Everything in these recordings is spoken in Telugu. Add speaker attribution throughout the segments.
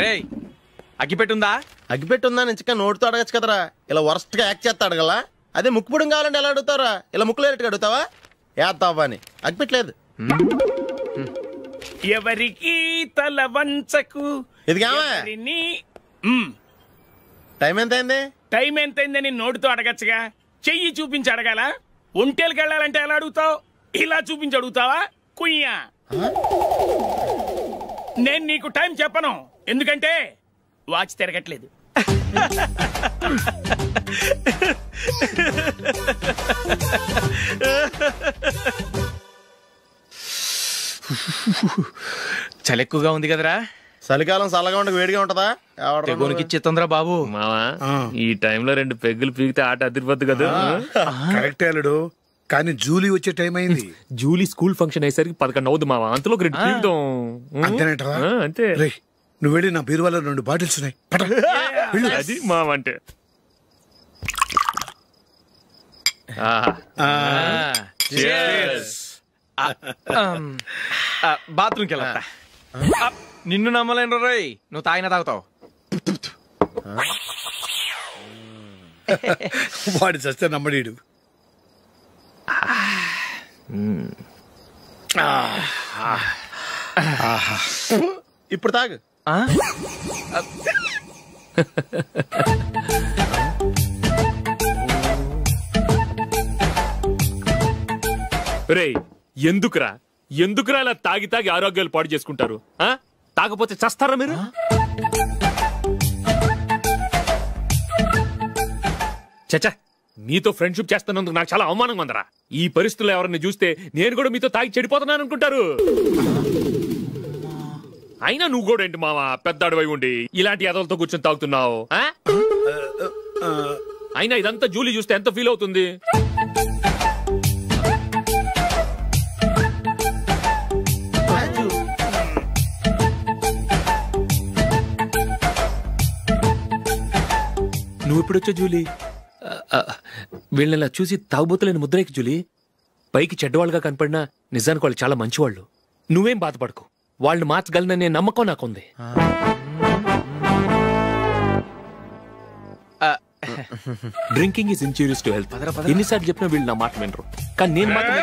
Speaker 1: రేయ్ అగ్గిపెట్టుందా?
Speaker 2: అగ్గిపెట్టుందా నుంచి నోటితో అడగచ్చు కదరా, ఇలా వరస్ట్ గా యాక్ట్ చేస్తా అడగలా. అదే ముక్కుపుడం కావాలంటే ఎలా అడుగుతారా? ఇలా ముక్కులేటట్టుగా అడుగుతావా? ఏత్తావా అని అగ్గిపెట్టలేదు.
Speaker 3: ఎవరికి తల వంచకు.
Speaker 2: ఇది టైం ఎంత అయింది?
Speaker 3: టైం ఎంతైందని నోటితో అడగచ్చుగా, చెయ్యి చూపించి అడగాల. ఒంటేలకు వెళ్ళాలంటే ఎలా అడుగుతావు? ఇలా చూపించి అడుగుతావా? కుయ్యా, నేను నీకు టైం చెప్పను, ఎందుకంటే వాచ్ తిరగట్లేదు.
Speaker 1: చలి ఎక్కువగా ఉంది కదరా?
Speaker 2: చలికాలం చల్లగా ఉండక వేడిగా ఉంటదా?
Speaker 1: తెగోనికిచ్చేతుందిరా బాబు.
Speaker 4: మావా ఈ టైంలో 2 పెగ్గులు పీకితే ఆట అదిరిపోద్దు కదా.
Speaker 5: కరెక్టే అల్లుడు, కానీ జూలీ వచ్చే టైం అయింది.
Speaker 4: జూలీ స్కూల్ ఫంక్షన్ అయ్యేసరికి 11 అవుతుంది మావా, అంతలో 2 పీకుతాం.
Speaker 5: అంతేనేటరా?
Speaker 4: అంతే.
Speaker 5: రే నువ్వు వెళ్ళి నా బీరువాలో 2 బాటిల్స్ ఉన్నాయి,
Speaker 4: అది మావా అంటే.
Speaker 1: బాత్రూమ్కి వెళ్ళా. నిన్ను నమ్మలేను రోయ్, నువ్వు తాగినా తాగుతావు.
Speaker 5: వాడి చస్తే నమ్మడీడు.
Speaker 2: ఇప్పుడు తాగు.
Speaker 4: రేయ్ ఎందుకురా ఇలా తాగి తాగి ఆరోగ్యాలు పాడు చేసుకుంటారు? తాగపోతే చస్తారా మీరు? చచ్చా, మీతో ఫ్రెండ్షిప్ చేస్తున్నందుకు నాకు చాలా అవమానంగా ఉందరా. ఈ పరిస్థితుల్లో ఎవరిని చూస్తే నేను కూడా మీతో తాగి చెడిపోతున్నాను అనుకుంటారు. అయినా నువ్వు కూడా ఏంటి మావా, పెద్ద అడవై ఉండి ఇలాంటి ఎదలతో కూర్చొని తాగుతున్నావు? అయినా ఇదంతా జూలీ చూస్తే ఎంత ఫీల్ అవుతుంది? నువ్వు ఎప్పుడొచ్చా జూలీ? వీళ్ళని చూసి తాగుబోతులేని ముద్రేకి జూలీ. పైకి చెడ్డవాళ్ళుగా కనపడినా నిజానికి వాళ్ళు చాలా మంచివాళ్ళు. నువ్వేం బాధపడకు, వాళ్ళని మార్చగలననే నమ్మకం నాకుంది. Drinking is injurious to health. ఎన్నిసార్లు చెప్పినా వీళ్ళు నా మాట వినరు, కానీ నేను మాత్రం.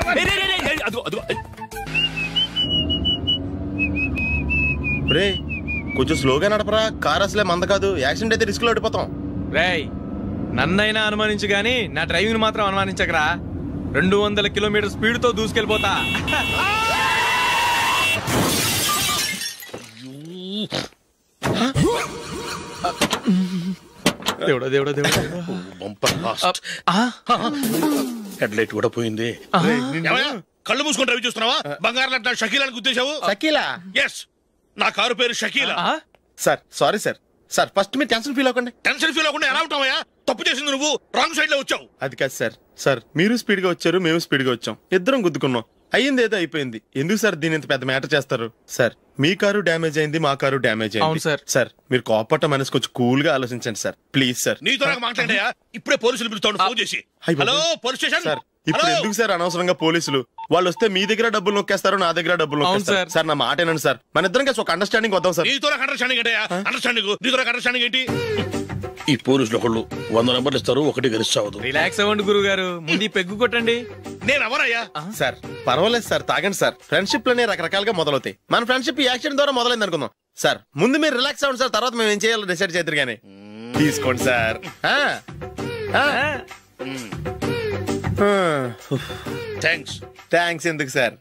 Speaker 2: కొంచెం స్లోగా నడపరా, కార్ అసలే మంద కాదు. యాక్సిడెంట్ అయితే రిస్క్ లో ఓడిపోతాం.
Speaker 1: రేయ్ నన్నైనా అనుమానించు గాని నా డ్రైవింగ్ మాత్రం అనుమానించకరా. 200 కిలోమీటర్ స్పీడ్ తో దూసుకెళ్ళిపోతా. దేవుడా దేవుడా దేవుడా,
Speaker 5: హెడ్లైట్ కూడా పోయింది.
Speaker 6: కళ్ళు మూసుకొని రవి చూస్తున్నావా? బంగారం లాంటి షకీలాని గుర్తించావు?
Speaker 2: షకీలా?
Speaker 6: ఎస్, నా కారు పేరు Shakeela.
Speaker 2: Sir sorry sir. Sir first మీరు టెన్షన్ ఫీల్ అవ్వకండి.
Speaker 6: టెన్షన్ ఫీల్ అవ్వకుండా ఎలా ఉంటావయ్యా? తప్పు చేసింది నువ్వు, రాంగ్ సైడ్ లో వచ్చావు.
Speaker 2: అది కాదు సార్. సార్ మీరు స్పీడ్ గా వచ్చారు, మేము స్పీడ్ గా వచ్చాం, ఇద్దరం గుద్దుకున్నాం. అయ్యింది ఏదో అయిపోయింది. ఎందుకు సార్ దీని ఇంత పెద్ద మ్యాటర్ చేస్తారు? సార్ మీ కారు డ్యామేజ్ అయింది, మా కారు డ్యామేజ్ అయింది. సార్ మీరు కోపట్ట మనసు కొంచెం కూల్ గా ఆలోచించండి సార్, ప్లీజ్ సార్.
Speaker 6: నీతో నాకు మాట్లాడయా? ఇప్పుడే పోలీసులు పిలుస్తాను, ఫోన్ చేసి. Hello police station.
Speaker 2: సార్ ఇప్పుడు ఎందుకు సార్ అనవసరంగా పోలీసులు? వాళ్ళు వస్తే మీ దగ్గర డబ్బులు నొక్కేస్తారు, నా దగ్గర డబ్బులు నొక్కేస్తారు. సార్ నా మాట ఏనండి సార్, మన ఇద్దరం కలిసి ఒక అండర్స్టాండింగ్ వద్దాం సార్.
Speaker 6: నీతో నాకు అండర్స్టాండింగ్ ఏంటయ్యా? అండర్స్టాండింగ్ నీతో నాకు అండర్స్టాండింగ్ ఏంటి? ఈ పోలీసులు ఒకళ్ళు 100 నెంబర్లు ఇస్తారు, ఒకటి గెలుస్తావదు.
Speaker 1: రిలాక్స్ అవ్వండి గురువు గారు, ముందు పెగ్గు కొట్టండి.
Speaker 6: నేను ఎవరయ్యా?
Speaker 2: సార్ పర్వాలేదు సార్, తాగండి సార్. ఫ్రెండ్షిప్ లోనే రకరకాలుగా మొదలవుతాయి. మన ఫ్రెండ్షిప్ ఈ యాక్సిడెంట్ ద్వారా మొదలైంది అనుకుందాం. సార్ ముందు మీరు రిలాక్స్ అవ్వండి సార్, తర్వాత మేము ఏం చేయాలో డిసైడ్ చేద్దరు గానీ. తీసుకోండి సార్.
Speaker 6: థ్యాంక్స్.
Speaker 2: థ్యాంక్స్ ఎందుకు సార్?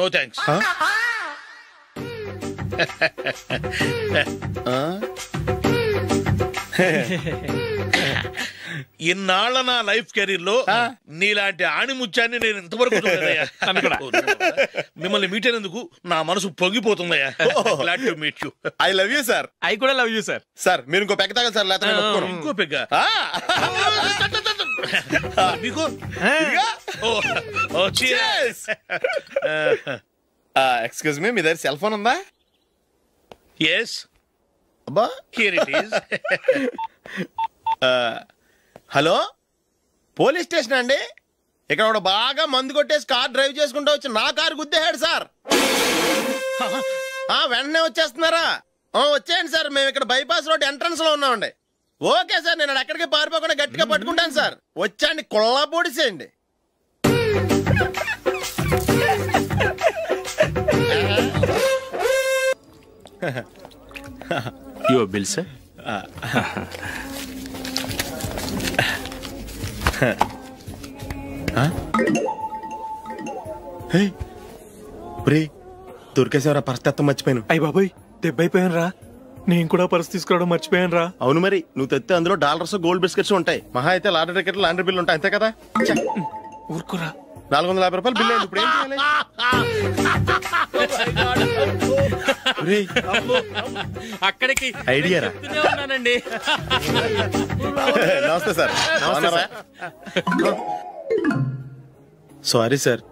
Speaker 6: No thanks. ఇన్నాళ్ళ నా లైఫ్ కెరీర్ లో నీలాంటి ఆణిముత్యాన్ని నేను ఇంతవరకు చూడలేదయ్యా. మిమ్మల్ని మీట్ అయినందుకు నా మనసు పొంగిపోతుందయ్యా. Glad to meet you.
Speaker 2: I love you sir.
Speaker 1: I కూడా లవ్ యూ సార్.
Speaker 2: సార్ మీరు ఇంకో పెగ్గ తాగండి సార్, లేకపోతే
Speaker 6: ఇంకో పెగ్గ మీకు.
Speaker 2: ఎక్స్క్యూజ్ మీ, మీ దగ్గర సెల్ ఫోన్ ఉందా?
Speaker 6: ఎస్.
Speaker 2: అబ్బా
Speaker 6: here it is.
Speaker 2: Hello police station అండి. ఇక్కడ ఒక బాగా మందు కొట్టేసి కార్ డ్రైవ్ చేసుకుంటూ వచ్చి నా కారు గుద్దేశాడు సార్. వెంటనే వచ్చేస్తున్నారా? వచ్చేయండి సార్, మేము ఇక్కడ బైపాస్ రోడ్ ఎంట్రన్స్ లో ఉన్నామండి. ఓకే సార్, నేను ఎక్కడికి పారిపోకుండా గట్టిగా పట్టుకుంటాను సార్. వచ్చాండి, కుళ్ళా పొడిసేయండి.
Speaker 7: Your bill sir.
Speaker 2: దొరికేసేవరా, పరిస్థితి మర్చిపోయాను.
Speaker 1: అయ్య బాబాయ్, దెబ్బైపోయాను రా. నేను కూడా పర్స్ తీసుకురావడం మర్చిపోయాను రా.
Speaker 2: అవును మరి, నువ్వు తెస్తే అందులో డాలర్స్ గోల్డ్ బిస్కెట్స్ ఉంటాయి. మహా అయితే లాటరీ టికెట్ లాండ్రీ బిల్లు ఉంటాయి, అంతే కదా.
Speaker 1: ఊరుకురా.
Speaker 2: 450 రూపాయలు బిల్లు అయింది. ఇప్పుడు ఏం చేయాలి?
Speaker 7: అక్కడికి
Speaker 2: ఐడియా రా.
Speaker 7: ఉన్నానండి.
Speaker 2: నమస్తే సార్. సారీ సార్,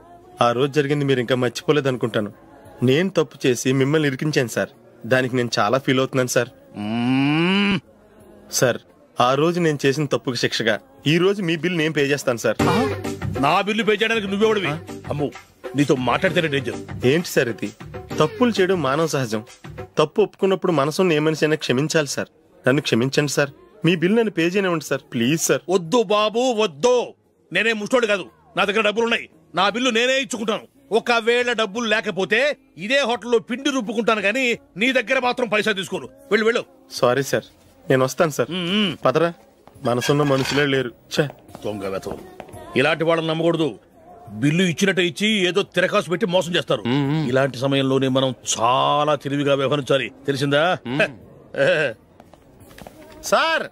Speaker 2: ఆ రోజు జరిగింది మీరు ఇంకా మర్చిపోలేదు అనుకుంటాను. నేను తప్పు చేసి మిమ్మల్ని ఇరికించాను సార్. దానికి నేను చాలా ఫీల్ అవుతున్నాను సార్. సార్, ఆ రోజు నేను చేసిన తప్పుకి శిక్షగా ఈ రోజు మీ బిల్ నేను పే చేస్తాను సార్.
Speaker 6: నా బిల్లు పే చేయడానికి నువ్వెవడివి? అమ్మో, నీతో మాట్లాడితేనే డేంజర్.
Speaker 2: ఏంటి సార్ ఇది? తప్పులు చేయడం మానవ సహజం. తప్పు ఒప్పుకున్నప్పుడు మనసుని ఏ మనిషి అయినా క్షమించాలి సార్. నన్ను క్షమించండి సార్. మీ బిల్ నన్ను పే చేయనివ్వండి సార్, ప్లీజ్ సార్.
Speaker 6: వద్దు బాబు, వద్దు. నేనే ముష్టోడు కాదు, నా దగ్గర డబ్బులున్నాయి. నా బిల్లు నేనే ఇచ్చుకుంటాను. ఒకవేళ డబ్బులు లేకపోతే ఇదే హోటల్లో పిండి రుబ్బుకుంటాను, కానీ నీ దగ్గర మాత్రం పైసా తీసుకోను. వెళ్ళు వెళ్ళు.
Speaker 2: సారీ సార్, నేను వస్తాను సార్. పదరా, మనసున్న మనుషులే లేరు.
Speaker 6: దొంగ వెతవు. ఇలాంటి వాళ్ళని నమ్మకూడదు. బిల్లు ఇచ్చినట్టు ఇచ్చి ఏదో తిరకాసు పెట్టి మోసం చేస్తారు. ఇలాంటి సమయంలోనే మనం చాలా తెలివిగా వ్యవహరించాలి, తెలిసిందా?
Speaker 2: సార్,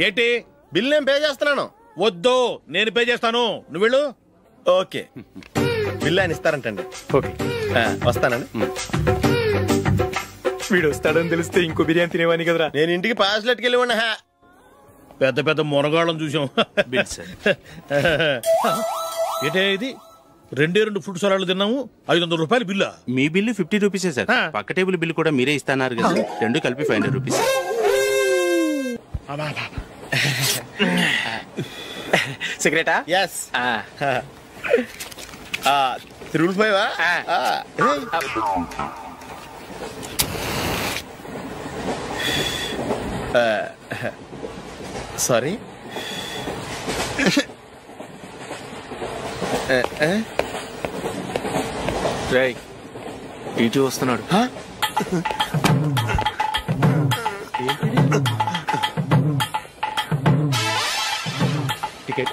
Speaker 6: ఏంటి?
Speaker 2: బిల్ నేను పే చేస్తున్నాను.
Speaker 6: వద్దు, నేను పే చేస్తాను, నువ్వు వెళ్ళు.
Speaker 2: ఓకే, బిల్ ఆయన ఇస్తారంటండి.
Speaker 1: ఓకే,
Speaker 2: వస్తానండి.
Speaker 1: వీడు వస్తాడని తెలిస్తే ఇంకో బిర్యానీ తినేవాని కదరా.
Speaker 2: నేను ఇంటికి పాస్లెట్కి వెళ్ళి ఉన్నా.
Speaker 6: పెద్ద పెద్ద మునగాళ్ళం చూసాం.
Speaker 7: Bill sir.
Speaker 6: ఏంటే ఇది? 2 ఫుడ్ సలాడ్లు తిన్నాము, 500 రూపాయలు బిల్లా?
Speaker 7: మీ బిల్లు 50 రూపీసే సార్. పక్క టేబుల్ బిల్లు కూడా మీరే ఇస్తాన్నారు కదా, 2 కలిపి 500 రూపీస్.
Speaker 1: సిగరెటా?
Speaker 2: ఎస్. 3 సారీ.
Speaker 4: రేయ్, ఇటు వస్తున్నాడు. టికెట్.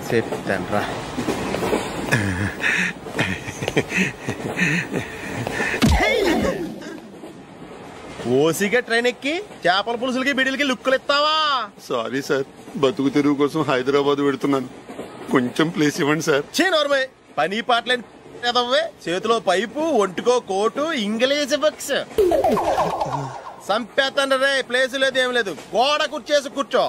Speaker 2: చెప్తాను రా. ఓసిగా ట్రైన్ ఎక్కి చేపల పులుసులకి బిడిలకి లుక్కులు ఇస్తావా?
Speaker 8: సారీ సార్, బతుకు తెరువు కోసం హైదరాబాద్ పెడుతున్నాను, కొంచెం ప్లేస్ ఇవ్వండి సార్.
Speaker 2: నోర్మే, పని పాటలేని చేతిలో పైపు, ఒంటికో కోటు, ఇంగ్లీష్ బుక్స్. సంపేతండ్రి రే, ప్లేస్ లేదు ఏం లేదు, గోడ కుర్చేసి కూర్చో.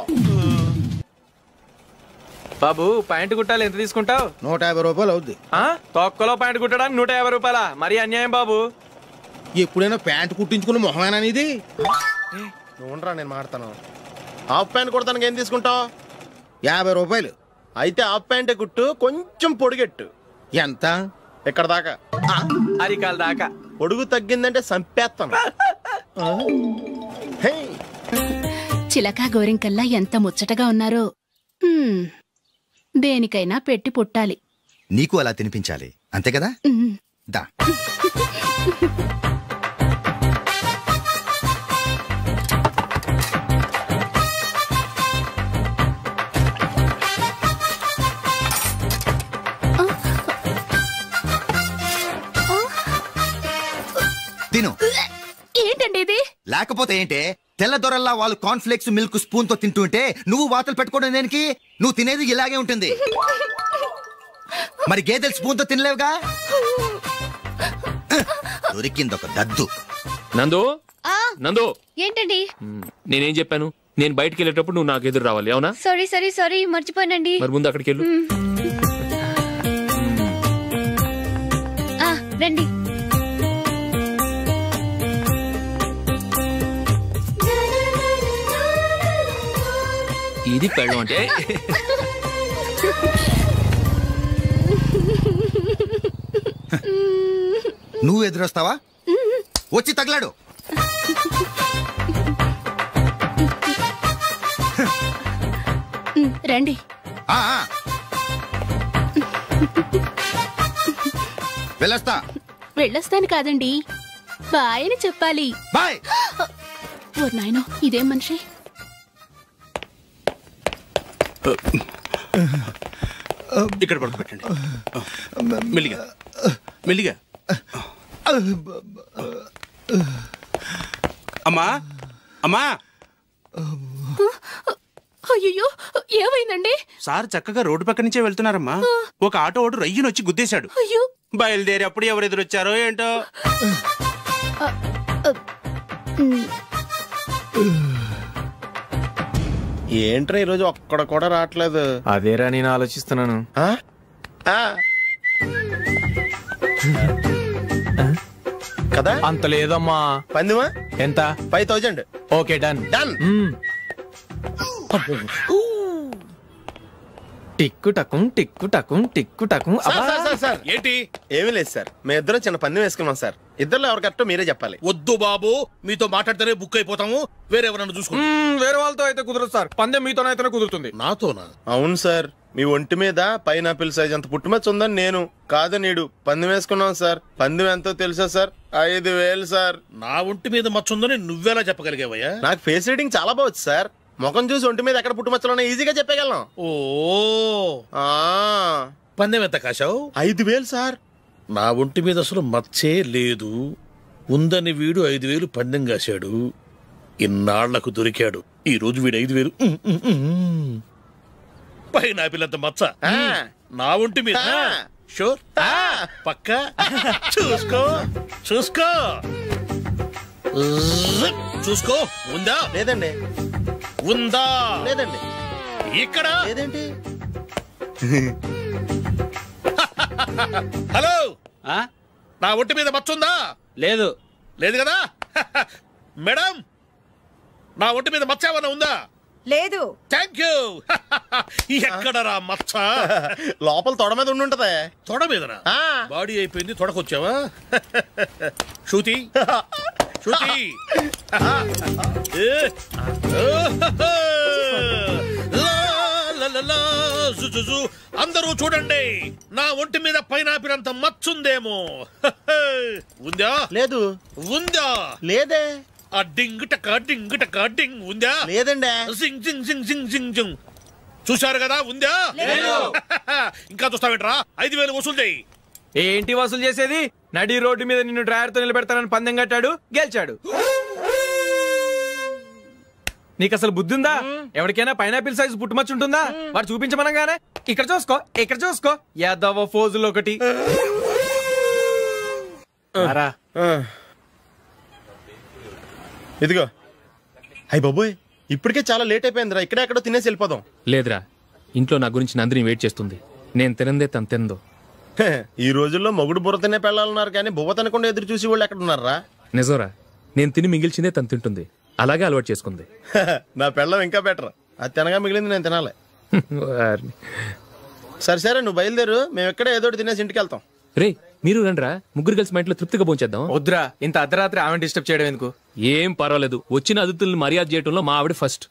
Speaker 1: బాబు, ప్యాంటు కుట్టాలి, ఎంత తీసుకుంటావు?
Speaker 9: 150 రూపాయలు అవుద్ది.
Speaker 1: తొక్కలో ప్యాంటు కుట్టడానికి 150 రూపాయల? మరి అన్యాయం బాబు.
Speaker 9: ఎప్పుడైనా ప్యాంటు కుట్టించుకున్న మొహమేనా ఇది?
Speaker 2: నువ్వురా, నేను మాడతాను. హాఫ్ ప్యాంట్ కుడతానికి ఏం తీసుకుంటావు?
Speaker 9: 50 రూపాయలు.
Speaker 2: అయితే హాఫ్ ప్యాంటే కుట్టు, కొంచెం పొడిగెట్టు.
Speaker 9: ఎంత?
Speaker 2: ఎక్కడ దాకా?
Speaker 1: అరికాల దాకా.
Speaker 2: పొడుగు తగ్గిందంటే సంపేస్తాను.
Speaker 10: చిలకా గోరింకల్లా ఎంత ముచ్చటగా ఉన్నారో. దేనికైనా పెట్టి పుట్టాలి.
Speaker 9: నీకు అలా తినిపించాలి, అంతే కదా? దా. తిను.
Speaker 10: ఏంటండి ఇది?
Speaker 9: లేకపోతే ఏంటే, తెల్లదొరల్లా వాళ్ళు కార్న్ఫ్లేక్స్ మిల్క్ స్పూన్ తో తింటుంటే నువ్వు వాతలు పెట్టుకోవడం దేనికి? నువ్వు తినేది ఇలాగే ఉంటుంది. మరి గేదెలు స్పూన్ తో తినలేవుగా. దొరికింది ఒక దద్దు.
Speaker 4: నందు, నందు,
Speaker 11: ఏంటండి?
Speaker 4: నేనేం చెప్పాను? నేను బయటికి వెళ్ళేటప్పుడు నువ్వు నాకు ఎదురు రావాలి, అవునా?
Speaker 11: సారీ మర్చిపోయానండి.
Speaker 4: మరి ముందు అక్కడికి వెళ్ళు.
Speaker 11: రండి.
Speaker 4: ఇది పెళ్ళం అంటే
Speaker 9: నువ్వు ఎదురొస్తావా? వచ్చి తగలాడు.
Speaker 10: రండి.
Speaker 9: వెళ్ళొస్తా.
Speaker 10: వెళ్ళొస్తాను కాదండి, బాయ్ అని చెప్పాలి.
Speaker 9: బాయ్.
Speaker 10: ఓ నాయనో, ఇదేం మనిషి.
Speaker 7: ఇక్కడ పడుకోబెట్టండి. మెల్లిగా మెల్లిగా. అమ్మా అమ్మా.
Speaker 10: అయ్యో, ఏమైందండి?
Speaker 7: సార్ చక్కగా రోడ్డు పక్క నుంచే వెళ్తున్నారమ్మా. ఒక ఆటో ఓడు రయ్యను వచ్చి గుద్దేశాడు. బయలుదేరి అప్పుడు ఎవరు ఎదురొచ్చారో ఏంటో.
Speaker 2: ఏంట్రా ఈరోజు ఒక్కడ కూడా రావట్లేదు?
Speaker 1: అదేరా నేను ఆలోచిస్తున్నాను.
Speaker 2: కదా
Speaker 1: అంత లేదమ్మా.
Speaker 2: పందిమా
Speaker 1: ఎంత?
Speaker 2: 5000.
Speaker 1: Okay, done
Speaker 2: done.
Speaker 1: టిక్కు టకుం టిక్కు టకుం టిక్కు టకుం.
Speaker 2: సార్
Speaker 6: ఏంటి?
Speaker 2: ఏమీ లేదు సార్, మేము ఇద్దరం చిన్న పందెం వేసుకున్నాం సార్. ఇద్దరులో ఎవరు కరెక్టో మీరే చెప్పాలి.
Speaker 6: వద్దు బాబు, మీతో మాట్లాడితేనే బుక్ అయిపోతాము. వేరే ఎవరన్నా చూసుకుంటాం.
Speaker 1: వేరే వాళ్ళతో అయితే కుదరదు సార్, పందెం మీతోనైతేనే కుదురుతుంది.
Speaker 6: నాతోనా?
Speaker 2: అవును సార్, మీ ఒంటి మీద పైనాపిల్ సైజ్ అంత పుట్టుమచ్చ ఉందని నేను కాదు నీడు పందెం వేసుకున్నాం సార్. పందెం ఎంతో తెలుసా సార్? 5000 సార్.
Speaker 6: నా ఒంటి మీద మచ్చ ఉందని నువ్వెలా చెప్పగలిగావయ్యా?
Speaker 2: నాకు ఫేస్ రీడింగ్ చాలా బాగుంది సార్. ముఖం చూసి ఒంటి మీద ఎక్కడ పుట్టుమచ్చలో ఈజీగా చెప్పగలను.
Speaker 6: ఓ, పందెం ఎంత కాశావు?
Speaker 2: 5000 సార్.
Speaker 6: నా ఒంటి మీద అసలు మచ్చే లేదు. ఉందని వీడు 5000 పందెం కాశాడు. ఇన్నాళ్లకు దొరికాడు. ఈ రోజు వీడు 5000. పైన పిల్లంత మచ్చ నా ఒంటి మీద. షూర్? పక్క చూసుకో చూసుకో చూసుకో. ఉందా?
Speaker 2: లేదండి.
Speaker 6: ఉందా?
Speaker 2: లేదండి.
Speaker 6: ఇక్కడ
Speaker 2: లేదేంటి?
Speaker 6: హలో, నా ఒంటి మీద మచ్చ ఉందా?
Speaker 7: లేదు.
Speaker 6: లేదు కదా? మేడం, నా ఒంటి మీద మచ్చ ఏమన్నా ఉందా?
Speaker 12: లేదు.
Speaker 6: Thank you. ఎక్కడరా మచ్చ?
Speaker 2: లోపల తొడ మీద ఉండుంటదే.
Speaker 6: తొడ మీదనా? బాడీ అయిపోయింది, తొడకొచ్చావా? శృతి శృతి. అందరూ చూడండి, నా ఒంటి మీద పైనాపిల్ అంత మచ్చుందేమో. ఉందా?
Speaker 2: లేదు.
Speaker 6: ఉందా?
Speaker 2: లేదే.
Speaker 6: ఆ డింగ్ టక డింగ్ టక డింగ్ ఉందా?
Speaker 2: లేదండి.
Speaker 6: జింగ్ జింగ్ జింగ్ జింగ్ జింగ్ జింగ్. చూశారు కదా? ఉందా? ఇంకా చూస్తావేంట్రా? 5000 వసూలు చేయి.
Speaker 1: ఏంటి వసూలు చేసేది? నడి రోడ్డు మీద నిన్ను డ్రైవర్ తో నిలబెడతానని పందెం కట్టాడు, గెలిచాడు. నీకు అసలు బుద్ధి ఉందా? ఎవరికైనా పైనాపిల్ సైజ్ పుట్టుమచ్చు ఉంటుందా? వాడు చూపించమనగానే ఇక్కడ చూసుకో ఇక్కడ చూసుకో యాదవ ఫోజులు ఒకటి.
Speaker 2: ఇదిగో. అయ్య బాబోయ్, ఇప్పటికే చాలా లేట్ అయిపోయిందిరా. ఇక్కడే ఎక్కడో తినేసి వెళ్ళిపోదాం.
Speaker 4: లేదురా, ఇంట్లో నా గురించి నందిని వెయిట్ చేస్తుంది. నేను తినందే తను తిందో.
Speaker 2: ఈ రోజుల్లో మొగుడు బుర్ర తినే పెళ్ళాలన్నారు కానీ బువ్వ తినకుండా ఎదురు చూసి వాళ్ళు ఎక్కడ ఉన్నారా?
Speaker 4: నిజంరా, నేను తిని మిగిల్చిందే తను తింటుంది. అలాగే అలవాటు చేసుకుంది.
Speaker 2: నా పెళ్ళం ఇంకా బెటర్. అది తినగా మిగిలింది నేను తినాలి. సరే సరే, నువ్వు బయలుదేరు. మేము ఎక్కడే ఏదో తినేసి ఇంటికి వెళ్తాం.
Speaker 4: రే, మీరు రండ్రా, ముగ్గురు కలిసి మా ఇంట్లో తృప్తిగా పోంచేద్దాం.
Speaker 1: వద్దురా, ఇంత అర్ధరాత్రి ఆమె డిస్టర్బ్ చేయడం ఎందుకు?
Speaker 4: ఏం పర్వాలేదు, వచ్చిన అతిథుల్ని మర్యాద చేయడంలో మా ఆవిడ ఫస్ట్.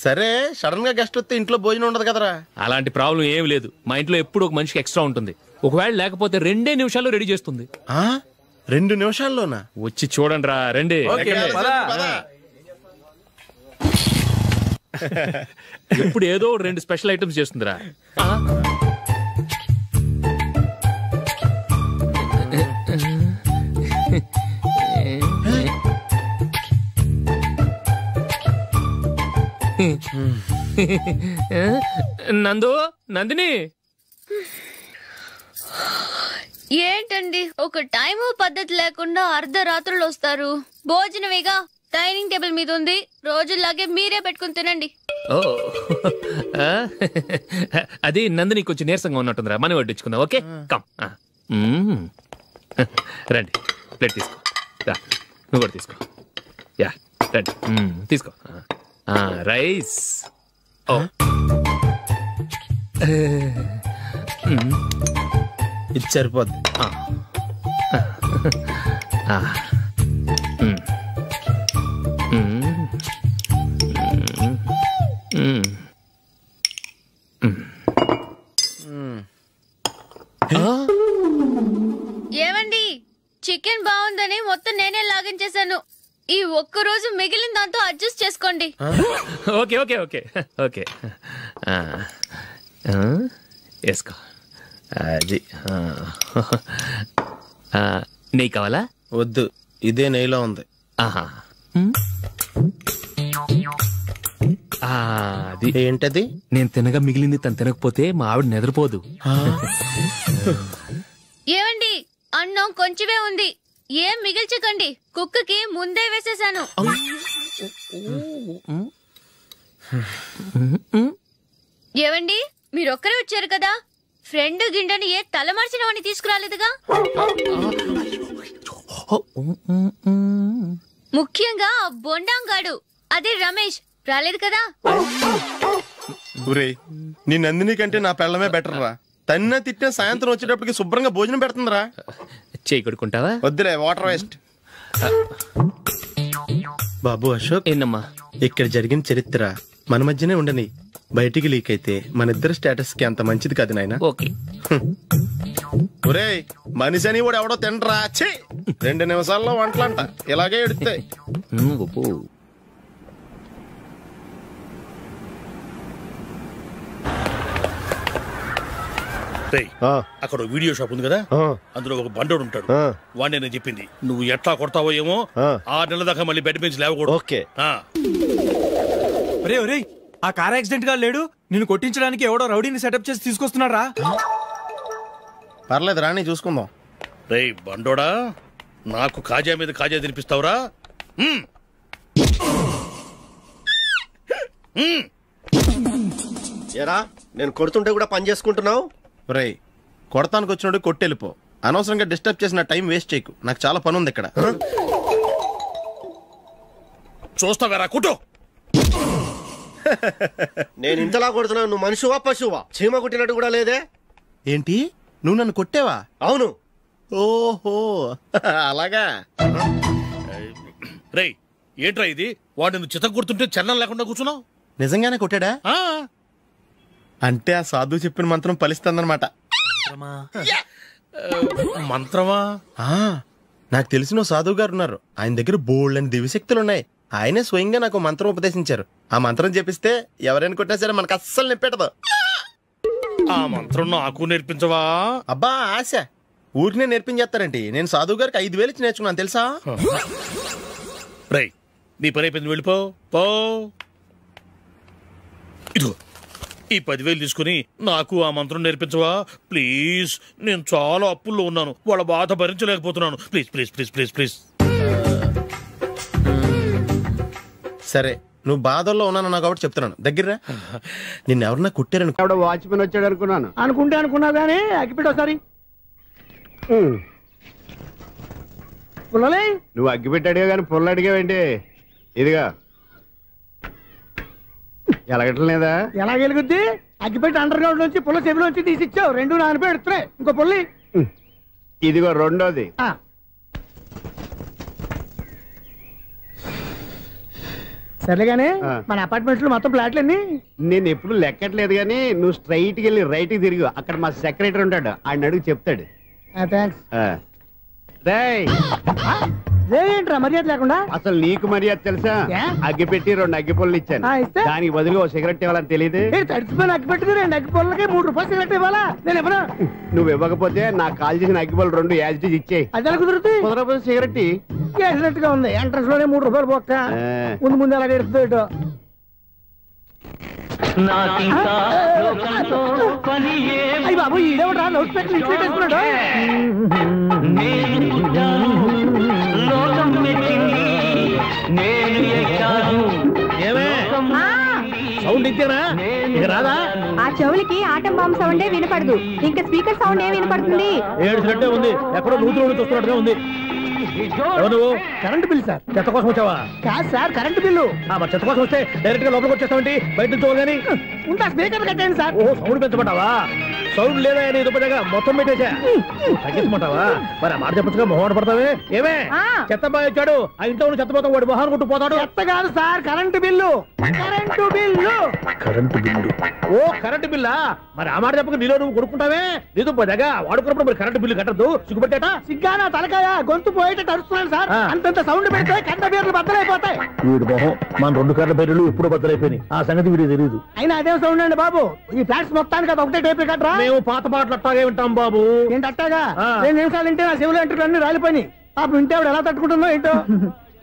Speaker 2: సరే, సడన్ గా గెస్ట్ వస్తే ఇంట్లో భోజనం ఉండదు కదరా?
Speaker 4: అలాంటి ప్రాబ్లం ఏం లేదు. మా ఇంట్లో ఎప్పుడు ఒక మనిషికి ఎక్స్ట్రా ఉంటుంది. ఒకవేళ లేకపోతే 2 నిమిషాల్లో రెడీ చేస్తుంది.
Speaker 2: 2 నిమిషాల్లోనా?
Speaker 4: వచ్చి చూడండి రా, రండి. ఎప్పుడు ఏదో 2 స్పెషల్ ఐటమ్స్ చేస్తుందిరా. నందు, నందిని.
Speaker 11: ఏంటండి ఒక టైము పద్ధతి లేకుండా అర్ధరాత్రులు వస్తారు? భోజనమేగా డైనింగ్ టేబుల్ మీద ఉంది, రోజుల్లాగే మీరే పెట్టుకుని తినండి.
Speaker 4: ఓ, అది నందిని కొంచెం నీరసంగా ఉన్నట్టుందిరా, మనం వడ్డించుకుందాం. Okay, come. రండి, ప్లేట్ తీసుకో. నువ్వు కూడా తీసుకో. యా, రండి, తీసుకో. రైస్
Speaker 2: ఇది సరిపోద్ది.
Speaker 11: ఏమండి, చికెన్ బాగుందని మొత్తం నేనే లాగించేశాను. ఈ ఒక్క రోజు మిగిలిన దాంతో అడ్జస్ట్ చేసుకోండి.
Speaker 4: ఓకే ఓకే ఓకే ఓకే వేసుకో. అది నెయ్యి కావాలా?
Speaker 2: వద్దు, ఇదే నెయ్యిలో ఉంది.
Speaker 4: ఆహా, అది
Speaker 2: ఏంటది?
Speaker 4: నేను తినగా మిగిలింది తను తినకపోతే మా ఆవిడ నిద్రపోదు.
Speaker 11: ఏమండి, అన్నం కొంచెమే ఉంది, ఏం మిగిల్చకండి. కుక్కకి ముందే వేసేసాను. ఏవండి, మీరొక్కరే వచ్చారు కదా, ఫ్రెండ్ గిండెని ఏ తలమార్చిన వాడిని తీసుకురాలేదుగా? ముఖ్యంగా బొండాంగాడు, అదే రమేష్ రాలేదు కదా?
Speaker 2: ఊరేయ్, నీ నందిని కంటే నా పెళ్ళమే బెటర్ రా. తన్న తిట్టిన సాయంత్రం వచ్చేటప్పటికి శుభ్రంగా భోజనం పెడుతుందిరా.
Speaker 4: చేయి కొడుకుంటావా?
Speaker 2: వద్దులే, వాటర్ వేస్ట్. బాబు అశోక్,
Speaker 4: ఏంటమ్మా
Speaker 2: ఇక్కడ జరిగిన చరిత్ర మన మధ్యనే ఉండని, బయటికి లీక్ అయితే మన ఇద్దరు స్టేటస్ కి అంత మంచిది కాదు నాయన.
Speaker 4: ఓకే.
Speaker 2: ఒరేయ్, మనిషి అని కూడా ఎవడో తినరా. 2 నిమిషాల్లో వంటలంట, ఇలాగే ఎడుతాయి.
Speaker 6: అక్కడ వీడియో షాప్ ఉంది కదా, అందులో ఒక బండోడు ఉంటాడు. వాడిని నేను చెప్పింది, నువ్వు ఎట్లా కొడతావో ఏమో, 6 నెలల దాకా మళ్ళీ బెడ్ బెంచ్ లేవకూడదు.
Speaker 2: ఓకే.
Speaker 1: ఒరేయ్, ఆ కార్ యాక్సిడెంట్ గా లేడు, నిన్ను కొట్టించడానికి ఎవడో రౌడీని సెటప్ చేసి తీసుకొస్తున్నారా?
Speaker 2: పర్లేదు రాని, చూసుకుందాం.
Speaker 6: రేయ్ బండోడా, నాకు కాజా మీద కాజా తినిపిస్తావురా?
Speaker 12: ఏరా, నేను కొడుతుంటే కూడా పని చేసుకుంటున్నావు?
Speaker 2: రేయ్, కొడతానికి వచ్చినట్టు కొట్టెళ్ళిపో. అనవసరంగా డిస్టర్బ్ చేసిన టైం వేస్ట్ చేయకు, నాకు చాలా పని ఉంది ఇక్కడ.
Speaker 6: చూస్తావేరా కుట్టు.
Speaker 12: నేను ఇంతలా కొడుతున్నావు, నువ్వు మనిషివా పశువా? చీమ కుట్టినట్టు కూడా లేదే.
Speaker 2: ఏంటి, నువ్వు నన్ను కొట్టావా?
Speaker 12: అవును.
Speaker 2: ఓహో, అలాగా.
Speaker 6: రేయ్, ఏంట్రా ఇది? వాడు నువ్వు చిత్త కొడుతుంటే చలనం లేకుండా కూర్చున్నావు.
Speaker 2: నిజంగానే కొట్టాడా? అంటే ఆ సాధువు చెప్పిన మంత్రం ఫలిస్తుందన్నమాట.
Speaker 6: మంత్రమా?
Speaker 2: నాకు తెలిసిన సాధువు గారు ఉన్నారు, ఆయన దగ్గర బోల్డ్ అని దివ్యశక్తులు ఉన్నాయి. ఆయనే స్వయంగా నాకు మంత్రం ఉపదేశించారు. ఆ మంత్రం చెప్పిస్తే ఎవరైనా కొట్టినా సరే మనకు అస్సలు నిప్పెట్టదు.
Speaker 6: ఆ మంత్రం నాకు నేర్పించవా?
Speaker 2: అబ్బా ఆశ, ఊరినే నేర్పించేస్తారండి. నేను సాధువు గారికి 5,000 ఇచ్చి నేర్చుకున్నాను తెలుసా?
Speaker 6: రేయ్, నీ పని అయిపోయింది, వెళ్ళిపో. పో. ఇదిగో ఈ 10,000 తీసుకుని నాకు ఆ మంత్రం నేర్పించవా ప్లీజ్? నేను చాలా అప్పుల్లో ఉన్నాను, వాళ్ళ బాధ భరించలేకపోతున్నాను. Please please please please please.
Speaker 2: సరే, నువ్వు బాధల్లో ఉన్నాను నాకు కాబట్టి చెప్తున్నాను. దగ్గర నిన్ను ఎవరన్నా కుట్టారను.
Speaker 13: వాచ్మెన్ వచ్చాడు అనుకున్నాను. అనుకున్నావు కానీ అగ్గిపెట్టి ఒకసారి. పుల్లలే, నువ్వు అగ్గిపెట్టి అడిగా కానీ పుల్ల అడిగావేంటి? ఇదిగా ఎలగటం లేదా? ఎలా వెలుగుద్ది? అగ్గిపెట్టి అండర్ గ్రౌండ్ నుంచి పుల్ల చెవిలోంచి తీసిచ్చావు. 2 నానిపోయి ఎడుతున్నాయి. ఇంకో పుల్లి ఇదిగో రెండోది. సర్లేగానే, మన అపార్ట్మెంట్ లో మొత్తం ఫ్లాట్లు అన్ని నేను ఎప్పుడు లెక్కట్లేదు గానీ నువ్వు స్ట్రైట్ కి వెళ్ళి రైట్ కి తిరిగి, అక్కడ మా సెక్రటరీ ఉంటాడు, ఆయన అడుగు చెప్తాడు. ఏంట్రా మర్యాద లేకుండా? అసలు నీకు మర్యాద తెలుసా? అగ్గి పెట్టి 2 అగ్గి పొల్లు ఇచ్చాను, దానికి బదులుగా 1 సిగరెట్ ఇవ్వాలని తెలియదు. తడిచిపోయిన అగ్గి పెట్టి 2 అగ్గి పొల్లకి 3 రూపాయలు సిగరెట్ ఇవ్వాలా? నేను ఇవ్వను. నువ్వు ఇవ్వకపోతే నాకు కాల్ చేసిన అగ్గి పొల్లు 2 యాజిటీస్ ఇచ్చేయి. అది కుదురుతుంది. కుదరకపోతే సిగరెట్ వేసినట్టుగా ఉంది. ఎంట్రన్స్ లోనే 3 రూపాయలు పోక్క. ముందు అలాగే ఎడుతుంది. అయ్యి బాబు, ఈడేవడా లౌడ్ స్పీకర్ ఇంట్లో వేసుకున్నాడు? సౌండ్ ఇచ్చారా? రాదా?
Speaker 14: ఆ చెవులకి ఆటం బాంబు సౌండే వినపడదు, ఇంకా స్పీకర్ సౌండ్ ఏ వినపడుతుంది?
Speaker 13: 7 ఉంది. ఎక్కడో నూతులు చూస్తున్నట్టుగా ఉంది.
Speaker 15: నువ్వు కరెంట్ బిల్ సార్. చెత్త కోసం వచ్చావా? కాదు సార్, కరెంట్ బిల్లు. మరి చెత్త కోసం వస్తే డైరెక్ట్ గా లోపలికి వచ్చేస్తావంటి? బయట నుంచి కానీ ఉంటా స్పీకర్ కట్టండి సార్. ఓ సౌండ్ పెంచమంటావా? సౌండ్ లేదా నీ దుబ్బగా మొత్తం పెట్టేసా తగ్గించమంటావా? మరి మాట చెప్పచ్చుగా మొహం పడతావే. ఏమే చెత్త బాగా వచ్చాడు, ఆ ఇంట్లో చెత్త పోతాం, వాడు మొహాన్ని కొట్టు పోతాడు. చెత్త కాదు sir, current bill. Current bill. Current bill. ఓ కరెంటు బిల్లా? మరి ఆ మాట చెప్పక నీలో నువ్వు కొడుకుంటావే. నీ దుబ్బగా వాడుకున్నప్పుడు మరి కరెంటు బిల్లు కట్టద్దు. సిగ్గుపెట్టాట? సిగ్గానా తలకాయ గొంతు పోయేటట్టు అరుస్తున్నాను సార్. అంతంత సౌండ్ పెడితే కరెంట్ బీర్లు బద్దలైపోతాయి. వీడు మొహం మన 2 కరెంట్ బీర్లు ఎప్పుడు బద్దలైపోయినాయి. ఆ సంగతి వీడికి తెలియదు. అయినా అదే సౌండ్ అండి బాబు. ఈ ఫ్లాట్స్ మొత్తానికి అది ఒకటే టైప్ కట్టరా? మేము పాత పాటలు అట్టాగే వింటాం బాబు. ఏంటి అట్టాగా? 2 నిమిషాలు వింటే నా చెవులు ఎంటర్ అన్ని రాలిపోయినాయి. పాపం వింటే ఆవిడ ఎలా తట్టుకుంటుందో ఏంటో.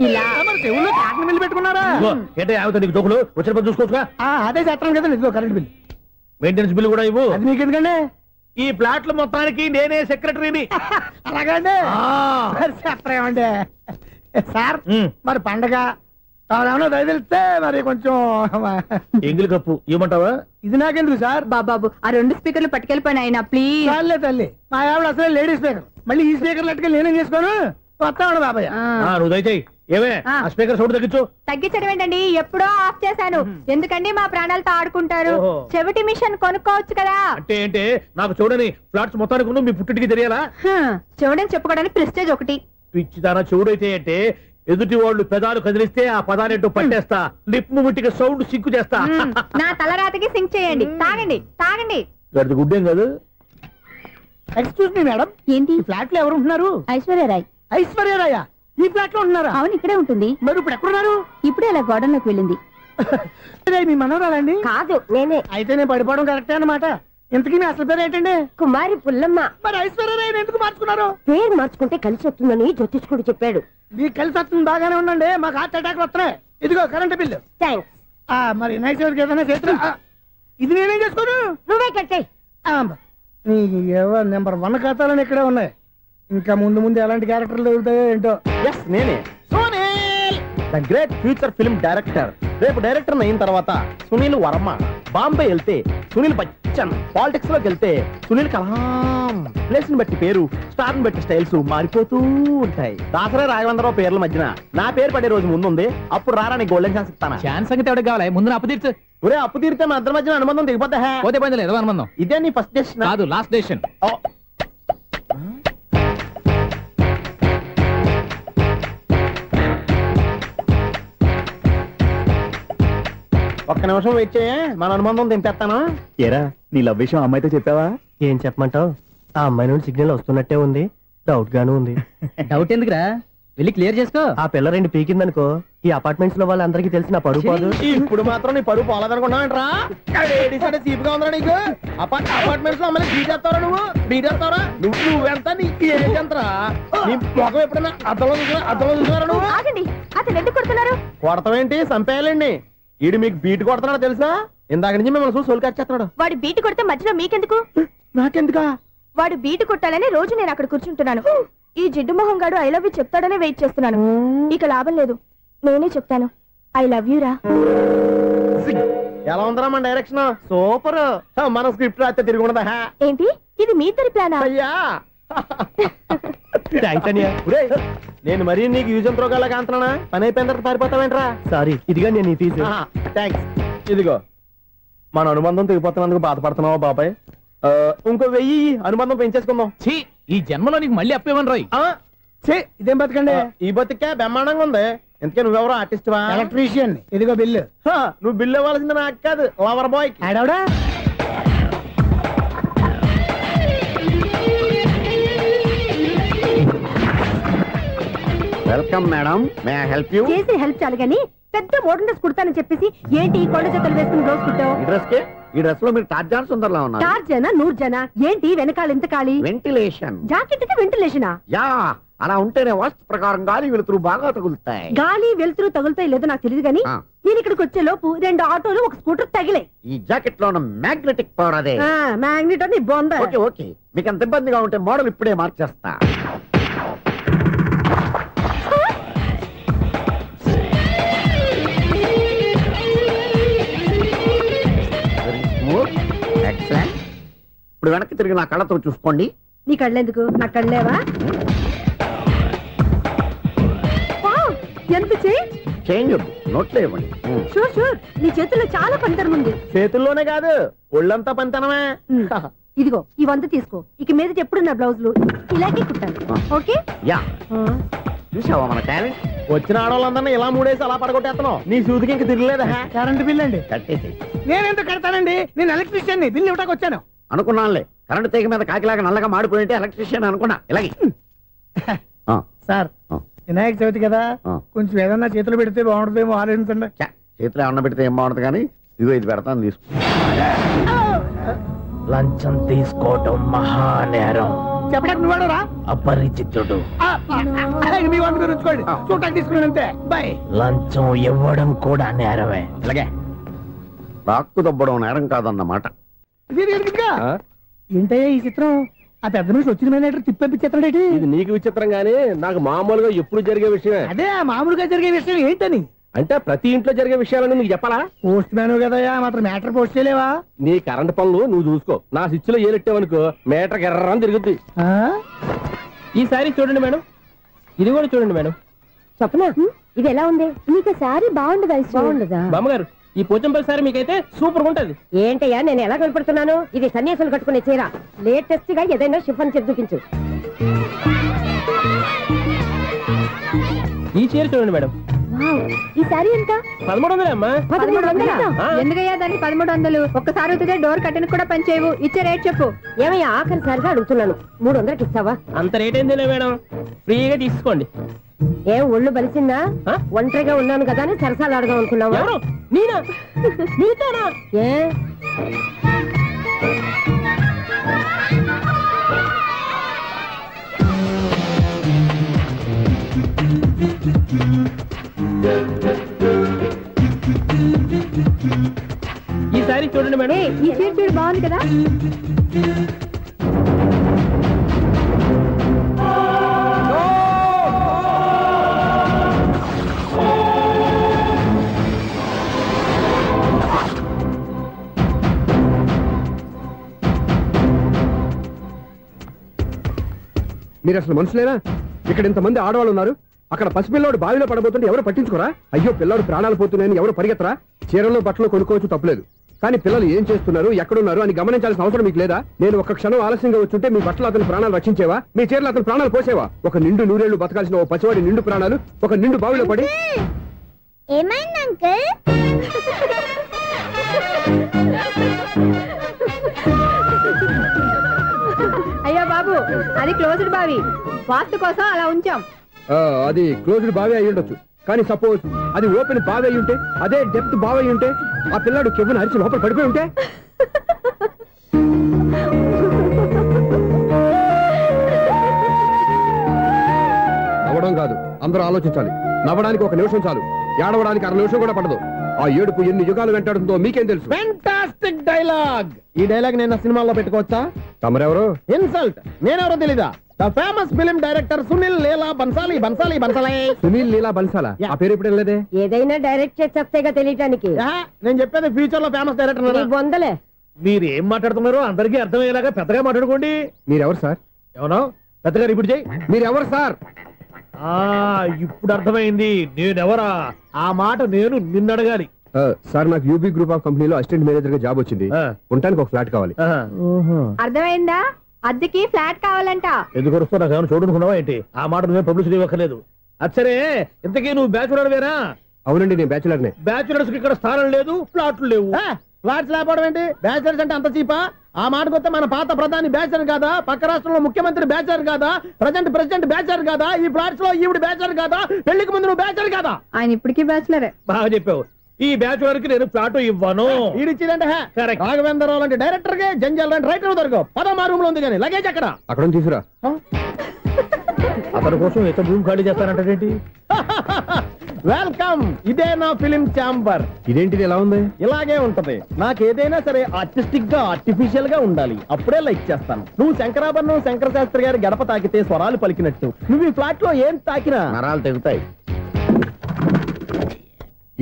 Speaker 15: ఇలా మరి చెవుల్లో కాటన్ బిల్లు పెట్టుకున్నారా? ఏంటో యావతో నీకు జోకులు వచ్చిన పని చూసుకోవచ్చుగా. అదే చేస్తాను కదా నీకు కరెంట్ బిల్. మెయింటెనెన్స్ బిల్ కూడా ఇవ్వు. అది మీకు ఎందుకండి? ఈ ప్లాట్ల మొత్తానికి నేనే సెక్రటరీని. అలాగండి చెప్పరేమండి సార్. మరి పండగ ఏమన్నా దయదలిస్తే మరి కొంచెం ఎంగిలి కప్పు ఇవ్వమంటావా? ఇది నాకెందుకు సార్? బాబాబు ఆ 2 స్పీకర్లు పట్టుకెళ్ళిపోయిన ఆయన ప్లీజ్. చాలే తల్లి, మా ఆవిడ అసలే లేడీ స్పీకర్. మళ్ళీ ఈ స్పీకర్లు అట్టుకెళ్ళి నేనేం చేసుకోను? వస్తాడు బాబాయ్. నువ్వు దయచేయి. ఏమే ఆ స్పీకర్ సౌండ్ తగ్గించు.
Speaker 14: తగ్గించడం ఏంటండి, ఎప్పుడో ఆఫ్ చేశాను. ఎందుకండి మా ప్రాణాలతో ఆడుకుంటారు? చెవిటి మిషన్ కొనుక్కోవచ్చు కదా.
Speaker 15: అంటే ఏంటి? నాకు చూడని ఫ్లాట్స్ మొత్తానికి మీ పుట్టింటికి తెలియాలా?
Speaker 14: చెవుడని చెప్పుకోవడానికి ప్రెస్టేజ్ ఒకటి.
Speaker 15: పిచ్చిదానా చెవుడైతే అంటే ఎదుటి వాళ్ళు పెదాలు కదిలిస్తే ఆ పదాలేంటో పట్టేస్తా. లిప్ ముట్టికి సౌండ్ సింకు చేస్తా.
Speaker 14: నా తలరాతకి సింక్ చేయండి. తాగండి తాగండి.
Speaker 15: గడిది గుడ్డేం కాదు. ఎక్స్క్యూజ్ మీ మేడం, ఏంటి ఫ్లాట్ లో ఎవరు ఉంటున్నారు?
Speaker 14: ఐశ్వర్యరాయ్.
Speaker 15: ఐశ్వర్యరాయ ఈ ఫ్లాట్ లో ఉంటున్నారా?
Speaker 14: అవును, ఇక్కడే ఉంటుంది.
Speaker 15: మరి ఇప్పుడు ఎక్కడున్నారు?
Speaker 14: ఇప్పుడే అలా గోడంలోకి వెళ్ళింది.
Speaker 15: మీ మనవరాలండి?
Speaker 14: కాదు, నేనే.
Speaker 15: అయితే నేను పడిపోవడం కరెక్టే అన్నమాట. ఇంతకీ మీ అసలు పేరు ఏంటండి?
Speaker 14: కుమారి పుల్లమ్మ.
Speaker 15: మరి ఐశ్వర్యరాయ్ ఎందుకు మార్చుకున్నారు?
Speaker 14: పేరు మార్చుకుంటే కలిసి వస్తుందని జ్యోతిష్కుడు చెప్పాడు.
Speaker 15: మీకు కలిసి వస్తుంది, బాగానే ఉండండి. మాకు హార్ట్ అటాక్ వస్తున్నాయి. ఇదిగో కరెంట్ బిల్లు.
Speaker 14: థ్యాంక్స్.
Speaker 15: మరి నైట్ ఏదైనా చేతులు ఇది నేనేం చేసుకోను?
Speaker 14: నువ్వే కట్టే.
Speaker 15: నెంబర్ 1 ఖాతాలని ఇక్కడే ఉన్నాయి. ఇంకా ముందు ముందు ఎలాంటి క్యారెక్టర్లు దొరుకుతాయో ఏంటో. ఎస్ నేనే, Sunil, the great future film director. రేపు డైరెక్టర్ అయిన తర్వాత సునీల్ వర్మ. బాంబే వెళ్తే సునీల్ బచ్చన్. పాలిటిక్స్ లోకి వెళ్తే సునీల్ కలాం. ప్లేస్ ని బట్టి పేరు, స్టార్ ని బట్టి స్టైల్స్ మారిపోతూ ఉంటాయి. దాసరా రాఘవేంద్రరావు పేర్ల మధ్యన నా పేరు పడే రోజు ముందుంది. అప్పుడు రారా నీ గోల్డెన్ ఛాన్స్ ఇస్తాను. ఛాన్స్ సంగతి ఎవరికి కావాలి? ముందు అప్పు తీర్చు. ఒరే అప్పు తీరితే మన ఇద్దరి మధ్యన అనుబంధం దిగిపోతా. పోతే పోయింది లేదు అనుబంధం. ఇదే నీ ఫస్ట్ డెసిషన్ కాదు, లాస్ట్ డెసిషన్. ఒక్క నిమిషం వెయిట్ చేయ, మన అనుబంధం దింపేస్తాను.
Speaker 16: ఏరా నీ లవ్ విషయం అమ్మాయితో చెప్పావా?
Speaker 17: ఏం చెప్పమంటావు? ఆ అమ్మాయి నుండి సిగ్నల్ వస్తున్నట్టే ఉంది, డౌట్ గాను ఉంది.
Speaker 16: డౌట్ ఎందుకురా, వెళ్ళి క్లియర్ చేసుకో.
Speaker 17: ఆ పిల్ల 2 పీకిందనుకో, ఈ అపార్ట్మెంట్స్ లో వాళ్ళందరికీ తెలిసిన పరుగు పోదు.
Speaker 15: ఇప్పుడు మాత్రం నీ పరుగు పోలేదనుకున్నావేంట్రా? సీపుగా ఉందా నీకు? అపార్ట్మెంట్స్ లో అమ్మాయి బీటేస్తావరా? నువ్వేస్తావరా? నువ్వెంత నీకు ఏంటంతరా? నీ మొఖం ఎప్పుడైనా అర్థంలో చూసారా నువ్వు?
Speaker 14: అతను ఎందుకు కొడుతున్నారు?
Speaker 15: కొడతావేంటి? చంపేయాలండి. ఈడు మీకు బీట్ కొడుతున్నాడు తెలుసా? ఇందాక నుంచి మిమ్మల్ని చూసి సోల్ కచ్చేస్తున్నాడు.
Speaker 14: వాడు బీటు కొడితే మధ్యలో మీకెందుకు?
Speaker 15: నాకెందుకా?
Speaker 14: వాడు బీటు కొట్టాలని రోజు నేను అక్కడ కూర్చుంటున్నాను. ఈ జిడ్డు మొహం గాడు ఐ లవ్ యూ చెప్తాడనే వెయిట్ చేస్తున్నాను. ఇక లాభం లేదు, నేనే చెప్తాను. ఐ లవ్ యూ రా.
Speaker 15: ఎలా ఉందరా మన డైరెక్షన్? సూపర్. మన స్క్రిప్ట్ రాస్తే తిరిగి ఉండదా?
Speaker 14: ఏంటి ఇది మీ ఇద్దరి ప్లానా?
Speaker 15: అయ్యా నేను మరీ నీకు యూజ్ ఎంతో గల కాంతనా? పని అయిపోయిన తర్వాత పారిపోతావేంట్రా?
Speaker 17: సారీ, ఇదిగా నేను ఈ ఫీజు.
Speaker 15: థ్యాంక్స్. ఇదిగో మన అనుబంధం తెగిపోతున్నందుకు బాధపడుతున్నావా బాబాయ్? ఇంకో 1000 అనుబంధం పెంచేసుకుందాం.
Speaker 16: ఈ జన్మలో నీకు మళ్ళీ అప్పేమని రాయి.
Speaker 15: ఇదేం బతకండి? ఈ బతికే బ్రహ్మాండంగా ఉంది. ఎందుకే నువ్వెవరో ఆర్టిస్ట్ వా? ఎలక్ట్రీషియన్. ఇదిగో బిల్లు. నువ్వు బిల్లు ఇవ్వాల్సింది నాకు కాదు, లవర్ బాయ్. ఆడవడా?
Speaker 13: Welcome madam, may I help you?
Speaker 14: చేసి హెల్ప్ చాలు గానీ పెద్ద మోడల్ డ్రెస్ కుడతానని చెప్పేసి ఏంటి కొండ జతలు వేసుకుని రోజు కుట్టావు?
Speaker 13: ఈ డ్రెస్ లో మీరు టార్జాన్ సుందర్లా ఉన్నారు.
Speaker 14: టార్జనా నూర్జనా? ఏంటి వెనకాల ఎంత ఖాళీ?
Speaker 13: వెంటిలేషన్.
Speaker 14: జాకెట్ కి వెంటిలేషనా?
Speaker 13: యా, అలా ఉంటేనే వాస్తు ప్రకారం గాలి వెలుతురు బాగా తగులుతాయి.
Speaker 14: గాలి వెలుతురు తగులుతాయి లేదో నాకు తెలియదు గానీ నేను ఇక్కడికి వచ్చే లోపు 2 ఆటోలు 1 స్కూటర్ తగిలే.
Speaker 13: ఈ జాకెట్ లో ఉన్న మ్యాగ్నెటిక్ పవర్ అదే.
Speaker 14: మ్యాగ్నెట్ అని బొంద.
Speaker 13: ఓకే ఓకే, మీకు అంత ఇబ్బందిగా ఉంటే మోడల్ ఇప్పుడే మార్చేస్తా. ఇప్పుడు వెనక్కి తిరిగి నా కళ్ళతో చూసుకోండి.
Speaker 14: నీ కళ్ళెందుకు? నా కళ్ళేవా?
Speaker 13: చేంజ్ వద్దు, నోట్లో ఇవ్వండి.
Speaker 14: షూర్ షూర్, నీ చేతుల్లో చాలా పనితనం ఉంది.
Speaker 13: చేతుల్లోనే కాదు, ఒళ్ళంతా పనితనమే.
Speaker 14: ఇదిగో ఈ 100 తీసుకో. ఇక మీద ఎప్పుడు నా బ్లౌజులు ఇలాగే కుట్టాను. ఓకే?
Speaker 13: యా. చూసావా మన టాలెంట్? వచ్చిన ఆడవాళ్ళందరినీ ఇలా మూడేసి అలా పడగొట్టేస్తున్నావు. నీ సూదికి ఇంక తిరగలేదా?
Speaker 15: కరెంట్ బిల్ అండి.
Speaker 13: కట్టేసి.
Speaker 15: నేనెంత కడతానండి, నేను ఎలక్ట్రీషియన్ ని. బిల్లు ఇవ్వడానికి వచ్చాను.
Speaker 13: అనుకున్నానులే, కరెంట్ తీగ మీద కాకిలాగా నల్లగా మాడిపోయింటే ఎలక్ట్రీషియన్ అనుకున్నా. ఇలాగే
Speaker 15: సార్, వినాయక చవితి కదా, కొంచెం ఏదన్నా చేతులు పెడితే బాగుంటుందేమో ఆలోచించండి.
Speaker 13: చేతిలో ఏమన్నా పెడితే ఏం బాగుంటుంది కానీ ఇదిగో ఇది పెడతాను, తీసుకో.
Speaker 15: లంచం తీసుకోవటం మహానేరం. చెప్పడానికి నువ్వాడరా? అపరిచితుడు. మీ వంట మీరు ఉంచుకోండి, చూడటానికి తీసుకున్నాను అంతే. బాయ్. లంచం ఇవ్వడం కూడా నేరమే.
Speaker 13: అలాగే రాక్కు దబ్బడం నేరం కాదన్నమాట.
Speaker 15: ఏంటయ్యా ఈ చిత్రం? ఆ పెద్ద మనిషి వచ్చిన మేనేటర్ తిప్పించేస్తాడేటి?
Speaker 17: ఇది నీకు విచిత్రం గానీ నాకు మామూలుగా ఎప్పుడు జరిగే విషయమే.
Speaker 15: అదే మామూలుగా జరిగే విషయం ఏంటని?
Speaker 17: అంటే ప్రతి ఇంట్లో జరిగే విషయాలను నీకు చెప్పాలా?
Speaker 15: పోస్ట్ మ్యాన్ కదయ్యా, మాత్రం మ్యాటర్ పోస్ట్ చేయలేవా?
Speaker 17: నీ కరెంట్ పనులు నువ్వు చూసుకో. నా స్విచ్ లో ఏలెట్టావనుకో మీటర్ ఎర్రని తిరుగుద్ది. ఈసారి చూడండి మేడం, ఇది కూడా చూడండి మేడం.
Speaker 14: చెప్పనా, ఇది ఎలా ఉంది? నీకు సారీ బాగుండదా? బాగుండదా
Speaker 17: బామ్మగారు? ఈ పోచంపల్లి సారీ మీకైతే సూపర్ ఉంటది.
Speaker 14: ఏంటయ్యా నేను ఎలా కనపడుతున్నాను? ఇది సన్యాసులు కట్టుకునే చీర. లేటెస్ట్ గా ఏదైనా షిఫన్ చేసి చూపించు.
Speaker 17: ఈ చీర చూడండి మేడం.
Speaker 14: ఈ సారీ ఎంత?
Speaker 17: 1300 అమ్మా.
Speaker 14: 1300? ఎందుకయ్యా దానికి 1300? ఒక్కసారి అవుతుందే డోర్ కట్టెన్ కూడా పనిచేయవు. ఇచ్చే రేట్ చెప్పు. ఏమయ్యా ఆఖరిసారిగా అడుగుతున్నాను, 300కి ఇస్తావా?
Speaker 17: అంత రేట్ ఏందిలే మేడం, ఫ్రీగా తీసుకోండి.
Speaker 14: ఏం ఒళ్ళు బలిసిందా? ఒంటరిగా ఉన్నాను కదా అని సరసాలు అడదాం అనుకున్నావా?
Speaker 17: నేనా? నీతోనా?
Speaker 14: ఏ
Speaker 17: ఈ సారీ చూడండి మేడం.
Speaker 14: ఈ చీర చూడు, బాగుంది కదా?
Speaker 18: మీరు అసలు మనుషులేనా? ఇక్కడ ఇంతమంది ఆడవాళ్ళు ఉన్నారు, అక్కడ పసిపిల్లాడు బావిలో పడబోతుంటే ఎవరు పట్టించుకోరా? అయ్యో పిల్లాడు ప్రాణాలు పోతున్నాయని ఎవరు పరిగెత్తరా? చీరలో బట్టలు కొనుక్కోవచ్చు, తప్పలేదు. కానీ పిల్లలు ఏం చేస్తున్నారు, ఎక్కడున్నారు అని గమనించాల్సిన అవసరం మీకు లేదా? నేను ఒక్క క్షణం ఆలస్యంగా వచ్చుంటే మీ బట్టలు అతని ప్రాణాలు రక్షించేవా? మీ చీరలు అతని ప్రాణాలు పోసేవా? ఒక నిండు నూరేళ్లు బతకాల్సిన ఓ పసివాడి నిండు ప్రాణాలు ఒక నిండు బావిలో పడి.
Speaker 11: ఏమైంది అంకుల్?
Speaker 14: అయ్యో బాబు, అది క్లోజ్డ్ బావి, వాస్తు కోసం అలా ఉంచాం.
Speaker 18: అది క్లోజ్డ్ బావి అయి ఉండొచ్చు, కానీ సపోజ్ అది ఓపెన్ బావి అయి ఉంటే, అదే డెప్త్ బావి అయి ఉంటే, ఆ పిల్లాడు కెవ్వును అరిచి లోపల పడిపోయి ఉంటే? నవ్వడం కాదు, అందరూ ఆలోచించాలి. నవ్వడానికి 1 నిమిషం చాలు, ఏడవడానికి 1/2 నిమిషం కూడా పడదు. ఆ ఏడుపు ఎన్ని యుగాలు వెంటాడుతుందో మీకేం తెలుసు?
Speaker 15: Fantastic dialogue. ఈ డైలాగ్ నేను సినిమాలో పెట్టుకోవచ్చా?
Speaker 18: తమరెవరు?
Speaker 15: ఇన్సల్ట్. నేనెవరో తెలీదా? The famous film director Sunil Leela Bhansali.
Speaker 18: Sunil Leela బన్సాలా? ఆ పేరు ఇప్పుడు లేదే.
Speaker 14: ఏదైనా డైరెక్ట్ చేసేస్తేగా తెలియటానికి.
Speaker 15: నేను చెప్పేది ఫ్యూచర్ లో ఫేమస్ డైరెక్టర్.
Speaker 14: బొందలే.
Speaker 15: మీరు ఏం మాట్లాడుతున్నారో అందరికీ అర్థమయ్యేలాగా పెద్దగా మాట్లాడుకోండి.
Speaker 18: మీరెవరు సార్?
Speaker 15: ఎవరో పెద్దగా రిపీట్ చేయి.
Speaker 18: మీరెవరు సార్?
Speaker 15: ఇప్పుడు అర్థమైంది నేనెవరా. ఆ మాట నేను నిన్నడగాలి.
Speaker 18: సార్, నాకు యూబీ గ్రూప్ ఆఫ్ కంపెనీలో అసిస్టెంట్ మేనేజర్ గా జాబ్ వచ్చింది. ఉండటానికి ఒక ఫ్లాట్ కావాలి.
Speaker 14: అర్థమైందా? అద్దెకి ఫ్లాట్ కావాలంట.
Speaker 15: ఎందుకు వస్తున్నా నాకు చూడనుకున్నావా ఏంటి? ఆ మాట నువ్వే పబ్లిసిటీ ఇవ్వక్కర్లేదు. అచ్చరే, ఇంతకీ నువ్వు బ్యాచులర్ వేరా?
Speaker 18: అవునండి, నేను బ్యాచులర్నే.
Speaker 15: బ్యాచులర్స్ కి ఇక్కడ స్థానం లేదు, ఫ్లాట్లు లేవు. ఫ్లాట్స్ లేకపోవడం ఏంటి? బ్యాచులర్స్ అంటే అంత చీపా? ఆ మాటకొస్తే మన పాత ప్రధాని బ్యాచర్ కాదా? పక్క రాష్ట్రంలో ముఖ్యమంత్రి బ్యాచర్ కాదా? ప్రెసిడెంట్ బ్యాచర్ కాదా? ఈ ఫ్లాట్స్ లో ఈవిడ బ్యాచర్ కాదా? పెళ్లికి ముందు నువ్వు బ్యాచర్ కాదా?
Speaker 14: ఆయన ఇప్పటికీ బ్యాచులరే.
Speaker 15: బాగా చెప్పావు. ఈ బ్యాచులర్ కి నేను ఫ్లాట్ ఇవ్వను. ఇచ్చిందంటే రాఘవేంద్రరావు లాంటి డైరెక్టర్ కి జంజల్ లాంటి రైటర్ దొరకవు. 13 రూమ్ లో ఉంది కానీ లగేజ్ అక్కడ
Speaker 18: తీసుకురా.
Speaker 15: అతని కోసం ఎంత రూమ్ ఖాళీ చేస్తానంటే వెల్కమ్. ఇదే నా ఫిలిం ఛాంబర్.
Speaker 18: ఇదేంటిది ఎలా ఉంది?
Speaker 15: ఇలాగే ఉంటది. నాకు ఏదైనా సరే ఆర్టిస్టిక్ గా ఆర్టిఫిషియల్ గా ఉండాలి, అప్పుడే లైక్ చేస్తాను. నువ్వు శంకరాభరణం శంకర శాస్త్రి గారి గడప తాకితే స్వరాలు పలికినట్టు నువ్వు ఈ ఫ్లాట్ లో ఏం తాకినా నరాలు తెగుతాయి.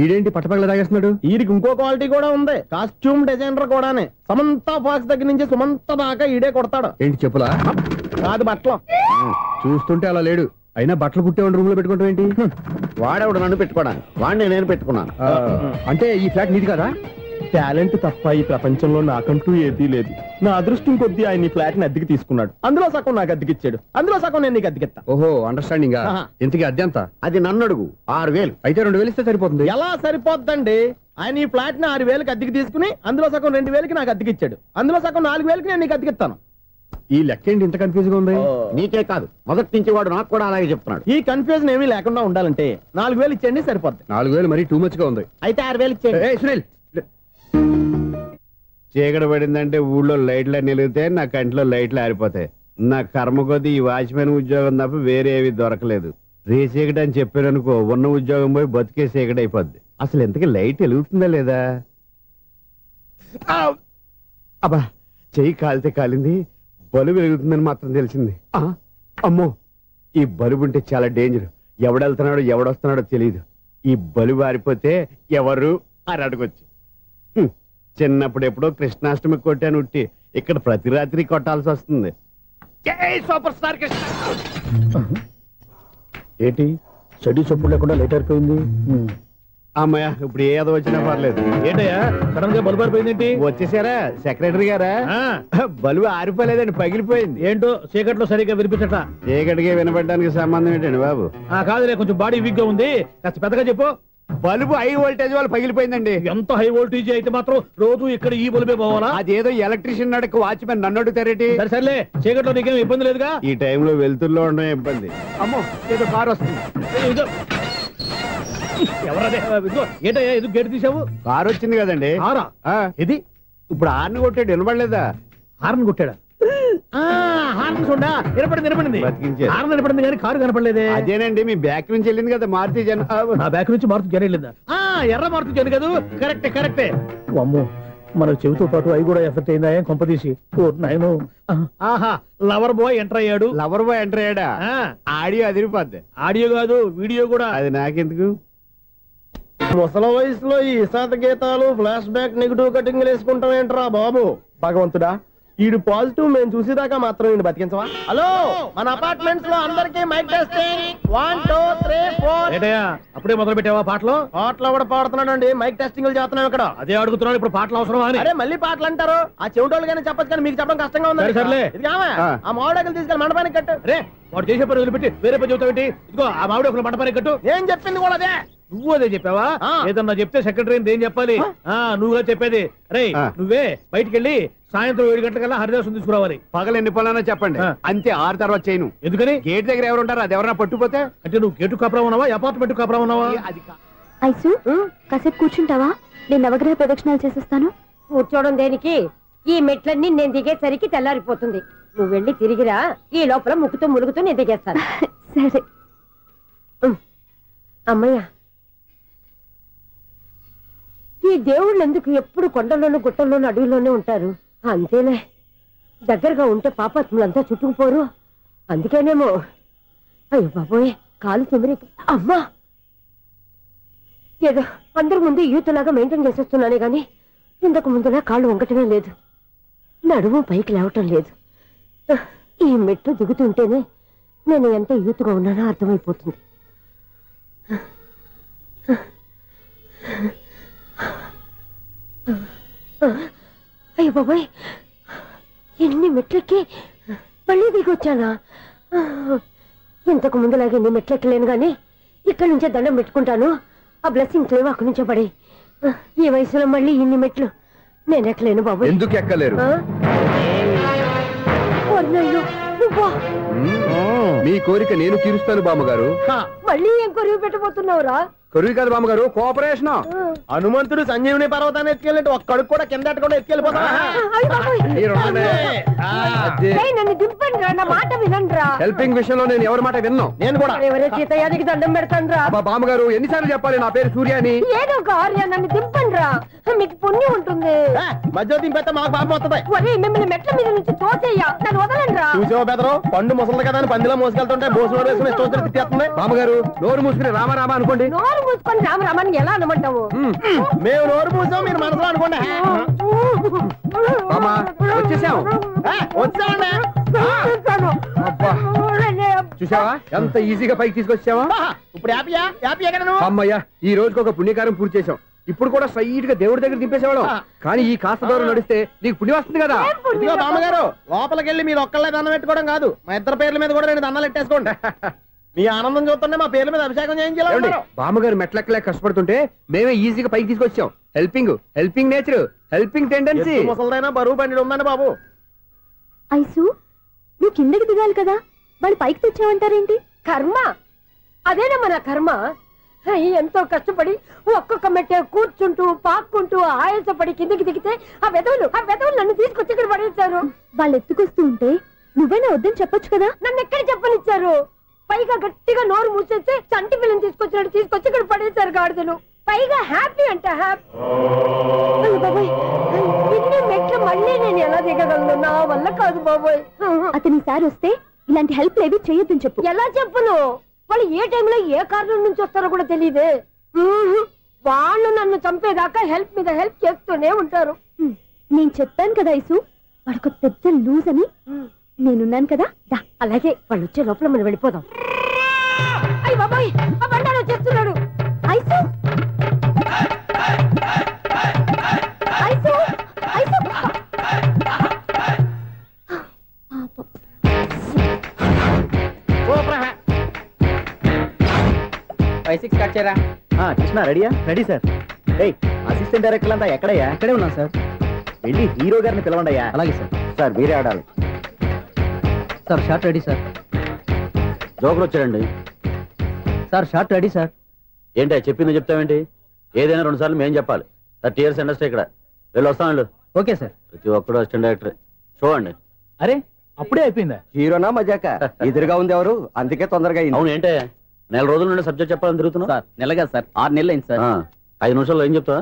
Speaker 18: ఈడేంటి పట్టపగల తాగేస్తున్నాడు?
Speaker 15: వీడికి ఇంకో క్వాలిటీ కూడా ఉంది. కాస్ట్యూమ్ డిజైనర్ కూడానే. సమంత ఫాక్స్ దగ్గర నుంచి సుమంత దాకా ఈడే కొడతాడు.
Speaker 18: ఏంటి చెప్పులా?
Speaker 15: కాదు, బట్టలు.
Speaker 18: చూస్తుంటే అలా లేడు. అయినా బట్టలు కుట్టేవాడి రూమ్ లో పెట్టుకుంటాం ఏంటి?
Speaker 13: వాడేవాడు నన్ను పెట్టుకోవడానికి, వాడిని నేను పెట్టుకున్నాను.
Speaker 18: అంటే ఈ ఫ్లాట్ నీది కదా?
Speaker 17: టాలెంట్ తప్ప ఈ ప్రపంచంలో నాకంటూ ఏదీ లేదు. నా అదృష్టం కొద్దీ ఆయన ఈ ఫ్లాట్ ని అద్దెకి తీసుకున్నాడు. అందులో సగం నాకు అద్దెకిచ్చాడు, అందులో సగం నేను నీకు అద్దెకిస్తా.
Speaker 18: ఓహో, అండర్స్టాండింగ్. ఇంతకీ అద్దె ఎంత?
Speaker 13: అది నన్ను అడుగు. 6,000.
Speaker 18: అయితే 2,000 ఇస్తే సరిపోతుంది.
Speaker 17: ఎలా సరిపోద్దండి? ఆయన ఈ ఫ్లాట్ ని 6,000కి అద్దెకి తీసుకుని అందులో సగం 2,000కి నాకు అద్దెకిచ్చాడు, అందులో సగం 4,000కి నేను నీకు అద్దెకిస్తాను.
Speaker 18: ఈ లెక్క ఏంటి ఇంత కన్ఫ్యూజ్ గా ఉంది?
Speaker 13: నీకే కాదు, మొదటి నుంచి వాడు నాకు కూడా అలాగే చెప్తున్నాడు.
Speaker 17: ఈ కన్ఫ్యూజన్ ఏమీ లేకుండా ఉండాలంటే 4,000 ఇచ్చేయండి, సరిపోద్ది.
Speaker 18: 4,000 మరీ టూ మచ్ గా ఉంది.
Speaker 17: అయితే 6,000 ఇచ్చేయండి.
Speaker 18: సునీల్,
Speaker 13: చీకటి పడిందంటే ఊళ్ళో లైట్లు నిలిగితే నా కంటిలో లైట్లు ఆరిపోతాయి. నా కర్మ కొద్దీ ఈ వాచ్మెన్ ఉద్యోగం తప్ప వేరే ఏవి దొరకలేదు. రేచీకటి అని చెప్పారనుకో, ఉన్న ఉద్యోగం పోయి బతికే చీకటి అయిపోద్ది. అసలు ఎంతకీ లైట్ వెలుగుతుందా లేదా? అబ్బా, చెయ్యి కాలితే కాలింది, బలుబు వెలుగుతుందని మాత్రం తెలిసింది. అమ్మో, ఈ బలుబు ఉంటే చాలా డేంజర్. ఎవడెళ్తున్నాడో ఎవడొస్తున్నాడో తెలియదు. ఈ బలుబు ఆరిపోతే ఎవరు అని అడగొచ్చు. చిన్నప్పుడు ఎప్పుడో కృష్ణాష్టమి కొట్టాను ఉట్టి, ఇక్కడ ప్రతి రాత్రి కొట్టాల్సి వస్తుంది. Super star Krishna.
Speaker 15: ఏంటి చెడు చప్పుడు లేకుండా లేట్ అయిపోయింది?
Speaker 13: అమ్మయ్య, ఇప్పుడు ఏదో వచ్చినా పర్లేదు.
Speaker 15: ఏంటయ్యా సడన్ గా బల్బు ఆరిపోయింది?
Speaker 13: వచ్చేసారా సెక్రటరీ గారా? బల్బు ఆరిపోలేదండి, పగిలిపోయింది.
Speaker 15: ఏంటో చీకట్లో సరిగ్గా వినిపించట.
Speaker 13: చీకటికి వినపడడానికి సంబంధం ఏంటండి బాబు?
Speaker 15: కాదులే, కొంచెం బాడీ వీక్ గా ఉంది, కాస్త పెద్దగా చెప్పు.
Speaker 13: బల్బు హై వోల్టేజ్ వాళ్ళు పగిలిపోయిందండి.
Speaker 15: ఎంత హై వోల్టేజ్ అయితే మాత్రం రోజు ఇక్కడ ఈ బల్బే పోవాలా?
Speaker 13: అదేదో ఎలక్ట్రీషియన్ అడగ వాచ్మెన్ నన్ను అడుగుతారేటి?
Speaker 15: సర్లే, చీకట్లో నీకేం ఇబ్బంది లేదుగా?
Speaker 13: ఈ టైంలో వెళ్తుల్లో ఉండడం ఇబ్బంది. అమ్మో, ఏదో కారు వస్తుంది.
Speaker 15: ఎవరదే? ఏంటయ్యా ఎందుకు గేట్ తీసావు?
Speaker 13: కారు వచ్చింది కదండి.
Speaker 15: ఇది
Speaker 13: ఇప్పుడు హార్న్ కొట్టాడు, వినపడలేదా?
Speaker 15: హార్న్ కొట్టాడా? హార్న్ చూడా వినపడింది. హార్న్ వినపడింది కానీ కారు కనపడలేదే.
Speaker 13: అదేనండి, మీ బ్యాక్ నుంచి వెళ్ళింది కదా మారుతి జన్.
Speaker 15: నా బ్యాక్ నుంచి మారుతి జన్ వెళ్ళిందా? ఎర్ర మారుతి జన్ కదా? కరెక్టే. అమ్మో, మన చెవితో పాటు అవి కూడా ఎఫెక్ట్ అయిందా? ఏం కొంపదీసి? ఆహా, లవర్ బాయ్ ఎంటర్ అయ్యాడు.
Speaker 13: లవర్ బాయ్ ఎంటర్ అయ్యాడా? ఆడియో అదిరిపోద్ది.
Speaker 15: ఆడియో కాదు, వీడియో కూడా.
Speaker 13: అది నాకెందుకు?
Speaker 15: ముసల వయసులో ఈ ఇసాత గీతాలు, ఫ్లాష్ బ్యాక్, నెగిటివ్ కటింగ్ వేసుకుంటాం ఏంట్రా బాబు? భగవంతుడా, ఈడు పాజిటివ్ మేము చూసేదాకా మాత్రం ఈయన బతికించవా? హలో, మన అపార్ట్మెంట్స్ లో అందరికీ మైక్ టెస్టింగ్. 1 2 3 4. ఏంటయ్యా అప్పుడే మొదలు పెట్టావా పాటలు? పాటలు కూడా పాడుతున్నాడు అండి, మైక్ టెస్టింగ్ చేస్తున్నాం ఇక్కడ. అదే అడుగుతున్నాడు, ఇప్పుడు పాటలు అవసరమా అని. అరే మళ్ళీ పాటలు అంటారు, ఆ చెవిటోళ్ళు కానీ చెప్పచ్చు కానీ మీకు చెప్పడం కష్టంగా ఉంది. సర్లే, ఇది ఆ మామిడాకులు తీసుకెళ్ళి మండపానికి కట్టు. రే, వాడు చేసే పని వదిలిపెట్టి వేరే పని చెబుతావు ఏంటి? ఇదిగో ఆ మామిడాకులు మండపానికి కట్టు. ఏం చెప్పింది కూడా అదే. నువ్వు అదే చెప్పావా? ఏదన్నా చెప్తే సెక్రటరీ ఏం చెప్పాలి? నువ్వుగా చెప్పేది. రే, నువ్వే బయటికి వెళ్ళి సాయంత్రం 7 గంటలకల్లా హరిదాసు తీసుకురావాలి.
Speaker 13: పగలు ఎన్ని పనులన్నా చెప్పండి, అంతే. 6 తర్వాత చేయను.
Speaker 15: ఎందుకని?
Speaker 13: గేట్ దగ్గర ఎవరు ఉంటారు, అది ఎవరన్నా పట్టుపోతే.
Speaker 15: అంటే నువ్వు గేటు కాపురా ఉన్నావా, అపార్ట్మెంట్ కాపురా ఉన్నావా?
Speaker 14: ఐసు, కాసేపు కూర్చుంటావా? నేను నవగ్రహ ప్రదక్షిణాలు చేసేస్తాను.
Speaker 19: కూర్చోవడం దేనికి? ఈ మెట్లన్నీ నేను దిగేసరికి తెల్లారిపోతుంది. నువ్వు వెళ్ళి తిరిగిరా, ఈ లోపల ముక్కుతూ ములుగుతూ నేను దిగేస్తాను.
Speaker 14: సరే
Speaker 19: అమ్మయ్య, ఈ దేవుళ్ళు ఎందుకు ఎప్పుడు కొండల్లోనూ గుట్టల్లోనూ అడవిలోనే ఉంటారు? అంతేలే, దగ్గరగా ఉంటే పాపాత్ములంతా చుట్టుకుపోరు. అందుకేనేమో. అయ్యో బాబోయ్, కాలు తిమిరి. అమ్మా, ఏదో అందరి ముందు యూత్లాగా మెయింటైన్ చేసేస్తున్నానే గాని ఇంతకు ముందులా కాళ్ళు వంకటమే లేదు, నడుము పైకి లేవటం లేదు. ఈ మెట్లు దిగుతుంటేనే నేను ఎంత యూత్గా ఉన్నానో అర్థమైపోతుంది. అయ్యో బాబాయ్, ఎన్ని మెట్లెక్కి మళ్ళీ దిగొచ్చానా? ఇంతకు ముందులాగే ఎన్ని మెట్లెక్కలేను గాని ఇక్కడి నుంచే దండం పెట్టుకుంటాను. ఆ బ్లెస్సింగ్స్ లేవు అక్కడి నుంచే పడి. ఈ వయసులో మళ్ళీ ఇన్ని మెట్లు నేను ఎక్కలేను బాబాయ్.
Speaker 18: ఎందుకు ఎక్కలేరు? మీ కోరిక నేను తీరుస్తాను బామ్మగారు.
Speaker 19: మళ్ళీ ఏం కొరివి పెట్టబోతున్నావురా?
Speaker 18: కొరివి కాదు బామ్మగారు, కోఆపరేషన్.
Speaker 15: హనుమంతుడు సంజీవుని పర్వతాన్ని ఎత్తుకెళ్ళి ఒక్కడికి కూడా కింద కూడా ఎత్తుకెళ్ళిపోతా.
Speaker 19: నన్ను దింపండి రా, నా మాట వినండిరా.
Speaker 18: హెల్పింగ్ విషయంలో నేను ఎవరి మాట విన్నాను.
Speaker 15: నేను కూడా
Speaker 19: ఎవరే సీతయ్యానికి దండం పెడతాను రా.
Speaker 18: బామ్మగారు ఎన్నిసార్లు చెప్పాలి నా పేరు సూర్యాని?
Speaker 19: ఏదో ఒక ఆర్య, నన్ను దింపండి రా, మీకు పుణ్యం ఉంటుంది.
Speaker 15: మధ్య దింపేస్తే మాకు పాపం వస్తుంది.
Speaker 19: మిమ్మల్ని మెట్ల మీద నుంచి తోసేయ్యా, నన్ను వదలండి రా.
Speaker 15: చూసావా బెదరు, పండు ముసలి కదా అని పందిలో మోసుకెళ్తుంటే బోసులో వేసుకుని ఇష్టం తిట్టేస్తుంది.
Speaker 18: బామ్మగారు నోరు మూసుకుని రామారామా అనుకోండి.
Speaker 19: నోరు మూసుకొని రామరామాన్ని ఎలా అనమంటావు?
Speaker 15: మేము నోరు మూసాం, మీరు మనసులో అనుకోండి.
Speaker 18: వచ్చేసాం.
Speaker 15: వచ్చామండి.
Speaker 18: చూసావా ఎంత ఈజీగా పైకి తీసుకొచ్చావా?
Speaker 15: ఇప్పుడు హ్యాపీ ఎక్కడ నువ్వు?
Speaker 18: అమ్మయ్యా ఈ రోజుకి ఒక పుణ్యకారం పూర్తి చేసాం. ఇప్పుడు కూడా స్ట్రైట్ గా దేవుడి దగ్గర దింపేసేవాళ్ళం. కానీ ఈ కాస్త దూరం నడిస్తే నీకు పుణ్యం వస్తుంది కదా.
Speaker 15: ఇదిగో బామ్మగారు, లోపలికి వెళ్ళి మీరు ఒక్కళ్ళే దండం పెట్టుకోవడం కాదు, మా ఇద్దరు పేర్ల మీద కూడా 2 దండాలు ఎట్టేసుకోండి. మీ ఆనందం చూస్తుంటే మా పేర్ల మీద అభిషేకం చేయించాలి.
Speaker 18: బామ్మగారు మెట్లెక్కలే కష్టపడుతుంటే మేమే ఈజీగా పైకి తీసుకొచ్చాం. Helping nature, helping tendency.
Speaker 15: ముసలిదైనా బరువు బండి ఉందండి బాబు.
Speaker 14: ఐసు నువ్వు కిందకి దిగాలి కదా, వాళ్ళు పైకి తెచ్చావంటారేంటి?
Speaker 19: కర్మ అదేనమ్మా నా కర్మ. ఎంతో కష్టపడి ఒక్కొక్క మెట్టే కూర్చుంటూ పాక్కుంటూ ఆయాసపడి కిందకి దిగితే ఆ వెధవులు నన్ను తీసుకొచ్చి ఇక్కడ పడేశారు.
Speaker 14: వాళ్ళు ఎత్తుకొస్తూ ఉంటే నువ్వేనా వద్దని చెప్పొచ్చు కదా.
Speaker 19: నన్ను ఎక్కడ చెప్పనిచ్చారు? పైగా గట్టిగా నోరు మూసేస్తే చంటి పిల్లని తీసుకొచ్చినట్టు తీసుకొచ్చి ఇక్కడ పడేశారు గాడిదలు. పైగా హ్యాపీ అంటే బాబాయ్, ఇన్ని మెట్లు మళ్ళీ నేను ఎలా దిగగలను? నా వల్ల కాదు బాబాయ్.
Speaker 14: అతని సారి వస్తే ఇలాంటి హెల్ప్ లేవి చేయొద్దని చెప్పు.
Speaker 19: ఎలా చెప్పును? వాళ్ళు ఏ టైంలో ఏ కారణం నుంచి వస్తారో కూడా తెలియదే. వాళ్ళు నన్ను చంపేదాకా హెల్ప్ మీద హెల్ప్ చేస్తూనే ఉంటారు.
Speaker 14: నేను చెప్పాను కదా ఐసు, వాడికి పెద్ద లూజ్ అని. నేనున్నాను కదా.
Speaker 19: అలాగే వాళ్ళు వచ్చే లోపల మనం వెళ్ళిపోదాం. అయ్య బాబాయ్, ఆ బండారు వచ్చేస్తున్నాడు.
Speaker 14: ఐసు ఐసు ఐసు
Speaker 17: 5-6 కట్ చేయరా. కృష్ణ రెడీయా? Ready sir. అసిస్టెంట్ డైరెక్టర్ అంతా ఎక్కడయ్యా? ఇక్కడే ఉన్నాం సార్. వెళ్ళి హీరో గారిని పిలవండి అయ్యా. అలాగే సార్. సార్ మీరే ఆడాలి sir. Short ready sir. Joker వచ్చాడండి సార్. Short ready sir. ఏంటి చెప్పింది చెప్తావేంటి? ఏదైనా 2 సార్లు మేం చెప్పాలి. 30 years ఇండస్ట్రీ ఇక్కడ. వెళ్ళి వస్తాను. Okay sir. ప్రతి ఒక్కడు అసిస్టెంట్ డైరెక్టర్. చూడండి. అరే అప్పుడే అయిపోయిందా?
Speaker 13: హీరోనా మజాక? ఎదురుగా ఉంది ఎవరు, అందుకే తొందరగా.
Speaker 17: అవును ఏంటే 4 రోజుల నుండి సబ్జెక్ట్ చెప్పాలని తిరుగుతున్నా సార్. నెలగా సార్. 6 నెలలు అయింది సార్. 5 నిమిషాల్లో ఏం చెప్తా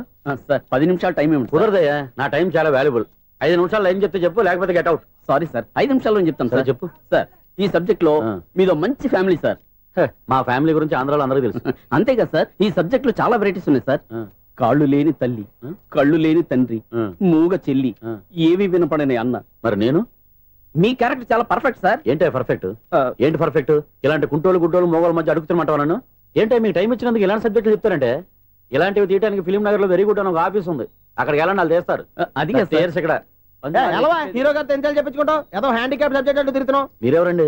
Speaker 17: సార్? 10 నిమిషాలు టైం ఏమి కుదరదయ్యా. నా టైం చాలా వాల్యుబుల్. 5 నిమిషాల్లో ఏం చెప్తే చెప్పు, లేకపోతే గెట్ అవుట్. సారీ సార్, 5 నిమిషాల్లో చెప్తాను సార్. చెప్పు సార్. ఈ సబ్జెక్ట్ లో మీదో మంచి ఫ్యామిలీ సార్. మా ఫ్యామిలీ గురించి ఆంధ్రాలో అందరికీ తెలుసు. అంతేగా సార్, ఈ సబ్జెక్ట్ లో చాలా వెరైటీస్ ఉన్నాయి సార్. కాళ్ళు లేని తల్లి, కళ్ళు లేని తండ్రి, మూగ చెల్లి, ఏవి వినపడని అన్న. మరి నేను మీ క్యారెక్టర్ చాలా పర్ఫెక్ట్ సార్. ఏంటి పర్ఫెక్ట్? ఏంటి పర్ఫెక్ట్? ఇలాంటి కుంటోలు గుడ్డోలు మోగోల మధ్య అడుగుతున్నమాట నన్ను. ఏంటో మీకు టైం ఇచ్చినందుకు ఇలాంటి సబ్జెక్టులు చెప్తారంటే, ఇలాంటివి తీయడానికి ఫిలిం నగర్ లో వెరీ గుడ్ అని ఒక ఆఫీస్ ఉంది. అక్కడికి వెళ్ళండి, వాళ్ళు చేస్తారు. అది ఇక్కడ
Speaker 15: హీరో గారితో ఎంత చెప్పించుకుంటావు? ఏదో హ్యాండిక్యాప్ సబ్జెక్ట్ అంటే తిరుగుతున్నావు.
Speaker 17: మీరెవరండి?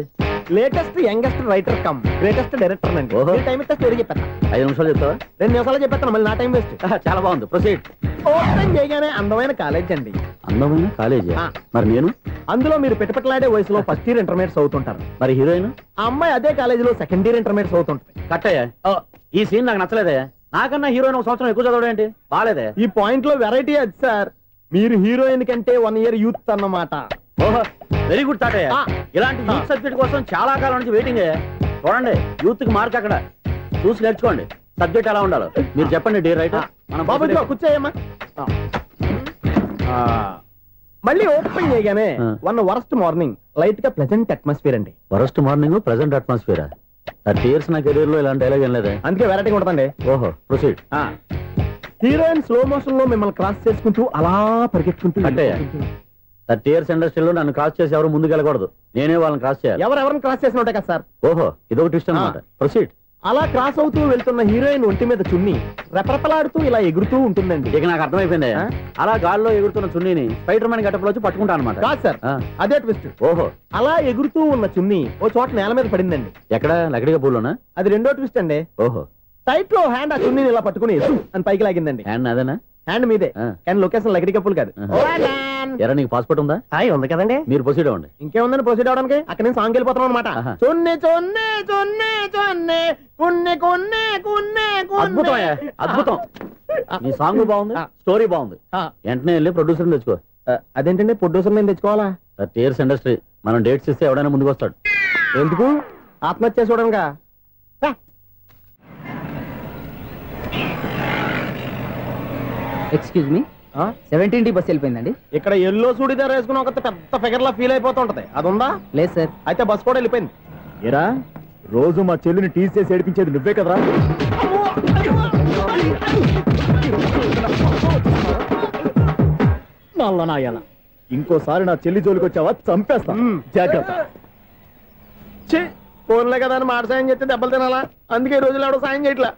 Speaker 15: Latest youngest writer cum greatest director అండి. టైం ఇస్తే స్టోరీ చెప్పేస్తా.
Speaker 17: 5 నిమిషాలు చెప్తావా?
Speaker 15: 2 నిమిషాలు చెప్పేస్తాను, మళ్ళీ నా టైం వేస్ట్.
Speaker 17: చాలా బాగుంది. ప్రొసీడ్.
Speaker 15: ఓపెన్ చేయగానే అందమైన కాలేజ్ అండి.
Speaker 17: అందమైన కాలేజ్? మరి నేను
Speaker 15: అందులో మీరు పెట్టుపట్లాడే వయసులో ఫస్ట్ ఇయర్ ఇంటర్మీడియట్స్ అవుతుంటారు.
Speaker 17: మరి హీరోయిన్?
Speaker 15: ఆ అమ్మాయి అదే కాలేజీలో సెకండ్ ఇయర్ ఇంటర్మీడియట్స్ అవుతుంటుంది.
Speaker 17: కట్టయ్యా, ఈ సీన్ నాకు నచ్చలేదే. నాకన్నా హీరోయిన్ 1 సంవత్సరం ఎక్కువ చదవడం ఏంటి? బాలేదే.
Speaker 15: ఈ పాయింట్ లో వెరైటీ అది సార్. మీరు హీరోయిన్ కంటే 1 year యూత్ అన్నమాట.
Speaker 17: ఓహో, వెరీ గుడ్ తాటయ్య. ఇలాంటి యూత్ సబ్జెక్ట్ కోసం చాలా కాలం నుంచి వెయిటింగ్. చూడండి, యూత్ కి మార్క్ అక్కడ చూసి నేర్చుకోండి. సబ్జెక్ట్ ఎలా ఉండాలో మీరు చెప్పండి. డే రైటర్
Speaker 15: బాబు కూర్చోయమ్మా. మళ్ళీ ఓపెన్ చేయగానే వరస్ట్ మార్నింగ్ లైట్ గా ప్లెజెంట్ అట్మాస్ఫియర్ అండి.
Speaker 17: Worst morning pleasant atmosphere. 30 years నా కెరీర్ లో ఇలాంటి డైలాగ్ ఏం లేదా?
Speaker 15: అందుకే వెరైటీగా ఉంటుందండి.
Speaker 17: ఓహో, ప్రొసీడ్.
Speaker 15: హీరోయిన్ స్లో మోషన్ లో మిమ్మల్ని క్రాస్ చేసుకుంటూ అలా పరిగెత్తుకుంటూ
Speaker 17: అంటే 30 years ఇండస్ట్రీలో నన్ను క్రాస్ చేసి ఎవరు ముందుకు వెళ్ళకూడదు, నేనే వాళ్ళని క్రాస్ చేయాలి.
Speaker 15: ఎవరెవరిని క్రాస్ చేసిన ఉంటాయి కదా సార్.
Speaker 17: ఓహో, ఇదొక ట్విస్ట్ అన్నమాట. ప్రొసీడ్.
Speaker 15: అలా క్రాస్ అవుతూ వెళ్తున్న హీరోయిన్ ఒంటి మీద చున్ని రెపరెపలాడుతూ ఇలా ఎగురుతూ ఉంటుందండి.
Speaker 17: ఇక నాకు అర్థమైపోయింది. అలా గాల్లో ఎగురుతున్న చున్నీని స్పైడర్ మ్యాన్ గెటప్ లో వచ్చి పట్టుకుంటా అనమాట.
Speaker 15: కాదు సార్, అదే ట్విస్ట్.
Speaker 17: ఓహో,
Speaker 15: అలా ఎగురుతూ ఉన్న చున్ని ఓ చోట నేల మీద పడిందండి.
Speaker 17: ఎక్కడ? లకడిగా పూలోనా?
Speaker 15: అది రెండో ట్విస్ట్ అండి.
Speaker 17: ఓహో,
Speaker 15: టైట్ లో హ్యాండ్ ఆ చున్నీని ఇలా పట్టుకుని అని పైకి లాగిందండి.
Speaker 17: హ్యాండ్ అదేనా?
Speaker 15: హ్యాండ్ మీదే, కానీ లొకేషన్ లకడి కప్పులు కాదు.
Speaker 17: ఎరా, నీకు పాస్పోర్ట్ ఉందా?
Speaker 15: ఉంది కదండి.
Speaker 17: మీరు ప్రొసీడ్ అవ్వండి.
Speaker 15: ఇంకేముందని ప్రొసీడ్ అవడానికి? అక్కడ నేను సాంగ్ వెళ్ళిపోతున్నాం అనమాట. చున్నే చున్నే చున్నే చున్నే కున్నే కున్నే కున్నే.
Speaker 17: అద్భుతం, అద్భుతం. నీ సాంగ్ బాగుంది, స్టోరీ బాగుంది. వెంటనే వెళ్ళి ప్రొడ్యూసర్ తెచ్చుకో.
Speaker 15: అదేంటండి ప్రొడ్యూసర్ నేను తెచ్చుకోవాలా?
Speaker 17: 30 years ఇండస్ట్రీ, మనం డేట్స్ ఇస్తే ఎవడైనా ముందుకు వస్తాడు.
Speaker 15: ఎందుకు? ఆత్మహత్య చూడంగా.
Speaker 16: ఎక్స్క్యూజ్ మీ, 17D బస్ వెళ్ళిపోయిందండి.
Speaker 15: ఇక్కడ ఎల్లో చూడిదార్ వేసుకుని ఒక పెద్ద ఫిగర్ లా ఫీల్ అయిపోతుంటది, అది ఉందా?
Speaker 16: లేదు సార్.
Speaker 15: అయితే బస్ కూడా వెళ్ళిపోయింది.
Speaker 16: ఏరా, రోజు మా చెల్లిని టీస్ చేసి ఏడిపించేది నువ్వే కదరా? నల్ల నాయన, ఇంకోసారి నా చెల్లి జోలికి వచ్చావా చంపేస్తా, జాగ్రత్త.
Speaker 15: ఫోన్లే కదా అని మాట సాయం చేస్తే దెబ్బలు తినాలా, అందుకే ఈ రోజులు ఎవడో సాయం చేయట్లా.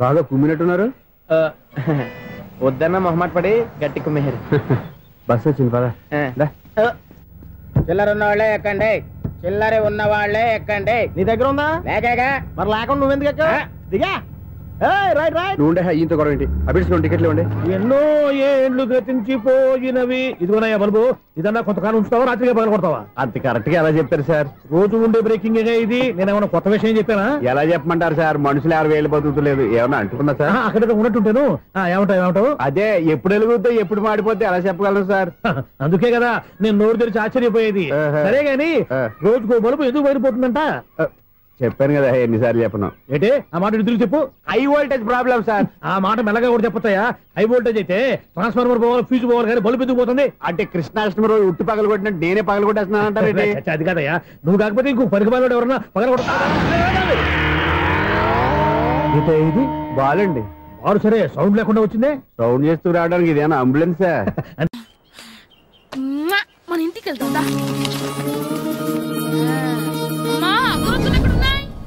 Speaker 18: బాగా కుమ్మినట్టున్నారు.
Speaker 15: వద్దన్న మొహమాట పడి గట్టి కుమ్మేరు.
Speaker 18: బస్సు వచ్చింది పద.
Speaker 15: చిల్లర ఉన్న వాళ్ళే ఎక్కండి, చిల్లర ఉన్న వాళ్ళే ఎక్కండి. నీ దగ్గర ఉందా? లేక మరి లేకుండా నువ్వెందుకు ఎక్కా? దిగా. Right right.
Speaker 18: నువ్వు ఈయంతో గొడవ ఏంటి? అభిడ్చుకోండి, టికెట్లు ఇవ్వండి.
Speaker 15: ఎన్నో ఏండ్లు గతించిపోయినవి. ఇదిగోనయ్యా బల్బు, ఇదన్నా కొంతకాలం ఉంచుతావా, రాత్రిగా పగల కొడతావా?
Speaker 18: అంత కరెక్ట్ గా ఎలా చెప్తారు సార్?
Speaker 15: రోజు ఉండే బ్రేకింగ్ ఇది. నేనేమన్నా కొత్త విషయం చెప్పానా?
Speaker 18: ఎలా చెప్పమంటారు సార్? మనుషులు 60,000 బతుకుతలేదు, ఏమన్నా అంటున్నా సార్?
Speaker 15: అక్కడ ఉన్నట్టుంటాను. ఏమంటావు?
Speaker 18: అదే ఎప్పుడు వెలుగుతో ఎప్పుడు మాడిపోతే ఎలా చెప్పగలరు సార్?
Speaker 15: అందుకే కదా నేను నోరు తెరిచి ఆశ్చర్యపోయేది. సరే గాని రోజుకో బల్బు ఎందుకు బయటపోతుందంట?
Speaker 18: చెప్పాను కదా ఎన్నిసార్లు చెప్పను.
Speaker 15: ఏంటే ఆ మాట తిరిగి చెప్పు.
Speaker 18: High voltage problem sir.
Speaker 15: ఆ మాట మెల్లగా కూడా చెప్పొస్తాయా? హై వోల్టేజ్ అయితే ట్రాన్స్ఫార్మర్ పోవాలి, ఫ్యూజ్ పోవాలి, కానీ బల్బు ఎందుకు పోతుంది?
Speaker 18: అంటే కృష్ణాష్టమి రోజు ఉట్టి పగలు కొట్టినట్టు నేనే పగలు కొట్టేస్తున్నాను అంటారు.
Speaker 15: అది కాదయ్యా, నువ్వు కాకపోతే ఇంకో పనికి బాగా ఎవరన్నా పగల కొడతా.
Speaker 18: ఇది బాలండి.
Speaker 15: బాలు సరే, సౌండ్ లేకుండా వచ్చిందే.
Speaker 18: సౌండ్ చేస్తూ రావడానికి ఇదేనా అంబులెన్సా?
Speaker 20: మన ఇంటికి వెళ్తుందా?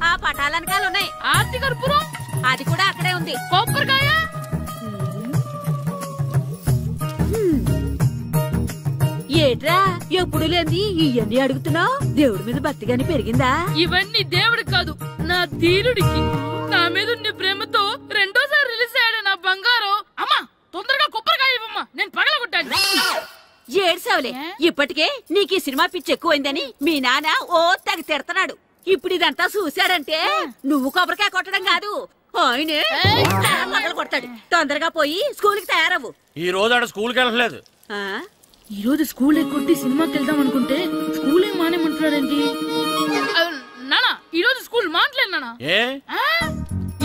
Speaker 21: ఆ పటాలనకాలు ఉన్నాయి.
Speaker 20: ఆర్తి కర్పూరం
Speaker 21: అది కూడా అక్కడే ఉంది.
Speaker 20: కొబ్బరికాయ
Speaker 21: ఏట్రా ఎప్పుడు లేని ఇవన్నీ అడుగుతున్నావు? దేవుడి మీద భక్తిగాని పెరిగిందా?
Speaker 20: ఇవన్నీ దేవుడికి కాదు, నా ధీరుడికి. నా మీద ఉన్న ప్రేమతో రెండోసారి రిలీజ్ అయ్యాడు నా బంగారం. అమ్మా తొందరగా కొబ్బరికాయ ఇవ్వమ్మా, నేను పగలగొట్టాను.
Speaker 21: ఏడ్సావులే, ఇప్పటికే నీకు ఈ సినిమా పిచ్చి ఎక్కువైందని మీ నాన్న ఓ తెగ తిడతాడు. ఇప్పుడు ఇదంతా చూశాడంటే నువ్వు కొబ్బరికాయ కొట్టడం కాదు, ఆయనే పగలు కొడతాడు. తొందరగా పోయి స్కూల్ కి తయారవ్వు.
Speaker 6: ఈ రోజు ఆడ స్కూల్ కి వెళ్ళలేదు.
Speaker 20: ఈ రోజు స్కూల్ ఎక్కొట్టి సినిమాకి వెళ్దాం అనుకుంటే స్కూల్ ఏం మానేమంటున్నాడండి. నానా ఈ రోజు స్కూల్ మానట్లేదు నానా.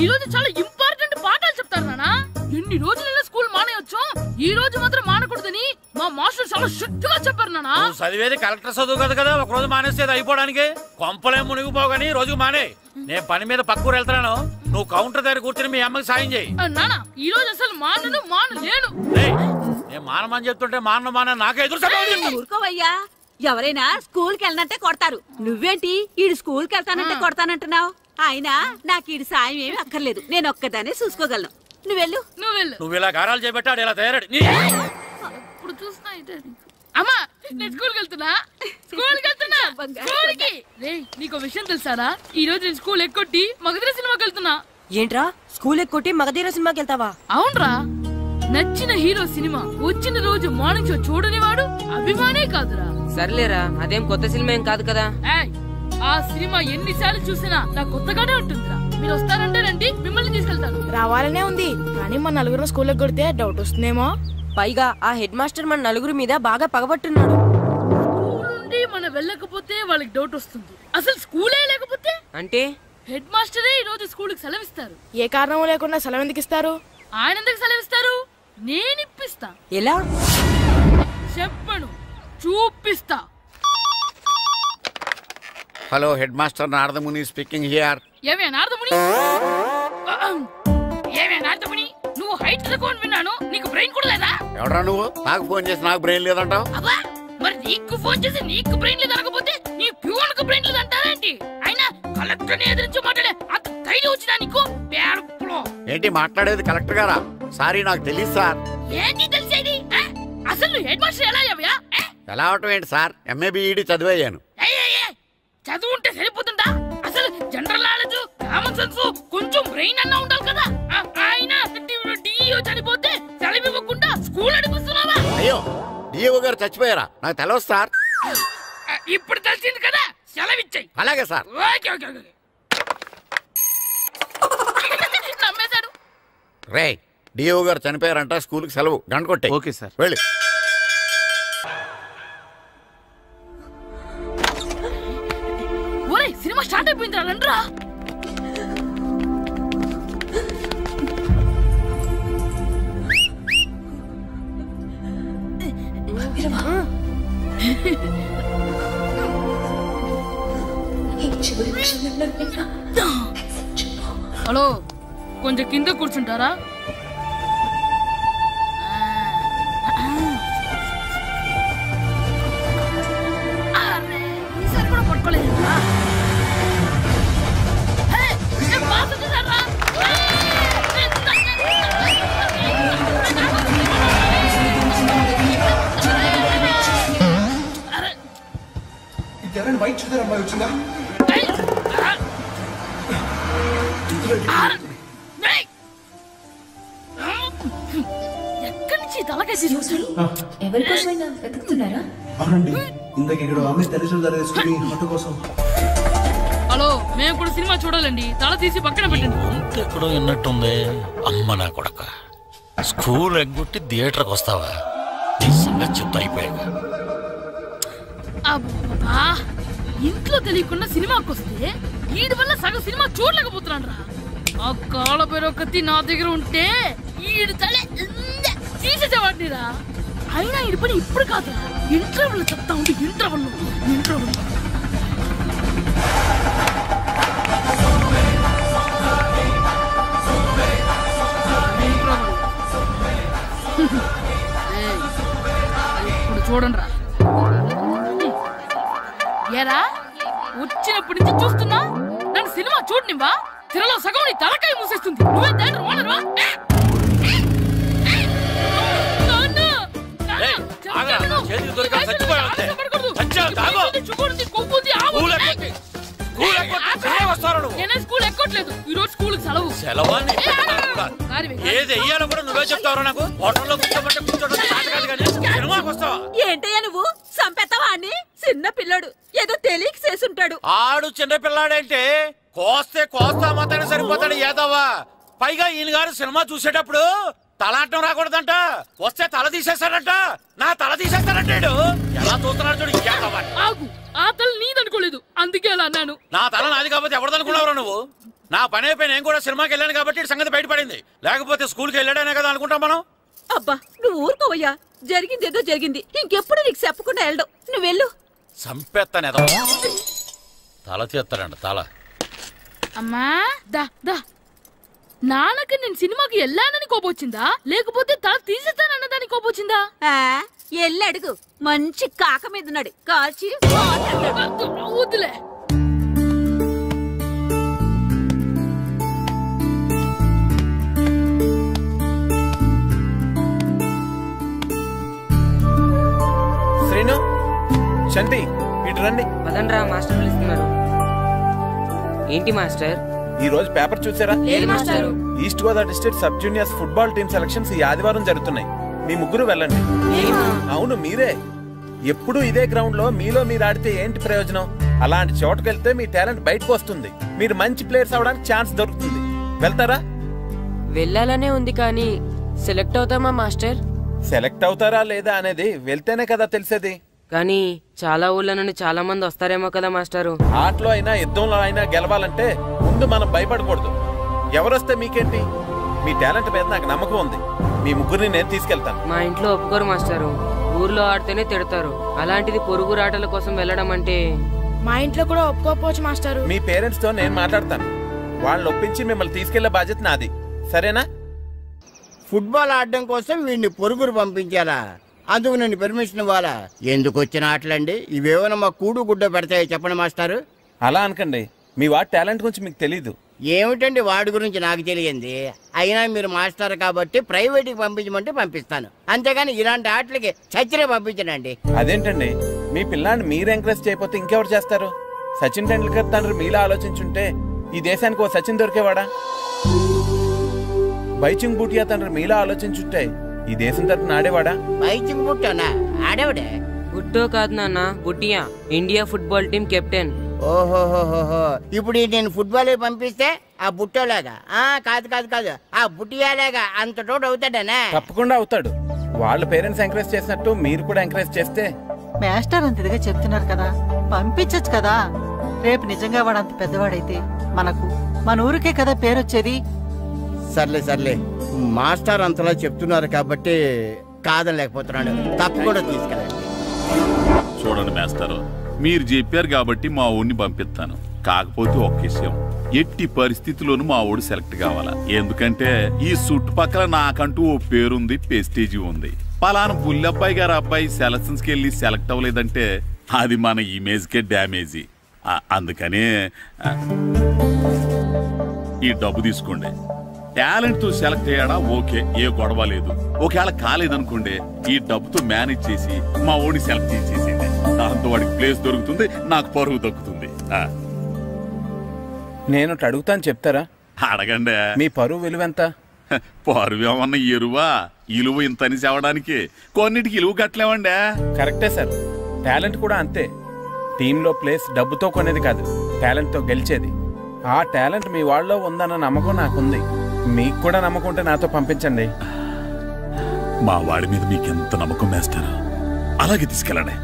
Speaker 20: ఈ రోజు చాలా ఇంపార్టెంట్ పాఠాలు చెప్తారు నానా. ఎన్ని రోజులైనా స్కూల్ మానేయొచ్చు, ఈ రోజు మాత్రం మానకూడదని మా మాస్టర్ చాలా స్ట్రిక్ట్ గా చెప్పారు నానా.
Speaker 6: చదివేది కలెక్టర్ చదువు కదా కదా, ఒక రోజు మానేసేది అయిపోవడానికి. కొంపలే మునిగిపోగాని రోజుకు మానే. నేను పని మీద పక్కూరు వెళ్తున్నాను, నువ్వు కౌంటర్ దగ్గర కూర్చొని మీ అమ్మకి సాయం చేయి.
Speaker 20: నానా ఈ రోజు అసలు మానలేను.
Speaker 6: నేను మానమని చెప్తుంటే మాన నాకే ఎదురు.
Speaker 21: ఊరుకోవయ్యా, ఎవరైనా స్కూల్ కి వెళ్ళనంటే కొడతారు. నువ్వేంటి ఈడు స్కూల్ కి వెళ్తానంటే కొడతానంటున్నావు? అయినా నాకు ఈడు సాయం ఏమి అక్కర్లేదు, నేను ఒక్కదాన్ని చూసుకోగలను. నువ్వెళ్ళు.
Speaker 6: నువ్వు ఇలా గారాలు చేపెట్టాడు ఇలా తయారాడు.
Speaker 20: ఇప్పుడు చూస్తున్నా అమ్మా, నేను స్కూల్కి వెళ్తున్నా. స్కూల్కి నీకు విషయం తెలుసారా? ఈ రోజు నేను స్కూల్ ఎక్కొట్టి మగధీర సినిమాకి వెళ్తున్నా.
Speaker 21: ఏంట్రా స్కూల్ ఎక్కొట్టి మగధీర సినిమాకి వెళ్తావా?
Speaker 20: అవునరా, నచ్చిన హీరో సినిమా వచ్చిన రోజు మార్నింగ్ షో చూడని వాడు అభిమానే కాదురా.
Speaker 22: సర్లేరా, అదేం కొత్త సినిమా ఏం కాదు కదా.
Speaker 20: ఆ సినిమా ఎన్నిసార్లు చూసినా నాకు కొత్తగానే ఉంటుందిరా. మీరు వస్తారంటే రండి, మిమ్మల్ని తీసుకెళ్తాను.
Speaker 23: రావాలనే ఉంది, కానీ మన నలుగురు స్కూల్కి కొడితే డౌట్ వస్తుందేమో.
Speaker 22: పైగా ఆ హెడ్ మాస్టర్ మన నలుగురి మీద బాగా పగబట్టున్నాడు.
Speaker 20: స్కూల్ నుండి మనం వెళ్ళకపోతే వాళ్ళకి డౌట్ వస్తుంది. అసలు స్కూలే లేకపోతే
Speaker 22: అంటే
Speaker 20: హెడ్ మాస్టరే ఈ రోజు స్కూల్ కి సెలవిస్తారు.
Speaker 23: ఏ కారణం లేకుండా సెలవు ఎందుకు ఇస్తారు?
Speaker 20: ఆయన ఎందుకు సెలవిస్తారు? నేను ఇప్పిస్తా.
Speaker 22: ఎలా
Speaker 20: చెప్పను, చూపిస్తా.
Speaker 24: Hello, head master Naradamuni speaking here.
Speaker 20: ఏమే నారదముని? ఏమే నారదముని, నువ్వు హైట్ తక్కువ విన్నాను, నీకు బ్రెయిన్ కూడా లేదా?
Speaker 24: ఎవడా నువ్వు? నాకు ఫోన్ చేసి నాకు బ్రెయిన్ లేదంటావు?
Speaker 20: అబ్బా, మరి నీకు ఫోన్ చేసి నీకు బ్రెయిన్ లేదనకపోతే నీ ప్యూన్ కు బ్రెయిన్ లేదంటారేంటి? అయినా కలెక్టర్ ని ఎదిరించి మాట్లాడే అంత ధైర్యం వచ్చినా నీకు?
Speaker 24: ఏంటి మాట్లాడేది? కలెక్టర్ గారా? సారీ, నాకు తెలియదు సార్.
Speaker 20: ఏంటి తెలిసేది? అసలు నువ్వు హెడ్ మాస్టర్ ఎలా అయ్యావా?
Speaker 24: ఎలా అవటం ఏంటి సార్, ఎంఏ బిఈడి చదివయ్యాను.
Speaker 20: చదువు ఉంటే సరిపోతుందా? అసలు జనరల్ నాలెడ్జ్, కామన్ సెన్స్, కొంచెం బ్రెయిన్ అన్నా ఉండాలి కదా. ఆయన డిఇఓ చనిపోతే సెలవు ఇవ్వకుండా స్కూల్ నడిపిస్తున్నావా?
Speaker 24: అయ్యో, డిఇఓ గారు చచ్చిపోయారా? నాకు తెలియదు సార్.
Speaker 20: ఇప్పుడు తెలిసింది కదా, సెలవిచ్చాయి.
Speaker 24: అలాగే సార్.
Speaker 20: నమ్మేశాడు.
Speaker 24: రే, డిఇఓ గారు చనిపోయారంట, స్కూల్ కి సెలవు, గంట కొట్టే.
Speaker 7: Okay sir.
Speaker 24: వెళ్ళి.
Speaker 20: ఒరేయ్, సినిమా స్టార్ట్ అయిపోయిందిరా, రండ్రా. హలో, కొంచెం కింద కూర్చుంటారా? ఈసారి కూడా పట్టుకోలేదు.
Speaker 3: వైట్ చుడిదార్ అమ్మాయి వచ్చిందా?
Speaker 20: ఎక్కడి నుంచి తలకాయ తీసుకొచ్చాడు?
Speaker 5: ఎవరికోసమైనా వెతుకుతున్నారా?
Speaker 3: అవునండి, ఇందాక ఇక్కడ అమ్మాయి తల్లిదండ్రులు వేసుకుని ఆటో కోసం.
Speaker 20: హలో, మేము కూడా సినిమా చూడాలండి. తల తీసి పక్కన పెట్టండి.
Speaker 8: ఎక్కడో విన్నట్టుంది. అమ్మ నా కొడక, స్కూల్ ఎగ్గొట్టి థియేటర్కి వస్తావా? నీ సంగతి చెప్తా అయిపోయాక.
Speaker 20: అబ్బా, ఇంట్లో తెలియకుండా సినిమాకి వస్తే వీడి వల్ల సగం సినిమా చూడలేకపోతున్నాను రా. ఆ కాళ్ళ పేరొకటి నా దగ్గర ఉంటే ఈడు తలే తీసేసేవాడిని రా. అయినా ఈడి పని ఇప్పుడు కాదురా, ఇంటర్వెల్ చెప్తా ఉంటే ఇంటర్వెల్ ఇప్పుడు చూడండి రా. ఏరా, వచ్చినప్పటి నుంచి చూస్తున్నా నన్ను సినిమా చూడనివ్వా? తిరలో సగం నీ తలకాయ మూసేస్తుంది. నువ్వే థియేటర్ ఓనర్వా? నేనే స్కూల్ ఎక్కట్లేదు. ఈ రోజు స్కూల్ సెలవు.
Speaker 8: ఏది వెయ్యాలో కూడా నువ్వే చెప్తావరా నాకు? హోటల్లో కూర్చోబట్టే కూర్చోడం కాదు కానీ సినిమాకి వస్తావా?
Speaker 21: ఏంటయ్యా నువ్వు సంపెత్తవా అని? చిన్న పిల్లడు ఏదో తెలియక చేసుంటాడు.
Speaker 8: ఆడు చిన్న పిల్లాడంటే కోస్తే కోస్తా మాత్రమే సరిపోతాడు ఏదవ్వా. పైగా ఈయన గారు సినిమా చూసేటప్పుడు తలాటం రాకూడదంట. వస్తే తల తీసేస్తాడంట. నా తల తీసేస్తాడంటాడు. ఎలా చూస్తున్నాడు చూడు.
Speaker 20: ఆగు, ఆ తల నీదనుకోలేదు, అందుకే అలా అన్నాను.
Speaker 8: నా తల నాది కాబట్టి ఎవరిదనుకున్నావురా నువ్వు? నా పని అయిపోయి నేను కూడా సినిమాకి వెళ్ళాను కాబట్టి సంగతి బయటపడింది. లేకపోతే స్కూల్కి వెళ్ళాడనే కదా అనుకుంటాం మనం.
Speaker 21: అబ్బా నువ్వు ఊరుకోవయ్యా. జరిగింది ఏదో జరిగింది. ఇంకెప్పుడు నీకు చెప్పకుండా వెళ్ళడం. నువ్వు వెళ్ళు.
Speaker 8: సంపెత్తనేదో తల తీస్తాడంట. తల
Speaker 20: అమ్మా దా దా. నాన్నకి నేను సినిమాకి వెళ్ళానని కోపొచ్చిందా, లేకపోతే తల తీసేస్తానన్నదాని కోపొచ్చిందా?
Speaker 21: ఎల్లి అడుగు. మంచి కాక మీద ఉన్నాడు. కాల్చి
Speaker 20: వద్దులే.
Speaker 1: శ్రీను, శంటి, ఇటు రండి.
Speaker 9: పదండ్రా, మాస్టర్ పిలుస్తున్నారు. ఏంటి మాస్టర్?
Speaker 1: ఈ రోజు పేపర్ చూసారా?
Speaker 9: లేదు master.
Speaker 1: East Godavari district sub juniors football team selections ఈ ఆదివారం జరుగుతున్నాయి. మీ ముగ్గురు వెళ్ళండి. అవును, మీరే. ఎప్పుడు ఇదే గ్రౌండ్ లో మీలో మీరు ఆడితే ఏంటి ప్రయోజనం? అలాంటి చోటుకు వెళ్తే మీ టాలెంట్ బయటకు వస్తుంది. మీరు మంచి ప్లేయర్స్ అవడానికి ఛాన్స్ దొరుకుతుంది. వెళ్తారా?
Speaker 9: వెళ్ళాలనే ఉంది కానీ సెలెక్ట్ అవుతామా మాస్టర్?
Speaker 1: సెలెక్ట్ అవుతారా లేదా అనేది వెళ్తేనే కదా తెలిసేది.
Speaker 9: కానీ చాలా ఊళ్ళ నుండి చాలా మంది వస్తారేమో కదా మాస్టారు.
Speaker 1: ఆటలో అయినా యుద్ధంలో అయినా గెలవాలంటే ముందు మనం భయపడకూడదు. ఎవరొస్తే మీకేంటి? మీ టాలెంట్ మీద నాకు నమ్మకం ఉంది. మీ ముగ్గురిని నేను తీసుకెళ్తాను.
Speaker 9: మా ఇంట్లో ఒప్పుకోరు మాస్టారు. ఊర్లో ఆడితేనే తిడతారు. అలాంటిది పొరుగు ఆటల కోసం వెళ్ళడం అంటే
Speaker 23: మా ఇంట్లో కూడా ఒప్పుకోకపోవచ్చు మాస్టారు.
Speaker 1: మీ పేరెంట్స్ తో నేను మాట్లాడతాను. వాళ్ళని ఒప్పించి మిమ్మల్ని తీసుకెళ్లే బాధ్యత నాది. సరేనా?
Speaker 25: ఫుట్బాల్ ఆడడం కోసం వీడిని పొరుగురు పంపించాలా? అందుకు నేను పర్మిషన్ ఇవ్వాలా? ఎందుకు వచ్చిన ఆటలండి ఇవేమైనా మా కూడు గుడ్డ పెడతాయి చెప్పండి మాస్టారు.
Speaker 1: అలా అనకండి. మీ వాడి టాలెంట్ గురించి మీకు తెలీదు.
Speaker 25: ఏమిటండి వాడి గురించి నాకు తెలియంది? అయినా మీరు మాస్టర్ కాబట్టి ప్రైవేట్కి పంపించమంటే పంపిస్తాను. అంతేగాని ఇలాంటి ఆటలకి చచ్చిరే పంపించనండి.
Speaker 1: అదేంటండి, మీ పిల్లాన్ని మీరు ఎంకరేజ్ చేయకపోతే ఇంకెవరు చేస్తారు? సచిన్ టెండూల్కర్ తండ్రి మీలా ఆలోచించుంటే ఈ దేశానికి ఓ సచిన్ దొరికేవాడా? బైచింగ్ బూటియా తండ్రి మీలా ఆలోచించుంటే ఈ దేశం తరపున ఆడేవాడా?
Speaker 25: బైచింగ్ బూటానా ఆడేవాడే?
Speaker 9: బుట్టో కాదు నాన్న, Bhutia. India football team captain.
Speaker 25: ఓహోహోహో. ఇప్పుడు నేను ఫుట్బాల్ పంపిస్తే ఆ బుట్టోలాగా కాదు కాదు కాదు ఆ బుట్టియాలాగా అంత తోడు అవుతాడనా?
Speaker 1: తప్పకుండా అవుతాడు. వాళ్ళ పేరెంట్స్ ఎంకరేజ్ చేసినట్టు మీరు కూడా ఎంకరేజ్ చేస్తే.
Speaker 26: మాస్టర్ అంత ఇదిగా చెప్తున్నారు కదా, పంపించచ్చు కదా. రేపు నిజంగా వాడు అంత పెద్దవాడైతే మనకు మన ఊరికే కదా పేరొచ్చేది.
Speaker 25: సర్లే సర్లే, మాస్టర్ అంతలా చెప్తున్నారు కాబట్టి కాదలేకపోతున్నాడు. తప్పకుండా తీసుకెళ్ళండి.
Speaker 27: చూడండి మాస్టర్, మీరు చెప్పారు కాబట్టి మా ఊడిని పంపిస్తాను. కాకపోతే ఒక్క విషయం, ఎట్టి పరిస్థితుల్లోనూ మా ఊడు సెలెక్ట్ కావాలా. ఎందుకంటే ఈ చుట్టుపక్కల నాకంటూ ఓ పేరుంది, ప్రెస్టీజీ ఉంది. పలానా బుల్లబ్బాయి గారు అబ్బాయి సెలక్షన్స్కి వెళ్ళి సెలెక్ట్ అవ్వలేదంటే అది మన ఇమేజ్కే డ్యామేజీ. అందుకనే ఈ డబ్బు తీసుకోండి. టాలెంట్ తో సెలెక్ట్ అయ్యాడా ఓకే, ఏ గొడవ లేదు. ఒకవేళ కాలేదనుకోండి ఈ డబ్బుతో మేనేజ్ చేసి మా ఊడిని సెలెక్ట్ చేసేసేయండి. దాంతో వాడికి ప్లేస్ దొరుకుతుంది, నాకు పరువు దొక్కుతుంది.
Speaker 1: నేను అడుగుతాను చెప్తారా?
Speaker 27: అడగండి.
Speaker 1: మీ పరువు విలువ ఎంత?
Speaker 27: పరువు ఏమన్నా ఎరువా? ఇలువ ఇంతని చెప్పడానికి కొన్నిటికి ఇలువ కట్టలేమండి.
Speaker 1: కరెక్టే సార్. టాలెంట్ కూడా అంతే. టీంలో ప్లేస్ డబ్బుతో కొనేది కాదు, టాలెంట్తో గెలిచేది. ఆ టాలెంట్ మీ వాళ్ళలో ఉందన్న నమ్మకం నాకుంది. మీకు కూడా నమ్మకం ఉంటే నాతో పంపించండి.
Speaker 27: మా వాడి మీద మీకు ఎంత నమ్మకం వేస్తారో అలాగే తీసుకెళ్ళండి.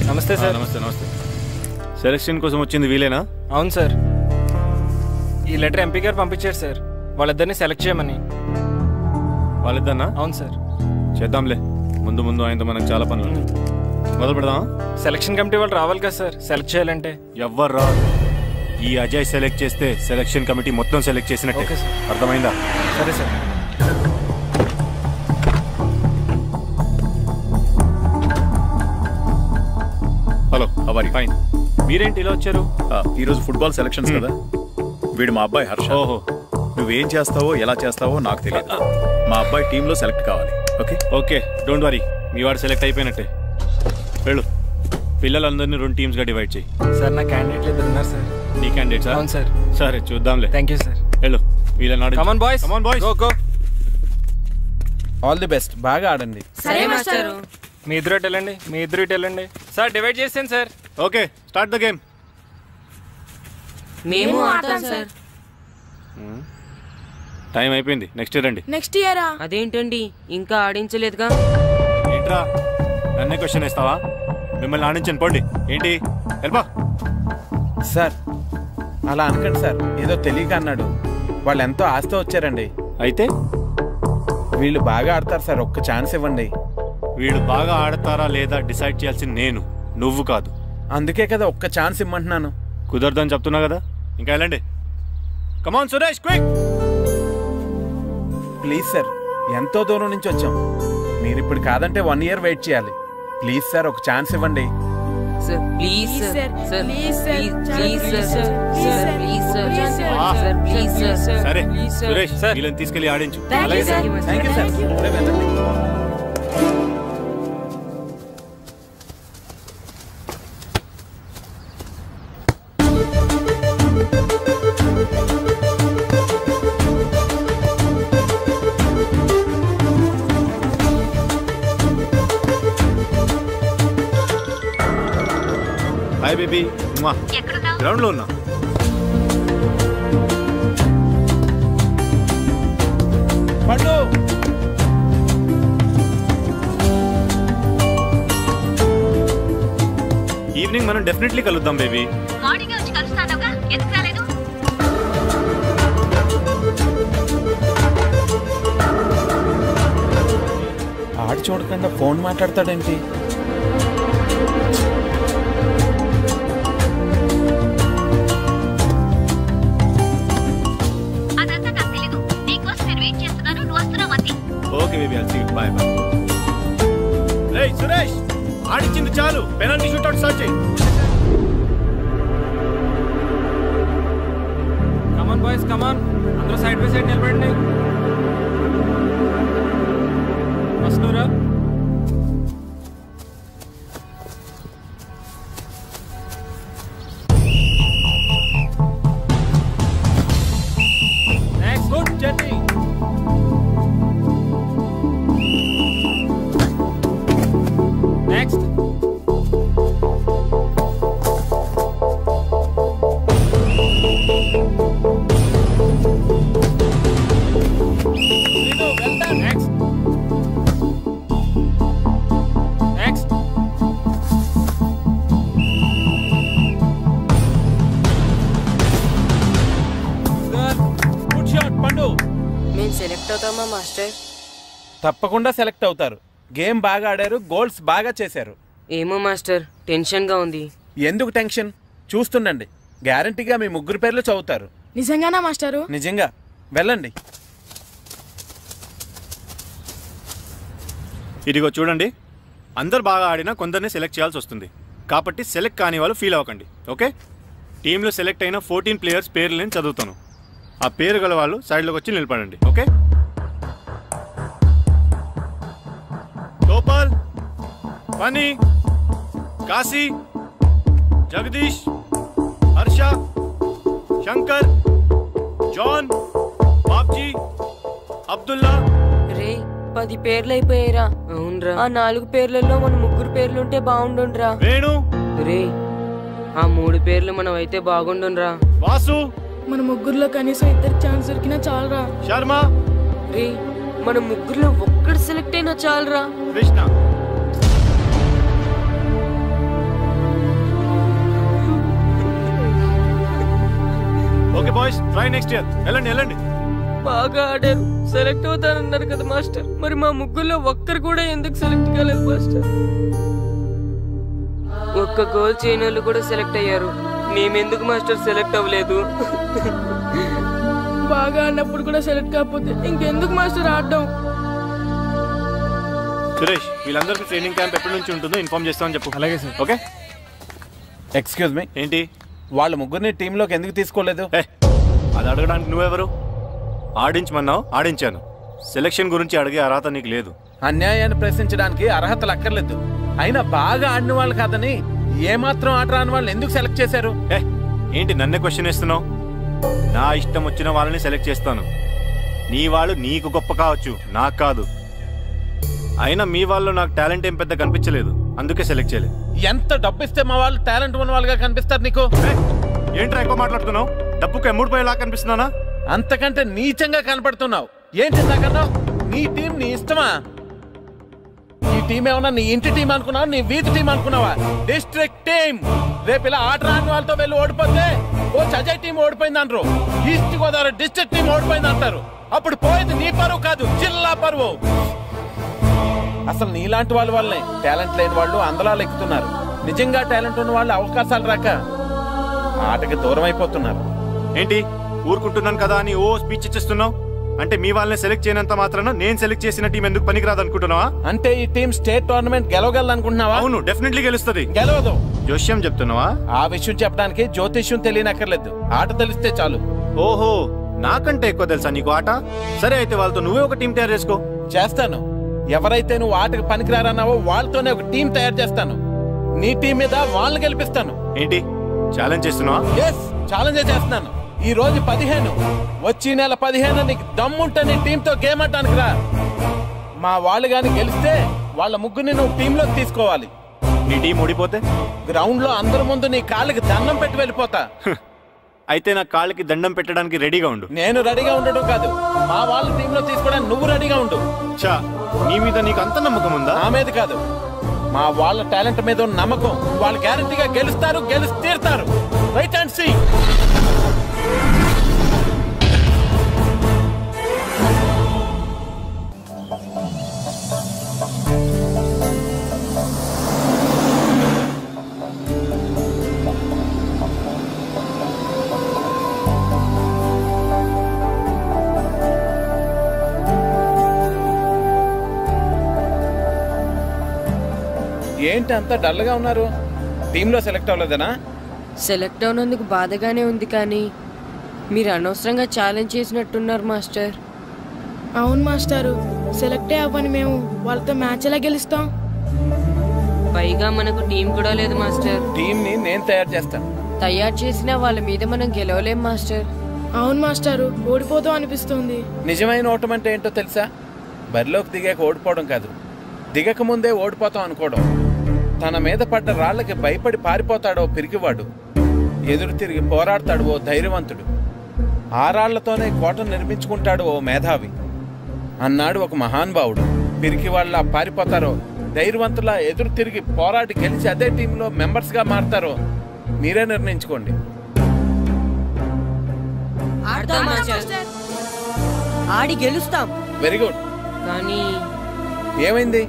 Speaker 2: నమస్తే సార్.
Speaker 4: నమస్తే. నమస్తే. సెలక్షన్ కోసం వచ్చింది వీలేనా?
Speaker 2: అవును సార్. ఈ లెటర్ ఎంపీ గారు పంపించారు సార్, వాళ్ళిద్దరిని సెలెక్ట్ చేయమని.
Speaker 4: వాళ్ళిద్దరినా?
Speaker 2: అవును సార్.
Speaker 4: చేద్దాంలే, ముందు ముందు ఆయనతో మనకు చాలా పనులు ఉన్నాయి. మొదలు పెడదామా?
Speaker 2: సెలక్షన్ కమిటీ వాళ్ళు రావాలి కదా సార్ సెలెక్ట్ చేయాలంటే.
Speaker 4: ఎవ్వరు రాదు. ఈ అజయ్ సెలెక్ట్ చేస్తే సెలక్షన్ కమిటీ మొత్తం సెలెక్ట్ చేసినట్టే. అర్థమైందా?
Speaker 2: సరే సార్.
Speaker 4: హలో, అవరి. ఫైన్. మీరేంటి ఇలా వచ్చారు?
Speaker 10: ఈరోజు ఫుట్బాల్ సెలక్షన్స్ కదా. వీడు మా అబ్బాయి హర్ష.
Speaker 4: ఓహో.
Speaker 10: నువ్వేం చేస్తావో ఎలా చేస్తావో నాకు తెలియదు. మా అబ్బాయి టీంలో సెలెక్ట్ కావాలి. Okay
Speaker 4: okay, don't worry. మీ వాడు సెలెక్ట్ అయిపోయినట్టే. వెళ్ళు. పిల్లలందరినీ 2 టీమ్స్గా డివైడ్ చేయి.
Speaker 2: సార్ నా క్యాండిడేట్లు ఇద్దరు ఉన్నారు సార్.
Speaker 4: నీ క్యాండిడేట్ సార్?
Speaker 2: అవును సార్.
Speaker 4: సరే చూద్దాంలే.
Speaker 2: Thank you sir.
Speaker 4: వెళ్ళు. వీళ్ళని
Speaker 2: come on boys.
Speaker 4: Come on boys.
Speaker 2: Go go.
Speaker 1: All the best. బాగా ఆడండి.
Speaker 22: సరే మాస్టారు.
Speaker 2: మీ ఇద్దరు ఇటు వెళ్ళండి, మీ ఇద్దరు ఇటు వెళ్ళండి. సార్ డివైడ్ చేసాను sir.
Speaker 4: Okay, start the game.
Speaker 22: మేము ఆడతాం సార్.
Speaker 4: టైం అయిపోయింది. నెక్స్ట్ ఇయర్ రండి.
Speaker 22: నెక్స్ట్ ఇయరా? అదేంటండి ఇంకా ఆడించలేదుగా.
Speaker 4: ఏంట్రా నన్నే క్వశ్చన్ వేస్తావా? మిమ్మల్ని ఆడించండి, పోండి. ఏంటి వెళ్ళబా.
Speaker 1: సార్ అలా అనకండి సార్, ఏదో తెలియక అన్నాడు. వాళ్ళు ఎంతో ఆస్తి వచ్చారండి.
Speaker 4: అయితే
Speaker 1: వీళ్ళు బాగా ఆడతారు సార్, ఒక్క ఛాన్స్ ఇవ్వండి.
Speaker 4: వీళ్ళు బాగా ఆడతారా లేదా డిసైడ్ చేయాల్సింది నేను, నువ్వు కాదు.
Speaker 1: అందుకే కదా ఒక్క ఛాన్స్ ఇమ్మంటున్నాను.
Speaker 4: కుదరదని చెప్తున్నా కదా, ఇంకా వెళ్ళండి. కమాన్ సురేష్, క్విక్.
Speaker 1: ప్లీజ్ సార్, ఎంతో దూరం నుంచి వచ్చాం. మీరు ఇప్పుడు కాదంటే 1 year వెయిట్ చేయాలి. ప్లీజ్ సార్, ఒక ఛాన్స్ ఇవ్వండి.
Speaker 22: Sir please sir. Sir please sir. Please sir. Sir please sir. Sir please sir.
Speaker 4: సరే సురేష్, వీళ్ళని తీసుకెళ్ళి ఆడించు.
Speaker 22: అలాగే sir.
Speaker 1: Thank you sir.
Speaker 4: Hi baby. Ground లో ఉన్నా.
Speaker 1: పండు.
Speaker 4: ఈవినింగ్ మనం డెఫినెట్లీ కలుద్దాం బేబీ.
Speaker 21: మార్నింగ్ వచ్చి కలుస్తానుగా, ఎందుకు రాలేదు?
Speaker 1: ఆడి చూడకుండా ఫోన్ మాట్లాడతాడేంటి?
Speaker 21: అదంతా నాకు తెలీదు. నీకోసం నేను వెయిట్ చేస్తున్నాను, నువ్వు వస్తున్నావు అంతే.
Speaker 4: Okay baby, I'll see you. Bye bye. రేయ్ సురేష్, ఆడించింది చాలు. పెనాల్టీ షూట్అవుట్ స్టార్ట్ చేయి.
Speaker 2: Come on boys, come on. అందరూ సైడ్ బై సైడ్ నిలబడండి. వస్తున్నారా? Next good journey. Next. Next. Next.
Speaker 1: Good shot పండు.
Speaker 22: మేము సెలెక్ట్ అవుతామా మాస్టర్?
Speaker 1: తప్పకుండా సెలెక్ట్ అవుతారు. గేమ్ బాగా ఆడారు, గోల్స్ బాగా చేశారు.
Speaker 22: ఏమో మాస్టర్, టెన్షన్ గా ఉంది.
Speaker 1: ఎందుకు టెన్షన్? చూస్తుండండి, గ్యారంటీగా మీ 3 పేర్లు చదువుతారు.
Speaker 23: నిజంగానా మాస్టారు?
Speaker 1: నిజంగా. వెళ్ళండి.
Speaker 4: ఇదిగో చూడండి, అందరు బాగా ఆడినా కొందరిని సెలెక్ట్ చేయాల్సి వస్తుంది. కాబట్టి సెలెక్ట్ కాని వాళ్ళు ఫీల్ అవ్వకండి. ఓకే, టీంలో సెలెక్ట్ అయిన 14 ప్లేయర్స్ పేర్లు నేను చదువుతాను. ఆ పేరు గల వాళ్ళు సైడ్లోకి వచ్చి నిలబడండి. ఓకే? గోపాల్, ఫనీ, కాశీ, జగదీష్, హర్ష, శంకర్, జాన్, బాబ్జీ, అబ్దుల్లా.
Speaker 22: రే 10 పేర్లు అయిపోయారా? అవునరా. ఆ 4 పేర్లలో మన 3 పేర్లుంటే బాగుండుండ్రా.
Speaker 4: వేణు.
Speaker 22: రే ఆ 3 పేర్లు మనం అయితే బాగుండుండ్రా.
Speaker 4: వాసు.
Speaker 23: మన ముగ్గురులో కనీసం 2 ఛాన్స్ దొరికినా చాలరా.
Speaker 4: శర్మ.
Speaker 22: రే మన 3లో ఒక్కడు సెలెక్ట్ అయినా చాలరా.
Speaker 4: Krishna. Okay boys, try next year. వెళ్ళండి.
Speaker 22: బాగా ఆడారు, సెలెక్ట్ అవుతారన్నారు కదా మాస్టర్. మరి మా 3లో ఒక్కరు కూడా ఎందుకు సెలెక్ట్ కాలేదు మాస్టర్? ఒక్క గోల్ చేయని వాళ్ళు కూడా సెలెక్ట్ అయ్యారు, మేమెందుకు మాస్టర్ సెలెక్ట్ అవ్వలేదు?
Speaker 23: బాగా ఆడినప్పుడు కూడా సెలెక్ట్ కాకపోతే ఇంకెందుకు మాస్టర్ ఆడడం?
Speaker 4: సురేష్, వీళ్ళందరికీ ట్రైనింగ్ క్యాంప్ ఎప్పటి నుంచి ఉంటుందో ఇన్ఫార్మ్ చేస్తామని చెప్పు.
Speaker 2: అలాగే సార్.
Speaker 4: ఓకే?
Speaker 1: ఎక్స్క్యూజ్ మీ,
Speaker 4: ఏంటి?
Speaker 1: వాళ్ళ ముగ్గురిని టీంలోకి ఎందుకు తీసుకోలేదు?
Speaker 4: అది అడగడానికి నువ్వెవరు? ఆడించమన్నావు, ఆడించాను. సెలక్షన్ గురించి అడిగే అర్హత నీకు లేదు.
Speaker 1: అన్యాయాన్ని ప్రశ్నించడానికి అర్హతలు అక్కర్లేదు. అయినా బాగా ఆడిన వాళ్ళు కాదని ఏమాత్రం ఆట రాని వాళ్ళని ఎందుకు సెలెక్ట్ చేశారు?
Speaker 4: ఏంటి నన్నే క్వశ్చన్ వేస్తున్నావు? నా ఇష్టం వచ్చిన వాళ్ళని సెలెక్ట్ చేస్తాను. నీ వాళ్ళు నీకు గొప్ప కావచ్చు, నాకు కాదు. అయినా మీ వాళ్ళు నాకు టాలెంట్ ఏం పెద్ద కనిపించలేదు, అందుకే సెలెక్ట్ చేయలేదు.
Speaker 1: ఎంత డబ్బు ఇస్తే మా వాళ్ళు టాలెంట్ ఉన్న వాళ్ళుగా కనిపిస్తారు నీకు?
Speaker 4: ఏంట్రా ఎక్కువ మాట్లాడుతున్నావు? డబ్బుకు ఎమ్ముడిపోయేలా కనిపిస్తున్నానా?
Speaker 1: అంతకంటే నీచంగా కనపడుతున్నావు. ఏంటి నాకన్నా? నీ టీం నీ ఇష్టమా? ఈ టీం ఏమన్నా నీ ఇంటి టీం అనుకున్నావా, నీ వీధి టీం అనుకున్నావా? District team. రేపు ఇలా ఆట రాని వాళ్ళతో వెళ్ళి ఓడిపోతే కోచ్ అజయ్ టీం ఓడిపోయింది అంటారు, ఈస్ట్ గోదావరి డిస్ట్రిక్ట్ టీం ఓడిపోయింది అంటారు. అప్పుడు పోయేది నీ పరువు కాదు, జిల్లా పరువు. అసలు నీలాంటి వాళ్ళ వల్లే టాలెంట్ లేని వాళ్ళు అందలాలు ఎక్కుతున్నారు. నిజంగా టాలెంట్ ఉన్న వాళ్ళు అవకాశాలు రాక ఆటకి దూరం అయిపోతున్నారు.
Speaker 4: ఏంటి ఊరుకుంటున్నాను కదా అని ఓ స్పీచ్ ఇచ్చేస్తున్నావు? అంటే మీ వాళ్ళని సెలెక్ట్ చేయనంత మాత్రాన నేను సెలెక్ట్ చేసిన టీం ఎందుకు పనికిరాదు అనుకుంటున్నావా?
Speaker 1: అంటే ఈ టీం స్టేట్ టోర్నమెంట్ గెలవగలదు అనుకుంటున్నావా?
Speaker 4: అవును, డెఫినెట్లీ గెలుస్తుంది.
Speaker 1: గెలవదు.
Speaker 4: జోష్యం చెప్తున్నావా?
Speaker 1: ఆ విషయం చెప్పడానికి జ్యోతిష్యం తెలియనక్కర్లేదు, ఆట తెలిస్తే చాలు.
Speaker 4: ఓహో, నాకంటే ఎక్కువ తెలుసా నీకు ఆట? సరే అయితే వాళ్ళతో నువ్వే ఒక టీం తయారు చేసుకో.
Speaker 1: చేస్తాను. ఎవరైతే నువ్వు ఆటకు పనికిరారన్నావో వాళ్ళతోనే ఒక టీం తయారు చేస్తాను. నీ టీం మీద వాళ్ళని గెలిపిస్తాను.
Speaker 4: ఏంటి ఛాలెంజ్ చేస్తున్నావా?
Speaker 1: ఎస్, ఛాలెంజ్ చేస్తున్నాను. ఈ రోజు 15, వచ్చే నెల 15 నీకు దమ్ముంటే నీ టీంతో గేమ్ ఆడటానికి రా. మా వాళ్ళు గాని గెలిస్తే వాళ్ళ ముగ్గురిని నువ్వు టీంలోకి తీసుకోవాలి.
Speaker 4: నీ టీం ఓడిపోతే
Speaker 1: గ్రౌండ్ లో అందరి ముందు నీ కాళ్ళకి దండం పెట్టి వెళ్ళిపోతా.
Speaker 4: అయితే నా కాళ్ళకి దండం పెట్టడానికి రెడీగా ఉండు.
Speaker 1: నేను రెడీగా ఉండడం కాదు, మా వాళ్ళ టీంలో తీసుకోవడానికి నువ్వు రెడీగా ఉండు.
Speaker 4: చా, నీ మీద నీకు అంత నమ్మకం ఉందా?
Speaker 1: నా మీద కాదు, మా వాళ్ళ టాలెంట్ మీద ఉన్న నమ్మకం. వాళ్ళు గ్యారంటీగా గెలుస్తారు, గెలిచి తీరుతారు. Right and see. ఏంటి అంత డల్గా ఉన్నారు? టీంలో సెలెక్ట్ అవ్వలేదనా?
Speaker 22: సెలెక్ట్ అవునందుకు బాధగానే ఉంది, కానీ మీరు అనవసరంగా ఛాలెంజ్ చేసినట్టున్నారు మాస్టర్.
Speaker 23: అవును మాస్టారు, సెలెక్టే అవ్వని మేము వాళ్ళతో మ్యాచ్ ఎలా గెలుస్తాం?
Speaker 22: పైగా మనకు టీం కూడా లేదు మాస్టర్.
Speaker 1: టీం ని నేను తయారు చేస్తాను.
Speaker 22: తయారు చేసిన వాళ్ళ మీద మనం గెలవలేం మాస్టర్.
Speaker 23: అవును మాస్టారు, ఓడిపోతాం అనిపిస్తుంది.
Speaker 1: నిజమైన ఓటం అంటే ఏంటో తెలుసా? బరిలోకి దిగాక ఓడిపోవడం కాదు, దిగక ముందే ఓడిపోతాం అనుకోవడం. తన మీద పడ్డ రాళ్లకి భయపడి పారిపోతాడో పిరికివాడు, ఎదురు తిరిగి పోరాడతాడు ఓ ధైర్యవంతుడు. ఆ రాళ్లతోనే కోటను నిర్మించుకుంటాడు ఓ మేధావి అన్నాడు ఒక మహానుభావుడు. పిరికి వాళ్ళ పారిపోతారో, ధైర్యవంతులా ఎదురు తిరిగి పోరాడి గెలిచి అదే టీంలో మెంబర్స్ గా మారతారో మీరే నిర్ణయించుకోండి.
Speaker 22: ఆడి గెలుస్తాం.
Speaker 1: Very good.
Speaker 22: కానీ
Speaker 1: ఏమైంది?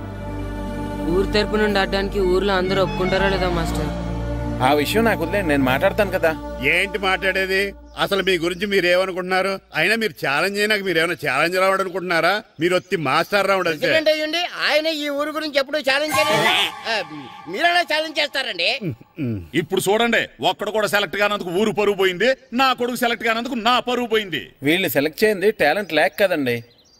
Speaker 22: ఊరు తరపు నుండి ఆడడానికి ఊర్లో అందరూ ఒప్పుకుంటారా లేదా మాస్టర్?
Speaker 1: ఆ విషయం నాకు వదిలేండి, నేను మాట్లాడతాను కదా.
Speaker 25: ఏంటి మాట్లాడేది?
Speaker 11: అసలు మీ గురించి మీరు ఏమనుకుంటున్నారు? అయినా మీరు ఛాలెంజ్ అయినాక మీరు ఏమైనా ఛాలెంజ్ రావడం అనుకుంటున్నారా? మీరు వచ్చి మాస్టర్ రావడం అంతే.
Speaker 25: ఆయన ఈ ఊరు గురించి ఎప్పుడు ఛాలెంజ్ మీరెలా ఛాలెంజ్ చేస్తారండి?
Speaker 27: ఇప్పుడు చూడండి, ఒక్కడు కూడా సెలెక్ట్ కానందుకు ఊరు పరువు పోయింది, నా కొడుకు సెలెక్ట్ కానందుకు నా పరువు పోయింది.
Speaker 1: వీళ్ళు సెలెక్ట్ చేయింది టాలెంట్ లేక కదండి,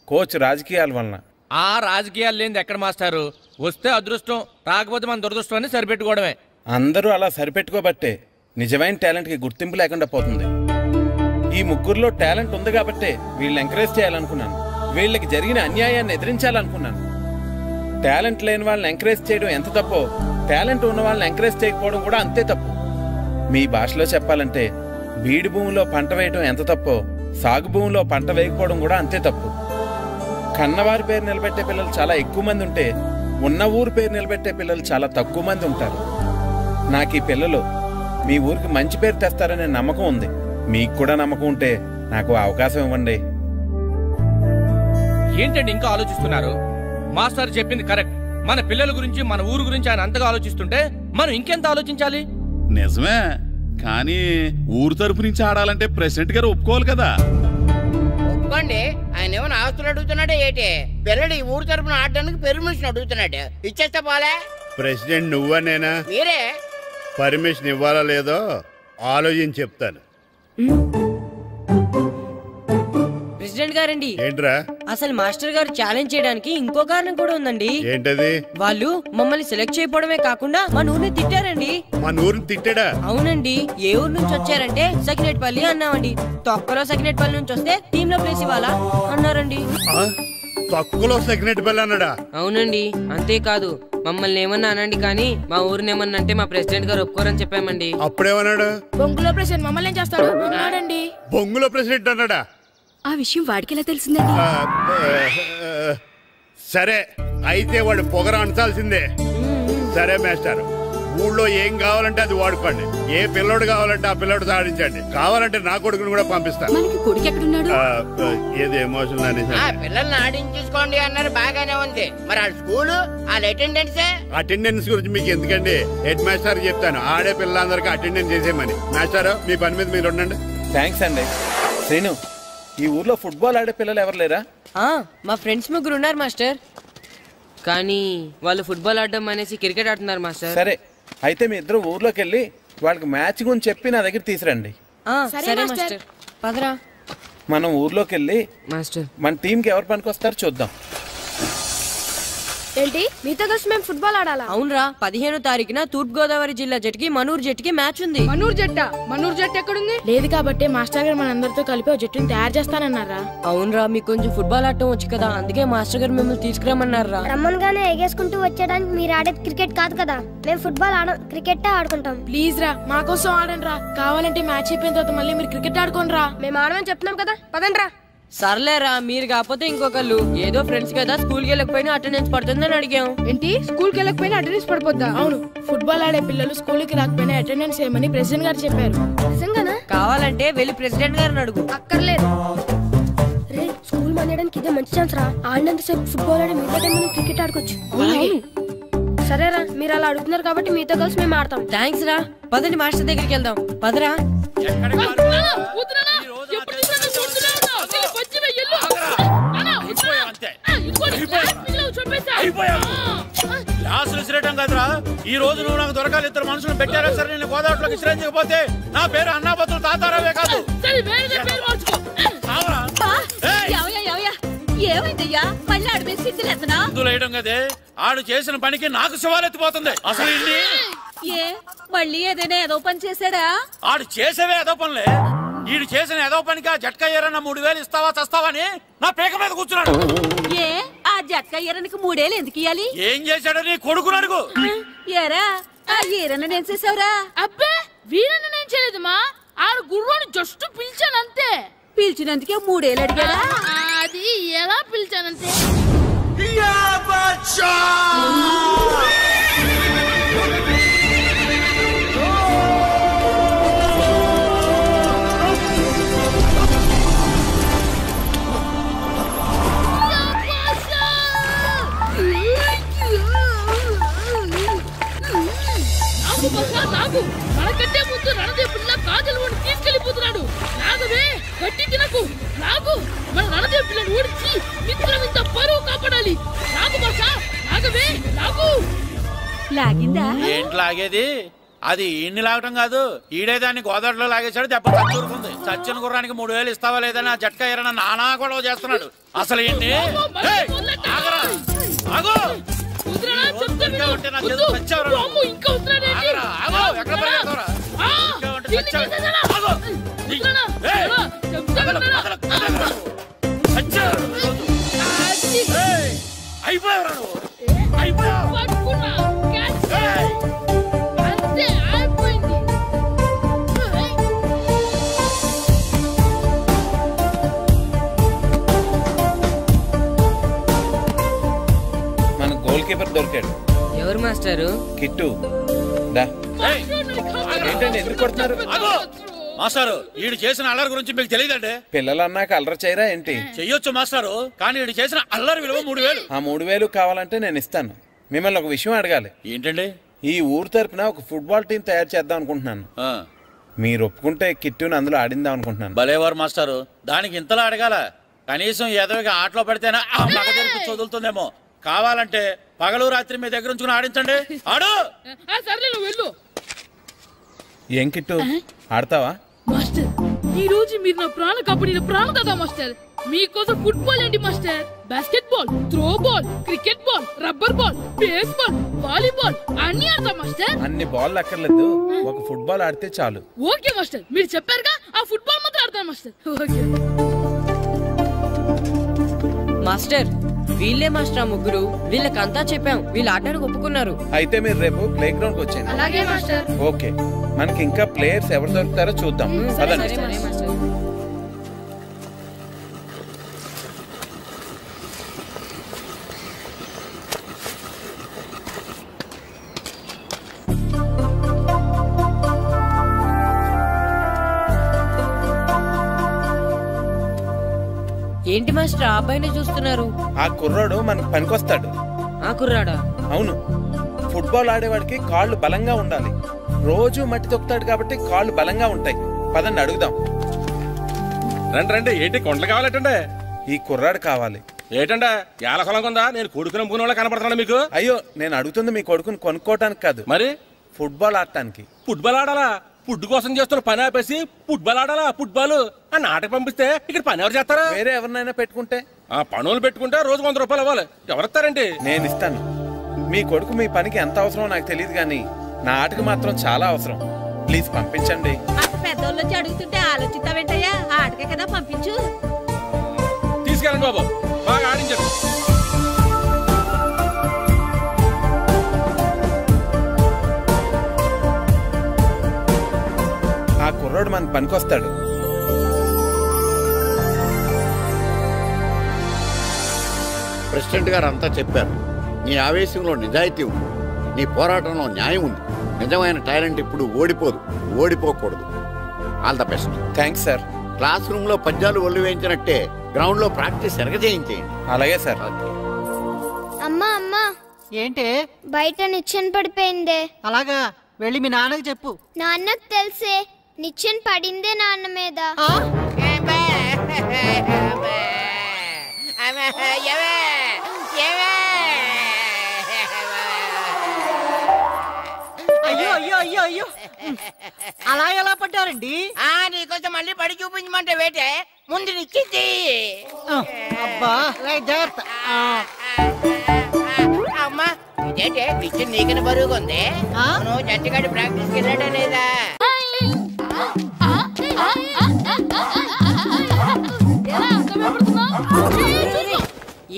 Speaker 1: కోచ్ రాజకీయాల వలన.
Speaker 12: ఆ రాజకీయాలు లేనిది ఎక్కడ మాస్టారు? వస్తే అదృష్టం, రాకపోతే మన దురదృష్టం అని సరిపెట్టుకోవడమే.
Speaker 1: అందరూ అలా సరిపెట్టుకోబట్టే నిజమైన టాలెంట్ కి గుర్తింపు లేకుండా పోతుంది. ఈ ముగ్గురులో టాలెంట్ ఉంది కాబట్టే వీళ్ళని ఎంకరేజ్ చేయాలనుకున్నాను, వీళ్ళకి జరిగిన అన్యాయాన్ని ఎదిరించాలనుకున్నాను. టాలెంట్ లేని వాళ్ళని ఎంకరేజ్ చేయడం ఎంత తప్పో, టాలెంట్ ఉన్న వాళ్ళని ఎంకరేజ్ చేయకపోవడం కూడా అంతే తప్పు. మీ భాషలో చెప్పాలంటే బీడు భూమిలో పంట వేయడం ఎంత తప్పో, సాగు భూమిలో పంట వేయకపోవడం కూడా అంతే తప్పు. కన్నవారి పేరు నిలబెట్టే పిల్లలు చాలా ఎక్కువ మంది ఉంటే, ఉన్న ఊరు పేరు నిలబెట్టే పిల్లలు చాలా తక్కువ మంది ఉంటారు. నాకు ఈ పిల్లలు మీ ఊరికి మంచి పేరు తెస్తారనే నమ్మకం ఉంది. మీకు కూడా నమ్మకం ఉంటే నాకు అవకాశం ఇవ్వండి.
Speaker 12: ఏంటండి ఇంకా ఆలోచిస్తున్నారు? మాస్టర్ చెప్పింది కరెక్ట్. మన పిల్లల గురించి, మన ఊరు గురించి ఆయన అంతగా ఆలోచిస్తుంటే మనం ఇంకెంత ఆలోచించాలి?
Speaker 27: నిజమే, కానీ ఊరు తరపు నుంచి ఆడాలంటే ప్రెసిడెంట్ గారు ఒప్పుకోవాలి కదా.
Speaker 25: ఒప్పుకోండి. ఆయన ఏమైనా ఆస్తులు అడుగుతున్నాడే ఏంటి? పిల్లడు ఈ ఊరు తరపున ఆడడానికి పర్మిషన్ అడుగుతున్నాడు, ఇచ్చేస్తే పోలే.
Speaker 11: ప్రెసిడెంట్ నువ్వా నేనా?
Speaker 25: మీరే.
Speaker 11: పర్మిషన్ ఇవ్వాలా లేదో ఆలోచించి చెప్తాను.
Speaker 13: ప్రెసిడెంట్ గారండి,
Speaker 11: ఏంట్రా?
Speaker 13: అసలు మాస్టర్ గారు ఛాలెంజ్ చేయడానికి ఇంకో కారణం కూడా ఉందండి.
Speaker 11: ఏంటది?
Speaker 13: వాళ్ళు మమ్మల్ని సెలెక్ట్ చేయకపోవడమే కాకుండా మన ఊరిని తిట్టారండి.
Speaker 11: మన ఊరిని తిట్టాడా?
Speaker 13: అవునండి. ఏ ఊరు నుంచి వచ్చారంటే సకినేట్పల్లి అన్నామండి. తొక్కలో సకినేట్పల్లి నుంచి వస్తే టీమ్ లో ప్లేస్ ఇవ్వాలా అన్నారండి.
Speaker 11: తక్కువలో సకినేట్పల్లి అన్నాడా?
Speaker 9: అవునండి. అంతేకాదు, మమ్మల్ని ఏమన్నా అనండి కానీ మా ఊరిని ఏమన్నా అంటే మా ప్రెసిడెంట్ గారు ఒప్పుకోరని చెప్పామండి.
Speaker 11: అప్పుడేమన్నాడు?
Speaker 23: బొంగులో ప్రెసిడెంట్ మమ్మల్ని ఏం చేస్తాడు అన్నాడండి.
Speaker 11: బొంగులో ప్రెసిడెంట్ అన్నాడా?
Speaker 21: ఆ విషయం వాడికి ఎలా తెలిసిందండి?
Speaker 11: సరే, అయితే వాడు పొగర అంచాల్సిందే. సరే మాస్టర్, ఊళ్ళో ఏం కావాలంటే అది వాడుకోండి. ఏ పిల్లోడు కావాలంటే ఆ పిల్లోడు సాధించండి. కావాలంటే నా కొడుకుని కూడా పంపిస్తాను.
Speaker 21: కొడుకు ఎక్కడున్నాడు?
Speaker 11: ఏది ఎమోషన్
Speaker 25: పిల్లల్ని ఆడించేసుకోండి అన్నారు, బాగానే ఉంది. మరి ఆ స్కూలు, వాళ్ళ
Speaker 11: అటెండెన్స్ గురించి మీకు ఎందుకండి? హెడ్ మాస్టర్ చెప్తాను, ఆడే పిల్లలందరికీ అటెండెన్స్ చేసేయమని. మాస్టర్, మీ పని మీద మీరు ఉండండి.
Speaker 1: థ్యాంక్స్ అండి. శ్రీను, ఈ ఊర్లో ఫుట్బాల్ ఆడే పిల్లలు ఎవరు లేరా?
Speaker 9: మా ఫ్రెండ్స్ ముగ్గురు ఉన్నారు మాస్టర్, కానీ వాళ్ళు ఫుట్బాల్ ఆడడం అనేసి క్రికెట్ ఆడుతున్నారు మాస్టర్.
Speaker 1: సరే, అయితే మీ ఇద్దరు ఊర్లోకి వెళ్ళి వాళ్ళకి మ్యాచ్ గురించి చెప్పి నా దగ్గర తీసురండి.
Speaker 9: సరే మాస్టర్, పదరా.
Speaker 1: మనం ఊర్లోకి వెళ్ళి
Speaker 9: మాస్టర్
Speaker 1: మన టీంకి ఎవరు పనికొస్తారో చూద్దాం.
Speaker 23: ఏంటి మీతో కలిసి మేము ఫుట్బాల్ ఆడాలా?
Speaker 13: అవునరా, 15వ తారీఖున తూర్పు గోదావరి జిల్లా జట్టుకి మనూరు జట్టుకి మ్యాచ్ ఉంది.
Speaker 23: మనూరు జట్టు ఎక్కడుంది? లేదు కాబట్టి మాస్టర్ గారు మనందరితో కలిపి ఒక జట్టుని తయారు చేస్తానన్నారా?
Speaker 13: అవునరా, మీకు కొంచెం ఫుట్బాల్ ఆడటం వచ్చు కదా, అందుకే మాస్టర్ గారు మిమ్మల్ని తీసుకురమ్మన్నారా.
Speaker 14: రమ్మన్గానే ఎగేసుకుంటూ వచ్చేయడానికి మీరు ఆడేది క్రికెట్ కాదు కదా. మేము ఫుట్బాల్ క్రికెట్ ఆడుకుంటాం.
Speaker 23: ప్లీజ్ రా, మా కోసం ఆడండి రా. కావాలంటే మ్యాచ్ అయిపోయిన తర్వాత మళ్ళీ మీరు క్రికెట్ ఆడుకోండి రా.
Speaker 14: మేము ఆడమని చెప్తున్నాం కదా, పదండి రా.
Speaker 13: సర్లేరా, మీరు కాకపోతే ఇంకొకళ్ళు. ఏదో ఫ్రెండ్స్ కదా, స్కూల్కి వెళ్ళకపోయినా అటెండెన్స్ పడుతుందని అడిగాం.
Speaker 23: ఏంటి, స్కూల్కి వెళ్ళకపోయినా అటెండెన్స్ పడిపోద్దా? అవును, ఫుట్బాల్ ఆడే పిల్లలు స్కూల్కి రాకపోయినా అటెండెన్స్ చేయమని ప్రెసిడెంట్ గారు చెప్పారు.
Speaker 14: నిజంగానా?
Speaker 13: కావాలంటే వెళ్ళి ప్రెసిడెంట్ గారిని అడుగు.
Speaker 14: అక్కర్లేదు. రే, స్కూల్ మానేయడానికి ఇదే మంచి ఛాన్స్ రా. ఆడినంతసేపు ఫుట్బాల్ ఆడి మిగతా టైం మనం క్రికెట్ ఆడుకోవచ్చు. సరేరా, మీరు అలా అడుగుతున్నారు కాబట్టి మీతో కలిసి మేము ఆడతాం.
Speaker 13: థ్యాంక్స్ రా. పదండి మాస్టర్ దగ్గరికి వెళ్దాం. పదరా.
Speaker 8: క్లాసులు విసిరేయటం కదరా, ఈ రోజు నువ్వు నాకు దొరకాలి. ఇద్దరు మనుషులు పెట్టారా సరే, నేను గోదావరిలోకి విసిరించకపోతే నా పేరు అన్నాబతులు తాతారావే కాదు.
Speaker 21: ఏమైందయ్యా, మళ్ళీ ఆడిపోయి సిద్ధులేతనా?
Speaker 8: సిద్ధులేయడం కదే, ఆడు చేసిన పనికి నాకు శివాలెత్తిపోతుంది. అసలు
Speaker 21: ఏ మళ్ళీ ఏదైనా ఏదో పని చేశాడా?
Speaker 8: ఆడు చేసేవే ఏదో పనులే. ఈడు చేసిన ఏదో పనికి ఆ జట్కా ఏరన్న 3000 ఇస్తావా చస్తావని నా పేక మీద కూర్చున్నాడు.
Speaker 21: ఏ ఆ జట్కా ఏరనికి 3000 ఎందుకు ఇయ్యాలి?
Speaker 8: ఏం చేశాడో నీ కొడుకుని అడుగు.
Speaker 21: ఏరా, ఆ ఏరన్న నేను చేసావురా?
Speaker 20: అబ్బే, వీరన్న నేను చేయలేదు మా. ఆడు గుర్రోని జస్ట్ పిలిచానంతే.
Speaker 21: పిలిచినందుకే 3000 అడిగాడా?
Speaker 20: అది ఎలా పిలిచానంతే. మనకంటే ముందు రణదేవుడిలా కాజల్ వాడిని తీసుకెళ్లిపోతున్నాడు. నా ఓడించి మిత్రం ఇంత పరువు కాపాడాలి. నాకు బాసా నాగవే నాకు
Speaker 21: లాగిందా?
Speaker 8: ఏంటి లాగేది? అది ఈయన్ని లాగటం కాదు, ఈడే దాన్ని గోదావరిలో లాగేశాడు. దెబ్బ చచ్చూరుకుంది. చచ్చిన గుర్రానికి 3000 ఇస్తావా లేదని ఆ జట్కా ఎరన నానా గొడవ చేస్తున్నాడు. అసలు ఏంటి?
Speaker 1: మన గోల్ కీపర్ దొరికాడు.
Speaker 9: ఎవరు మాస్టారు?
Speaker 1: కిట్టు. ఏంటండి ఎందుకు కొడుతున్నారు?
Speaker 8: మాస్టారు, ఈడు చేసిన అల్లరి గురించి మీకు తెలియదండి.
Speaker 1: పిల్లలు అన్నాక అల్లరి చేయరా ఏంటి?
Speaker 8: చెయ్యొచ్చు మాస్టారు, కానీ ఈడు చేసిన అల్లరి విలువ 3000.
Speaker 1: ఆ 3000 కావాలంటే నేను ఇస్తాను. మిమ్మల్ని ఒక విషయం అడగాలి.
Speaker 8: ఏంటండి?
Speaker 1: ఈ ఊరు తరపున ఒక ఫుట్బాల్ టీం తయారు చేద్దాం అనుకుంటున్నాను. మీరు ఒప్పుకుంటే కిట్టుని అందులో ఆడిందాం అనుకుంటున్నాను.
Speaker 8: భలేవారు మాస్టారు, దానికి ఇంతలా అడగాల? కనీసం ఎదవిగా ఆటలో పడితేనే ఆ మగ తెరిపి వదులుతుందేమో. కావాలంటే పగలు రాత్రి మీ దగ్గర ఉంచుకుని ఆడించండి. ఆడు.
Speaker 20: సర్లే నువ్వు వెళ్ళు.
Speaker 1: ఏం కిట్టు ఆడతావా?
Speaker 20: మాస్టర్, ఈ రోజు మీరు నా ప్రాణ కాపాడిన ప్రాణదాత మాస్టర్. మీకోసం ఫుట్బాల్ ఏంటి master, basket ball, throw ball, cricket ball, rubber ball, base ball, volleyball అన్ని ఆడతా మాస్టర్.
Speaker 1: అన్ని బాల్ అక్కర్లేదు, ఒక ఫుట్బాల్ ఆడితే చాలు.
Speaker 20: ఓకే మాస్టర్, మీరు చెప్పారుగా, ఆ ఫుట్బాల్ మాత్రం ఆడతాను మాస్టర్. ఓకే
Speaker 9: మాస్టర్, వీళ్ళే మాస్టర్ ఆ ముగ్గురు. వీళ్ళకంతా చెప్పాం, వీళ్ళు ఆడడానికి ఒప్పుకున్నారు.
Speaker 1: అయితే మీరు రేపు ప్లే గ్రౌండ్ కి వచ్చేయండి.
Speaker 20: అలాగే మాస్టర్.
Speaker 1: ఓకే, మనకి ఇంకా ప్లేయర్స్ ఎవరు దొరుకుతారో చూద్దాం. పదండి.
Speaker 9: ఏంటి మాస్టర్ ఆ అబ్బాయిని చూస్తున్నారు?
Speaker 1: ఆ కుర్రాడు మనకు పనికొస్తాడు.
Speaker 9: ఆ కుర్రాడా?
Speaker 1: అవును. ఫుట్బాల్ ఆడేవాడికి కాళ్ళు బలంగా ఉండాలి. రోజు మట్టి తొక్కుతాడు కాబట్టి కాళ్ళు బలంగా ఉంటాయి. పదండి అడుగుదాం.
Speaker 12: రండి రండి. ఏంటి కొండలు కావాలంటే?
Speaker 1: ఈ కుర్రాడు కావాలి.
Speaker 12: ఏంటంటే ఏలకొలం ఉందా? నేను కొడుకుని పూనోళ్ళ కనపడుతున్నా మీకు?
Speaker 1: అయ్యో, నేను అడుగుతుంది మీ కొడుకుని కొనుక్కోవటానికి కాదు,
Speaker 12: మరి
Speaker 1: ఫుట్బాల్ ఆడటానికి.
Speaker 12: ఫుట్బాల్ ఆడాలా? ఫుడ్ కోసం చేస్తున్న పని ఆపేసి ఫుట్బాల్ ఆడాలా? ఫుట్బాల్ ఆ నాటకు పంపిస్తే ఇక్కడ పని ఎవరు చేస్తారా?
Speaker 1: వేరే ఎవరినైనా పెట్టుకుంటే.
Speaker 12: ఆ పనులు పెట్టుకుంటే రోజు 100 రూపాయలు ఇవ్వాలి. ఎవరిస్తారండి?
Speaker 1: నేను ఇస్తాను. మీ కొడుకు మీ పనికి ఎంత అవసరమో నాకు తెలియదు, కానీ నా ఆటకు మాత్రం చాలా అవసరం. ప్లీజ్ పంపించండి.
Speaker 21: పెద్దోళ్ళు వచ్చి అడుగుతుంటే ఆలోచిస్తావేంటయ్యా? ఆటకే కదా, పంపించు.
Speaker 12: తీసుకెళ్ళండి బాబు, బాగా ఆడించండి.
Speaker 1: ఆ కుర్రోడు మనకు పనికొస్తాడు.
Speaker 11: ప్రెసిడెంట్ గారు అంతా చెప్పారు. నీ ఆవేశంలో నిజాయితీ ఉంది, నీ పోరాటంలో న్యాయం ఉంది. నిజమైన టాలెంట్ ఇప్పుడు ఓడిపోదు, ఓడిపోకూడదు. All the best.
Speaker 1: Thanks sir.
Speaker 11: Classroom లో పద్యాలు ఒళ్ళు వేయించినట్టే గ్రౌండ్ లో ప్రాక్టీస్ ఎరగజేయించేయండి.
Speaker 1: అలాగే సార్.
Speaker 14: అమ్మా అమ్మా,
Speaker 26: ఏంటే
Speaker 14: బయట నిచ్చెన పడిపోయిందే.
Speaker 26: అలాగా, వెళ్ళి మీ నాన్నకి చెప్పు.
Speaker 14: నాన్నకు తెలిసే, నిచ్చెన పడిందే నాన్న మీద.
Speaker 26: అయ్యో అయ్యో అయ్యో అయ్యో, అలా ఎలా పడ్డారండి?
Speaker 13: నీకోసం మళ్ళీ పడి చూపించమంటే వేటే, ముందు నిచ్చింది.
Speaker 26: అబ్బా, జాగ్రత్త.
Speaker 13: అమ్మా, ఇదేంటే నిచ్చిన నీకని బరువుగా ఉంది. నువ్వు జంటిగాడి ప్రాక్టీస్కి వెళ్ళాడా లేదా?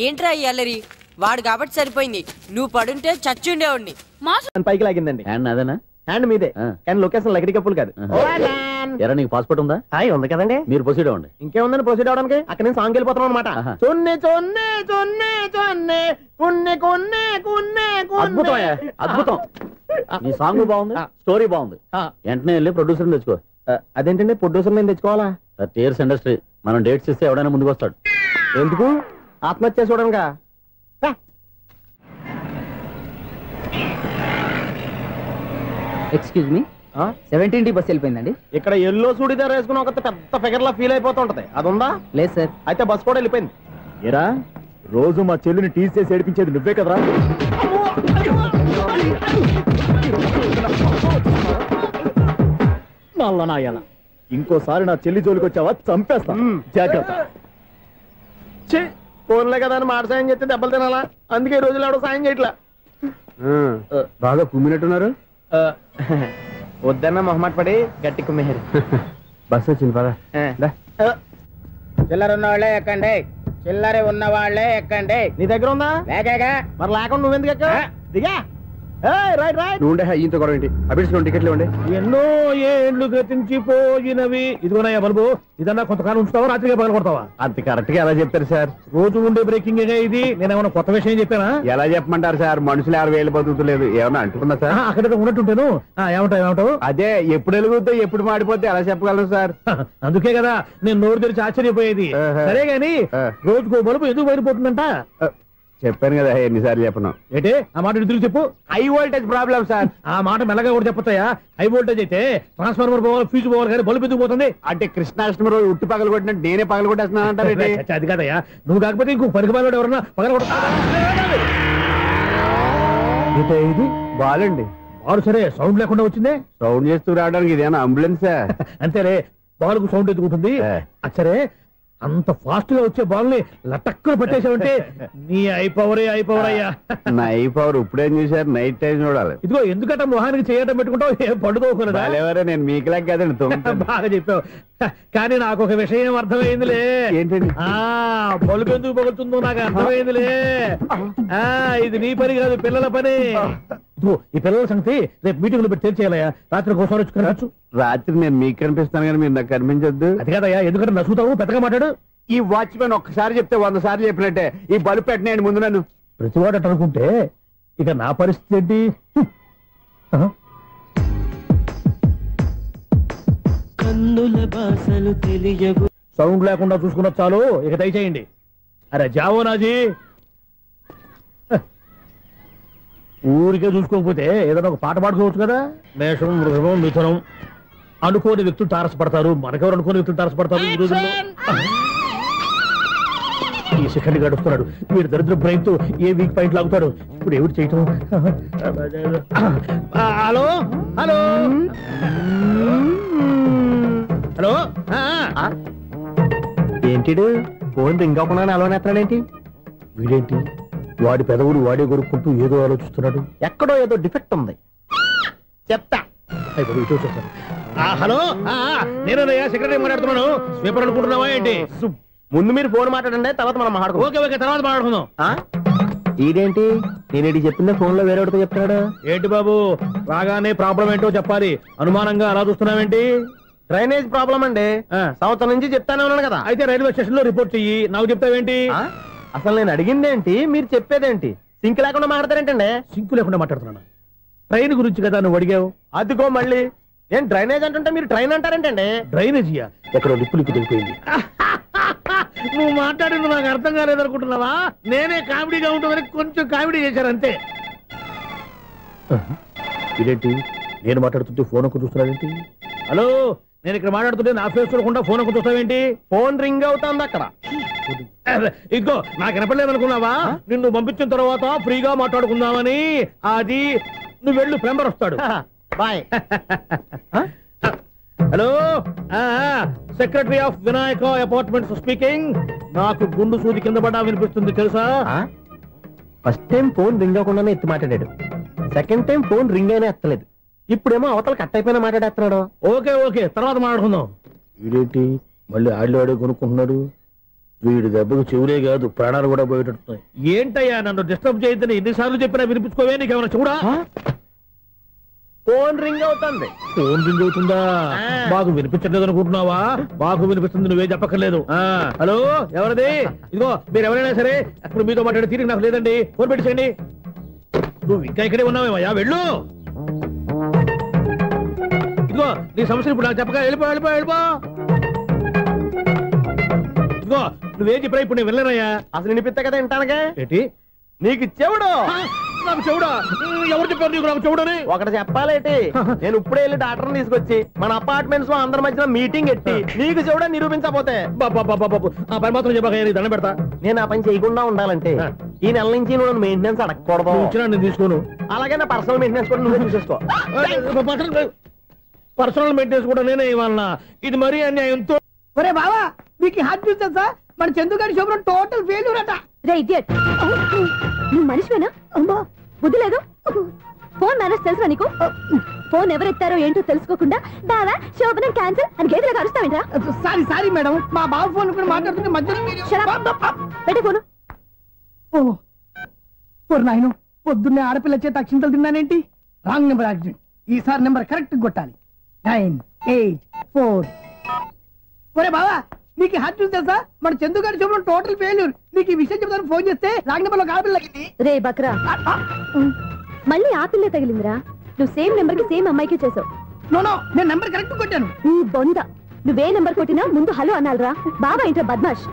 Speaker 9: ఏంట్రా ఈ అల్లరి? వాడు కాబట్టి సరిపోయింది, నువ్వు పడుంటే చచ్చుండేవాడిని.
Speaker 6: పైకి లాగిందండి. హ్యాండ్ అదేనా? హ్యాండ్ మీదే, కానీ లొకేషన్ లగడి కప్పులు కాదు.
Speaker 7: ఎరా నీకు పాస్పోర్ట్ ఉందా?
Speaker 6: ఉంది కదండి.
Speaker 7: మీరు ప్రొసీడ్ అవ్వండి.
Speaker 6: ఇంకేముందని ప్రొసీడ్ అవడానికి? అక్కడ నుంచి సాంగ్ వెళ్ళిపోతున్నాం అనమాట. చొన్నే చొన్నే చొన్నే చొన్నే కున్నే కొన్నే కున్నే.
Speaker 7: అద్భుతం, అద్భుతం. నీ సాంగ్ బాగుంది, స్టోరీ బాగుంది. వెంటనే వెళ్ళి ప్రొడ్యూసర్ తెచ్చుకో.
Speaker 6: అదేంటండి ప్రొడ్యూసర్ నేను తెచ్చుకోవాలా?
Speaker 7: 30 years ఇండస్ట్రీ, మనం డేట్స్ ఇస్తే ఎవడైనా ముందుకు వస్తాడు.
Speaker 6: ఎందుకు? ఆత్మహత్య చూడనుగా.
Speaker 15: ఎక్స్క్యూజ్ మీ, 17D బస్ వెళ్ళిపోయిందండి.
Speaker 6: ఇక్కడ ఎల్లో చూడిదార్ వేసుకుని ఒక పెద్ద ఫిగర్ లా ఫీల్ అయిపోతుంటది, అది ఉందా?
Speaker 15: లేదు సార్.
Speaker 6: అయితే బస్ కూడా వెళ్ళిపోయింది.
Speaker 7: ఏరా రోజు మా చెల్లిని టీస్ చేసి ఏడిపించేది నువ్వే కదరా? నల్లనాయాల ఇంకోసారి నా చెల్లి జోలికి వచ్చావా చంపేస్తా. జాగ్రత్త.
Speaker 6: ఫోన్లే కదా అని మాట సాయం చేస్తే దెబ్బలు తినాలా? అందుకే ఈ రోజులు ఎవడో సాయం చేయట్లా.
Speaker 7: బాగా కుమ్మినట్టున్నారు.
Speaker 6: వద్దన్న మొహమాట పడి గట్టి కుమ్మేరు.
Speaker 7: బస్సు వచ్చింది పద.
Speaker 25: చిల్లర ఉన్న వాళ్ళే ఎక్కండి, చిల్లర ఉన్న వాళ్ళే ఎక్కండి.
Speaker 6: నీ దగ్గర ఉందా?
Speaker 25: లేకగా
Speaker 6: మరి లేకుండా నువ్వెందుకు ఎక్కావు? దిగా. Right right.
Speaker 7: నువ్వు ఉండే ఈయంతో గొడవ ఏంటి? అభిడ్స్లో టికెట్లు ఇవ్వండి.
Speaker 6: ఎన్నో ఏండ్లు గతించిపోయినవి. ఇదిగోనయ్యా బల్బు, ఇదన్నా కొంతకాలం ఉంచుతావా రాత్రిగా పగల కొడతావా?
Speaker 7: అంత కరెక్ట్ గా ఎలా చెప్తారు సార్?
Speaker 6: రోజు ఉండే బ్రేకింగ్ ఇది. నేనేమన్నా కొత్త విషయం చెప్పానా?
Speaker 7: ఎలా చెప్పమంటారు సార్? మనుషులు 60,000 బతుకుతలేదు. ఏమన్నా అంటున్నా సార్?
Speaker 6: అక్కడ ఉన్నట్టుంటాను. ఏమంటావు?
Speaker 7: అదే ఎప్పుడు వెలుగుతో ఎప్పుడు మాడిపోతే ఎలా చెప్పగలను సార్?
Speaker 6: అందుకే కదా నేను నోరు తెరిచి ఆశ్చర్యపోయేది. సరే గాని రోజుకో బల్బు ఎందుకు బయటపోతుందంట?
Speaker 7: చెప్పాను కదా ఎన్నిసార్లు చెప్పను.
Speaker 6: ఏంటి ఆ మాట తిరిగి చెప్పు.
Speaker 7: High voltage problem sir.
Speaker 6: ఆ మాట మెల్లగా కూడా చెప్పొచ్చాయా? హై వోల్టేజ్ అయితే ట్రాన్స్ఫార్మర్ పోవాలి, ఫ్యూజ్ పోవాలి, కానీ బల్బు ఎందుకు పోతుంది?
Speaker 7: అంటే కృష్ణాష్టమి రోజు ఉట్టి పగలు కొట్టినట్టు నేనే పగలు కొట్టేస్తున్నాను అంటారు.
Speaker 6: అది కాదయ్యా, నువ్వు కాకపోతే ఇంకో పనికి బాగా ఎవరన్నా పగల కొడతా. ఇది
Speaker 7: బాలండి.
Speaker 6: బాలు సరే సౌండ్ లేకుండా వచ్చిందే.
Speaker 7: సౌండ్ చేస్తూ రావడానికి ఇదేనా అంబులెన్సా?
Speaker 6: అంతేలే, బాలుకు సౌండ్ ఎదుగుతుంది. సరే అంత ఫాస్ట్ గా వచ్చే బాల్ ని లటక్కులు పట్టేసావంటే నీ ఐపవర్ అయ్యా.
Speaker 7: నా ఐపవర్ ఇప్పుడేం చూసారు? నైట్ టైం చూడాలి.
Speaker 6: ఇదిగో ఎందుకంటే మొహానికి చేయడం పెట్టుకుంటావు, ఏం పండుకోకూడదా?
Speaker 7: నేను మీకులా కదండి.
Speaker 6: బాగా చెప్పావు. కానీ నాకు ఒక విషయం అర్థమైందిలే.
Speaker 7: ఏంటండి?
Speaker 6: బల్బు ఎందుకు పగులుతుందో నాకు అర్థమైందిలే. ఇది నీ పని కాదు, పిల్లల పని. ఈ పిల్లల సంగతి రేపు మీటింగ్ లో పెట్టి తెలిసేయాలయ్యా. రాత్రి ఒకసారి వచ్చి కనవచ్చు.
Speaker 7: రాత్రి నేను మీకు కనిపిస్తాను కానీ మీరు నాకు కనిపించొద్దు.
Speaker 6: అది కాదయ్యా, ఎందుకంటే నచ్చుతావు, పెద్దగా మాట్లాడు.
Speaker 7: ఈ వాచ్మెన్ ఒక్కసారి చెప్తే 100 సార్లు చెప్పినట్టే. ఈ బల్బు పెట్టినాయండి ముందు నన్ను.
Speaker 6: ప్రతివాడు అట్ట అనుకుంటే ఇక నా పరిస్థితి ఏంటి? కన్నుల భాషలు తెలియవు. సౌండ్ లేకుండా చూసుకున్న చాలు, ఇక దయచేయండి. అరే జావో నాజీ, ఊరికే చూసుకోకపోతే ఏదైనా ఒక పాట పాడుకోవచ్చు కదా. మేషం, వృషభం, మిథునం అనుకోని వ్యక్తులు తారసపడతారు. మనకెవరు అనుకోని వ్యక్తులు తారసపడతారు ఈ రోజుల్లో. ఈ సెకండ్ గడుస్తున్నాడు. వీడు దరిద్ర బ్రెయిన్ తో ఏ వీక్ పాయింట్ లాగుతాడు. ఇప్పుడు ఎవరు చేయటం? Hello hello hello. ఏంటిడు ఫోన్ రింగ్ అవ్వకుండా అలవనేస్తాడేంటి? వీడేంటి వాడి పెదవులు వాడే కొరుక్కుంటూ ఏదో ఆలోచిస్తున్నాడు. ఎక్కడో ఏదో డిఫెక్ట్ ఉంది, చెప్తా. హలో, నేనయ్యా సెక్రటరీ మాట్లాడుతున్నాను. స్వీపర్ అనుకుంటున్నావా ఏంటి? ముందు మీరు ఫోన్ మాట్లాడండి, తర్వాత మనం మాట్లాడుకో. ఓకే ఓకే, తర్వాత మాట్లాడుకుందాం. ఇదేంటి నేనేటి చెప్పిందా ఫోన్ లో వేరేవాడితో చెప్తున్నాడు? ఏంటి బాబు రాగానే ప్రాబ్లం ఏంటో చెప్పాలి. అనుమానంగా అలా చూస్తున్నావేంటి? డ్రైనేజ్ ప్రాబ్లం అండి, సంవత్సరం నుంచి చెప్తానే ఉన్నాను కదా. అయితే రైల్వే స్టేషన్ లో రిపోర్ట్ చెయ్యి, నాకు చెప్తావేంటి? అసలు నేను అడిగిందేంటి, మీరు చెప్పేదేంటి? సింక్ లేకుండా మాట్లాడతారేంటండి? సింక్ లేకుండా మాట్లాడుతున్నా. ట్రైన్ గురించి కదా నువ్వు అడిగావు. అదిగో మళ్ళీ నేను డ్రైనేజ్ అంటుంటే మీరు ట్రైన్ అంటారేంటండి? డ్రైనేజీయా? ఎక్కడో లిప్పు దిగిపోయింది. నువ్వు మాట్లాడింది నాకు అర్థం కాలేదనుకుంటున్నావా? నేనే కామెడీగా ఉంటుందని కొంచెం కామెడీ చేశారు అంతే. ఇదేంటి నేను మాట్లాడుతుంటే ఫోన్ ఒక్క చూస్తున్నావేంటి? హలో, నేను ఇక్కడ మాట్లాడుతుంటే నా ఫేస్ చూడకుండా ఫోన్ ఒక్క చూస్తావేంటి? ఫోన్ రింగ్ అవుతుంది అక్కడ. ఇంకో నాకు వినపడలేదు అనుకున్నావా? నిన్ను పంపించిన తర్వాత ఫ్రీగా మాట్లాడుకుందామని. అది నువ్వు వెళ్ళు, ప్లంబర్ వస్తాడు. Bye. Hello, secretary of Vinayaka apartments speaking. నాకు గుండు సూది కింద పడ్డా వినిపిస్తుంది తెలుసా? ఫస్ట్ టైం ఫోన్ రింగ్ అవ్వకుండానే ఎత్తి మాట్లాడాడు. సెకండ్ టైం ఫోన్ రింగ్ అయినా ఎత్తలేదు. ఇప్పుడేమో అవతల కట్ అయిపోయినా మాట్లాడేస్తున్నాడు. ఓకే ఓకే, తర్వాత మాట్లాడుకుందాం. వీడేంటి మళ్ళీ ఆడిలో కొనుక్కుంటున్నాడు? వీడి దెబ్బకు చెవులే కాదు ప్రాణాలు కూడా పోయేటట్టున్నాయి. ఏంటయ్యా నన్ను డిస్టర్బ్ చేయొద్దని ఎన్నిసార్లు చెప్పినా వినిపించుకోవే? నీకేమైనా చూడా? ఫోన్ రింగ్ అవుతుంది. ఫోన్ రింగ్ అవుతుందా? మాకు వినిపించట్లేదు అనుకుంటున్నావా? మాకు వినిపిస్తుంది, నువ్వే చెప్పక్కర్లేదు. హలో, ఎవరిది? ఇదిగో మీరు ఎవరైనా సరే అప్పుడు మీతో మాట్లాడే తీరిక నాకు లేదండి. ఫోన్ పెట్టేసేయండి. నువ్వు ఇంకా ఇక్కడే ఉన్నావేమయ్యా, వెళ్ళు. ఇదిగో నీ సమస్యలు ఇప్పుడు నాకు చెప్పక వెళ్ళిపో వెళ్ళిపో వెళ్ళిపో. ఇదిగో నువ్వేం చెప్పరా ఇప్పుడు నేను వెళ్ళానయ్యా. అసలు వినిపిస్తా కదా వింటానగా. ఏంటి నీకు చెవుడు? నాకు చెవుడా ఎవరు చెప్పారు నీకు నాకు చెవుడని? ఒకటి చెప్పాలేటి, నేను ఇప్పుడే వెళ్ళి డాక్టర్ని తీసుకొచ్చి మన అపార్ట్మెంట్స్ లో అందరి మధ్యన మీటింగ్ ఎట్టి నీకు చెవుడా నిరూపించకపోతే ఆ పని మాత్రం చెప్పాక దండం పెడతా. నేను ఆ పని చేయకుండా ఉండాలంటే ఈ నెల నుంచి నువ్వు మెయింటెనెన్స్ అడగకూడదు. నేను తీసుకోను. అలాగే నా పర్సనల్ మెయింటెనెన్స్ కూడా నువ్వే చూసేసుకో. పర్సనల్ మెయింటెనెన్స్ కూడా నేనే ఇవ్వాలన్నా? ఇది మరీ అన్యాయంతో.
Speaker 3: ఒరే బావా మీకు హార్ట్ చూసా సార్, మన చందుగారి శుభ్రం టోటల్ ఫెయిల్యూర్ అట.
Speaker 5: రే ఇడియట్, నువ్వు మనిషివేనా? అమ్మా బుద్ధి లేదు. ఫోన్ మేనేజ్ తెలుసా నీకు? ఫోన్ ఎవరెత్తారో ఏంటో తెలుసుకోకుండా బావా శోభనం క్యాన్సిల్ అని గేదెలకు అరుస్తావేంట్రా?
Speaker 3: సారీ మేడం, మా బావ ఫోన్ కూడా మాట్లాడుతుంటే మధ్యలో
Speaker 5: పెట్టే ఫోను.
Speaker 3: ఓ నాయను, పొద్దున్నే ఆడపిల్ల చేత అక్షింతలు తిన్నానేంటి? Wrong number accident. ఈసారి నెంబర్ కరెక్ట్ కొట్టాలి. 984. ఒరే బావా నీకు హార్ట్ చూసి తెలుసా, మన చందుగారి శుభ్రం టోటల్ ఫెయిల్యూర్. నీకు ఈ విషయం చెప్తాను ఫోన్ చేస్తే రాంగ్ నెంబర్ లో ఆడపిల్ల తగిలింది.
Speaker 5: రే బక్రా, మళ్ళీ ఆ పిల్లే తగిలిందిరా. నువ్వు సేమ్ నెంబర్ కి సేమ్ అమ్మాయికి చేసావు.
Speaker 3: నేను నెంబర్ కరెక్ట్ కొట్టాను.
Speaker 5: నీ బొంద, నువ్వే నెంబర్ కొట్టినా ముందు హలో అనాలరా. బావా ఏంట్రా బద్మాష్?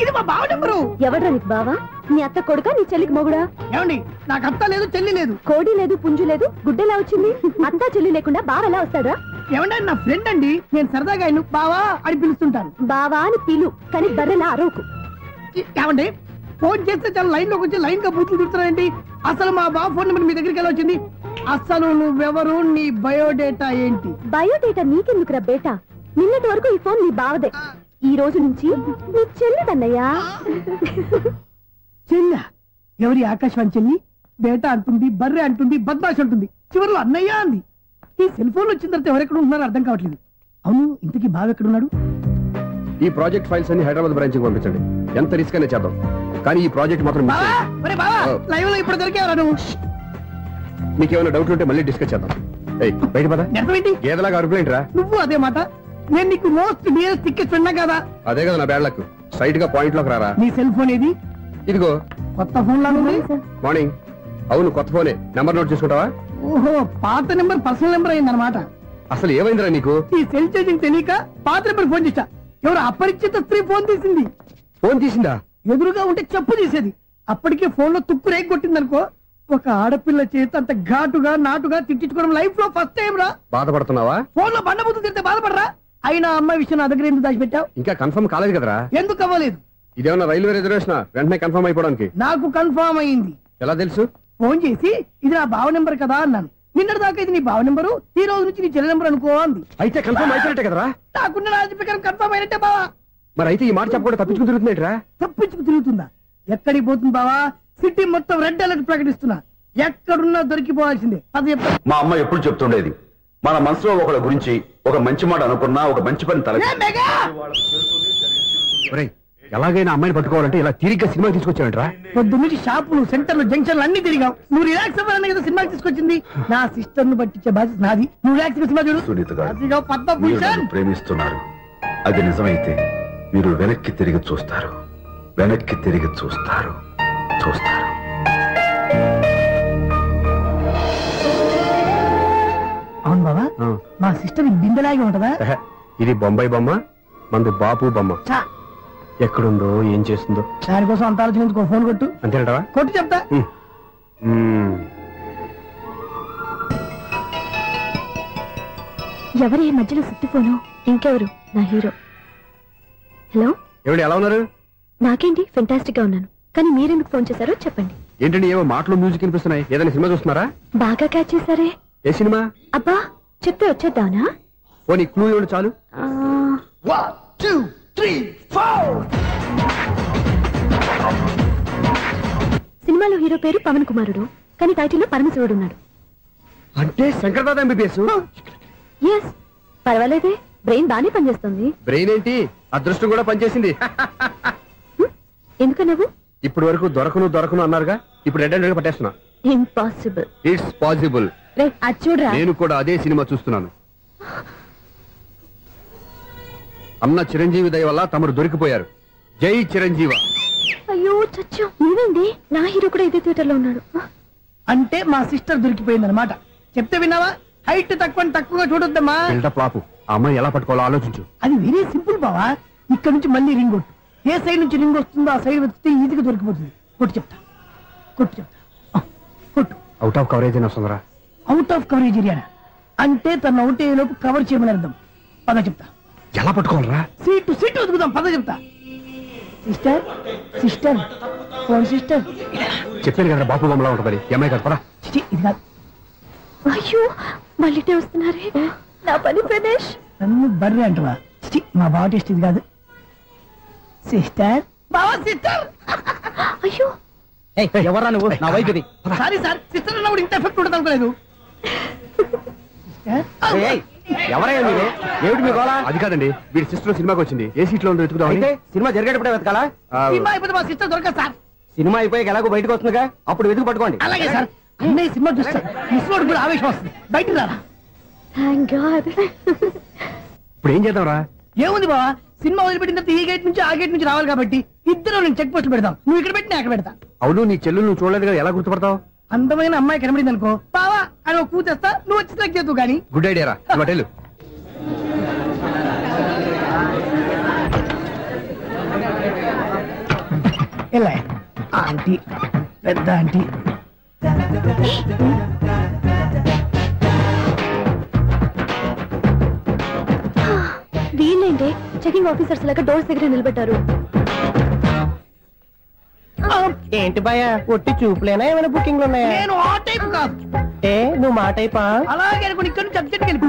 Speaker 3: ఇది మా బావ నెంబరు.
Speaker 5: ఎవడ్రా నీకు బావా? నీ అత్త కొడుక, నీ చెల్లికి మొగుడా?
Speaker 3: ఏమండి, నాకు అత్త లేదు చెల్లి లేదు.
Speaker 5: కోడి లేదు పుంజు లేదు, గుడ్డెలా వచ్చింది? అత్త చెల్లి లేకుండా బావ ఎలా వస్తాడా?
Speaker 3: ఏమండి, నా ఫ్రెండ్ అండి, నేను సరదాగా ఆయన బావా అని పిలుస్తుంటాను.
Speaker 5: బావా అని పిలు, కానీ బర్రెలా అరవకు.
Speaker 3: ఏమండి, ఫోన్ చేస్తే చాలా లైన్ లోకి వచ్చి లైన్ గా బూతులు తిడుతున్నాయండి. అసలు మా బావ ఫోన్ నెంబర్ మీ దగ్గరికి ఎలా వచ్చింది? అసలు నువ్వెవరు, నీ బయోడేటా ఏంటి?
Speaker 5: బయోడేటా నీకెందుకురా బేటా? నిన్నటి వరకు ఈ ఫోన్ నీ బావదే, ఈ రోజు నుంచి నీ చెల్లిదన్నయ్యా.
Speaker 3: చెల్ల ఎవరి? ఆకాశవాణి చెల్లి. బేటా అంటుంది, బర్రె అంటుంది, బద్మాష్ అంటుంది, చివరిలో అన్నయ్య అంది. ఈ సెల్ ఫోన్ వచ్చిన తర్వాత ఎవరెక్కడ ఉంటున్నారో అర్థం కావట్లేదు. అవును, ఇంతకీ బావ ఎక్కడున్నాడు?
Speaker 16: ఈ ప్రాజెక్ట్ ఫైల్స్ అన్ని హైదరాబాద్ బ్రాంచ్ కి పంపించండి. ఎంత రిస్క్ అయినా చేద్దాం, కానీ ఈ ప్రాజెక్ట్ మాత్రం
Speaker 3: లైవ్ లో ఇప్పుడు దొరికేవరా నువ్వు?
Speaker 16: మీకేమైనా డౌట్ ఉంటే మళ్ళీ డిస్కస్ చేద్దాం. బయట పద. గేదలాగా అరుపులేంట్రా?
Speaker 3: నువ్వు అదే మాట. నేను నీకు మోస్ట్ డియరెస్ట్ టికెట్ విన్నా కదా.
Speaker 16: అదే కదా నా బ్యాడ్ లక్. స్ట్రైట్ గా పాయింట్ లోకి రారా.
Speaker 3: నీ సెల్ ఫోన్ ఏది?
Speaker 16: ఇదిగో.
Speaker 3: కొత్త ఫోన్ లాగా ఉంది.
Speaker 16: మార్నింగ్. అవును, కొత్త ఫోనే. నెంబర్ నోట్ చేసుకుంటావా?
Speaker 3: ఓహో, పాత నెంబర్ పర్సనల్ నెంబర్ అయిందన్నమాట.
Speaker 16: అసలు ఏమైందిరా నీకు?
Speaker 3: ఈ సెల్ చేసింగ్ తెలియక పాత నెంబర్ ఫోన్ చేశా. ఎవరు అపరిచిత స్త్రీ ఫోన్ తీసింది.
Speaker 16: ఫోన్ తీసిందా?
Speaker 3: ఎదురుగా ఉంటే చెప్పు తీసేది. అప్పటికే ఫోన్ లో తుక్కు రేగి కొట్టిందనుకో. ఒక ఆడపిల్ల చేత అంత ఘాటుగా నాటుగా తిట్టించుకోవడం లైఫ్ లో ఫస్ట్ టైం రా.
Speaker 16: బాధపడుతున్నావా?
Speaker 3: ఫోన్ లో బండబుద్ధి తింటే బాధపడరా? అయినా అమ్మాయి విషయం నా దగ్గర ఎందుకు దాచిపెట్టావు?
Speaker 16: ఇంకా కన్ఫర్మ్ కాలేదు కదరా.
Speaker 3: ఎందుకు అవ్వలేదు?
Speaker 16: ఇదేమన్నా రైల్వే రిజర్వేషన్? వెంటనే కన్ఫర్మ్ అయిపోవడానికి.
Speaker 3: నాకు కన్ఫర్మ్ అయింది.
Speaker 16: ఎలా తెలుసు?
Speaker 3: ఫోన్ చేసి ఇది నా బావ నెంబర్ కదా అన్నాను. నిన్నటి దాకా ఇది నీ బావ నెంబరు, ఈ రోజు నుంచి నీ చెల్లి నెంబర్ అనుకో అంది.
Speaker 16: అయితే కన్ఫర్మ్ అయిపోయినట్టే కదరా?
Speaker 3: నాకున్న రాజు ప్రకారం కన్ఫర్మ్ అయినట్టే బావా.
Speaker 16: మరి అయితే ఈ మాట చెప్పకుండా తప్పించుకు తిరుగుతున్నట్రా?
Speaker 3: తప్పించుకు తిరుగుతుందా? ఎక్కడికి పోతుంది బావా? సిటీ మొత్తం రెడ్ అలర్ట్ ప్రకటిస్తున్నా. ఎక్కడున్నా దొరికిపోవాల్సిందే. అది
Speaker 17: మా అమ్మ ఎప్పుడు చెప్తుండేది, మన మనసులో ఒకళ్ళ గురించి ఒక మంచి మాట అనుకున్నా ఒక మంచి పని తల.
Speaker 16: ఎలాగైనా అమ్మాయిని పట్టుకోవాలంటే ఇలా తిరిగ్గా సినిమా తీసుకొచ్చావంటరా?
Speaker 3: పొద్దున్నుంచి షాపులు, సెంటర్లు, జంక్షన్లు అన్ని తిరిగావు. నువ్వు రిలాక్స్ అవ్వాలని కదా సినిమాకి తీసుకొచ్చింది. నా సిస్టర్ ను పట్టించే బాధ్యత నాది. నువ్వు రిలాక్స్ సినిమా చూడు.
Speaker 17: సునీత గారు, మీరు నన్ను ప్రేమిస్తున్నారు. అది నిజమైతే మీరు వెనక్కి తిరిగి చూస్తారు, వెనక్కి తిరిగి చూస్తారు, చూస్తారు.
Speaker 3: అవును బాబా, మా సిస్టర్ బిందెలాగే ఉంటదా?
Speaker 16: ఇది బొంబాయి బొమ్మ, మంది బాపు బొమ్మ. ఎక్కడుందో ఏం చేస్తుందో
Speaker 3: దానికోసం అంత ఆలోచించుకో. ఫోన్ కొట్టు.
Speaker 16: అంతేంటవా?
Speaker 3: కొట్టు చెప్తా.
Speaker 5: ఎవరి మధ్యలో సుత్తి ఫోను? ఇంకెవరు? నా హీరో. హలో,
Speaker 16: ఎవరు? ఎలా ఉన్నారు?
Speaker 5: నాకేంటి, ఫెంటాస్టిక్ గా ఉన్నాను. కానీ మీరెందుకు ఫోన్ చేశారో చెప్పండి.
Speaker 16: ఏంటండి ఏవో మాటలు మ్యూజిక్ వినిపిస్తున్నాయి? ఏదైనా సినిమా చూస్తున్నారా?
Speaker 5: బాగా క్యాచ్ చేశారే.
Speaker 16: ఏ సినిమా?
Speaker 5: అబ్బా, చెప్తే వచ్చేద్దానా?
Speaker 16: ఓ నీ క్లూ ఇవ్వండి చాలు.
Speaker 3: 1 2 3 4.
Speaker 5: సినిమాలో హీరో పేరు పవన్ కుమారుడు, కానీ టైటిల్లో పరమశివుడు ఉన్నాడు.
Speaker 16: అంటే శంకర్దాదా ఎంబీబీఎస్?
Speaker 5: ఎస్, పర్వాలేదే. బ్రెయిన్ బానే పనిచేస్తుంది.
Speaker 16: బ్రెయిన్ ఏంటి, అదృష్టం కూడా పనిచేసింది.
Speaker 5: ఎందుకన్నావు?
Speaker 16: ఇప్పుడు వరకు దొరకను అన్నారుగా, ఇప్పుడు రెడ్ హ్యాండెడ్ గా పట్టేస్తున్నా.
Speaker 5: ఇంపాసిబుల్.
Speaker 16: It's possible.
Speaker 5: అది చూడరా.
Speaker 16: నేను కూడా అదే సినిమా చూస్తున్నాను. అన్న చిరంజీవి దయ వల్ల తమరు దొరికిపోయారు. జై చిరంజీవ.
Speaker 5: అయ్యో చచ్చా, నువ్వేంటి? నా హీరో కూడా ఇదే థియేటర్ లో ఉన్నాడు.
Speaker 3: అంటే మా సిస్టర్ దొరికిపోయింది అనమాట. చెప్తే విన్నావా? హైట్ తక్కువగా చూడొద్దమ్మా.
Speaker 16: పాపు, ఆ అమ్మాయి ఎలా పట్టుకోవాలో ఆలోచించు.
Speaker 3: అది వెరీ సింపుల్ బావా. ఇక్కడ నుంచి మళ్ళీ రింగ్ కొట్టు. ఏ సైడ్ నుంచి రింగ్ వస్తుందో ఆ సైడ్ వెతికితే ఈజీగా దొరికిపోతుంది. కొట్టు చెప్తా.
Speaker 16: అవుట్ ఆఫ్ కవరేజ్ అని వస్తుందిరా.
Speaker 3: అవుట్ ఆఫ్ కవరేజ్ ఏరియా అంటే తన అవుట్ అయ్యేలోపు కవర్ చేయమని అర్థం. పద చెప్తా.
Speaker 16: ఎలా పట్టుకోవాలరా?
Speaker 3: సీటు వదుకుదాం. పద చెప్తా. Sister sister phone sister.
Speaker 16: చెప్పాను కదా బాపు బొమ్మలా ఉంటుంది. అమ్మాయి కదా పదా.
Speaker 3: ఇది కాదు.
Speaker 5: అయ్యో మళ్ళీ వస్తున్నారే నా పని ప్రదేశ్.
Speaker 3: నన్ను బర్రె అంటవా? మా బావ టేస్ట్ ఇది కాదు. సిస్టర్ బావా సిస్టర్.
Speaker 5: అయ్యో
Speaker 15: ఎవరా నువ్వు? నా వైపు ఇది.
Speaker 3: సారీ సార్, సిస్టర్ అన్నప్పుడు ఇంత ఎఫెక్ట్ ఉంటుంది అనుకోలేదు.
Speaker 6: ఎవరైనా మీరే? ఏమిటి మీ గోళ?
Speaker 16: అది కాదండి, వీడి సిస్టర్ సినిమాకి వచ్చింది. ఏ సీట్ లో ఉందో వెతుకుదాం.
Speaker 6: అయితే సినిమా జరిగేటప్పుడే వెతకాలా?
Speaker 3: సినిమా అయిపోతే మా సిస్టర్ దొరకదు సార్.
Speaker 6: సినిమా అయిపోయి ఎలాగో బయటకు వస్తుందిగా, అప్పుడు వెతుకు పట్టుకోండి.
Speaker 3: అలాగే సార్. అన్నయ్య సినిమా చూస్తారు, మిస్వాడు కూడా ఆవేశం వస్తుంది. బయటికి రారా.
Speaker 5: Thank God.
Speaker 16: ఇప్పుడు ఏం చేద్దాంరా?
Speaker 3: ఏముంది బావా, సినిమా వదిలిపెట్టిన తర్వాత ఈ గేట్ నుంచి ఆ గేట్ నుంచి రావాలి కాబట్టి ఇద్దరు నేను చెక్ పోస్ట్ పెడతాం. నువ్వు ఇక్కడ పెట్టి నేను అక్కడ పెడతా.
Speaker 16: అవును, నీ చెల్లు నువ్వు చూడలేదు కదా, ఎలా గుర్తుపడతావు?
Speaker 3: అందమైన అమ్మాయి కనబడింది అనుకో, బావా అని ఒక కూతేస్తా, నువ్వు వచ్చి సెలెక్ట్ చేద్దు. కానీ
Speaker 16: గుడ్ ఐడియా రా. హోటల్
Speaker 3: ఎలా ఆంటీ, పెద్ద ఆంటీ.
Speaker 5: వీళ్ళేంటే చెకింగ్ ఆఫీసర్స్ లాగా డోర్స్ దగ్గర నిలబెట్టారు.
Speaker 6: ఏంటి భయ, ఒట్టి చూపులేనా ఏమైనా బుకింగ్లు ఉన్నాయా?
Speaker 3: నేను ఆ టైప్ కాదు.
Speaker 6: ఏ నువ్వు మా టైపా?
Speaker 3: అలాగే అనుకుని ఇక్కడ నుంచి అర్జెంట్కి వెళ్ళిపో.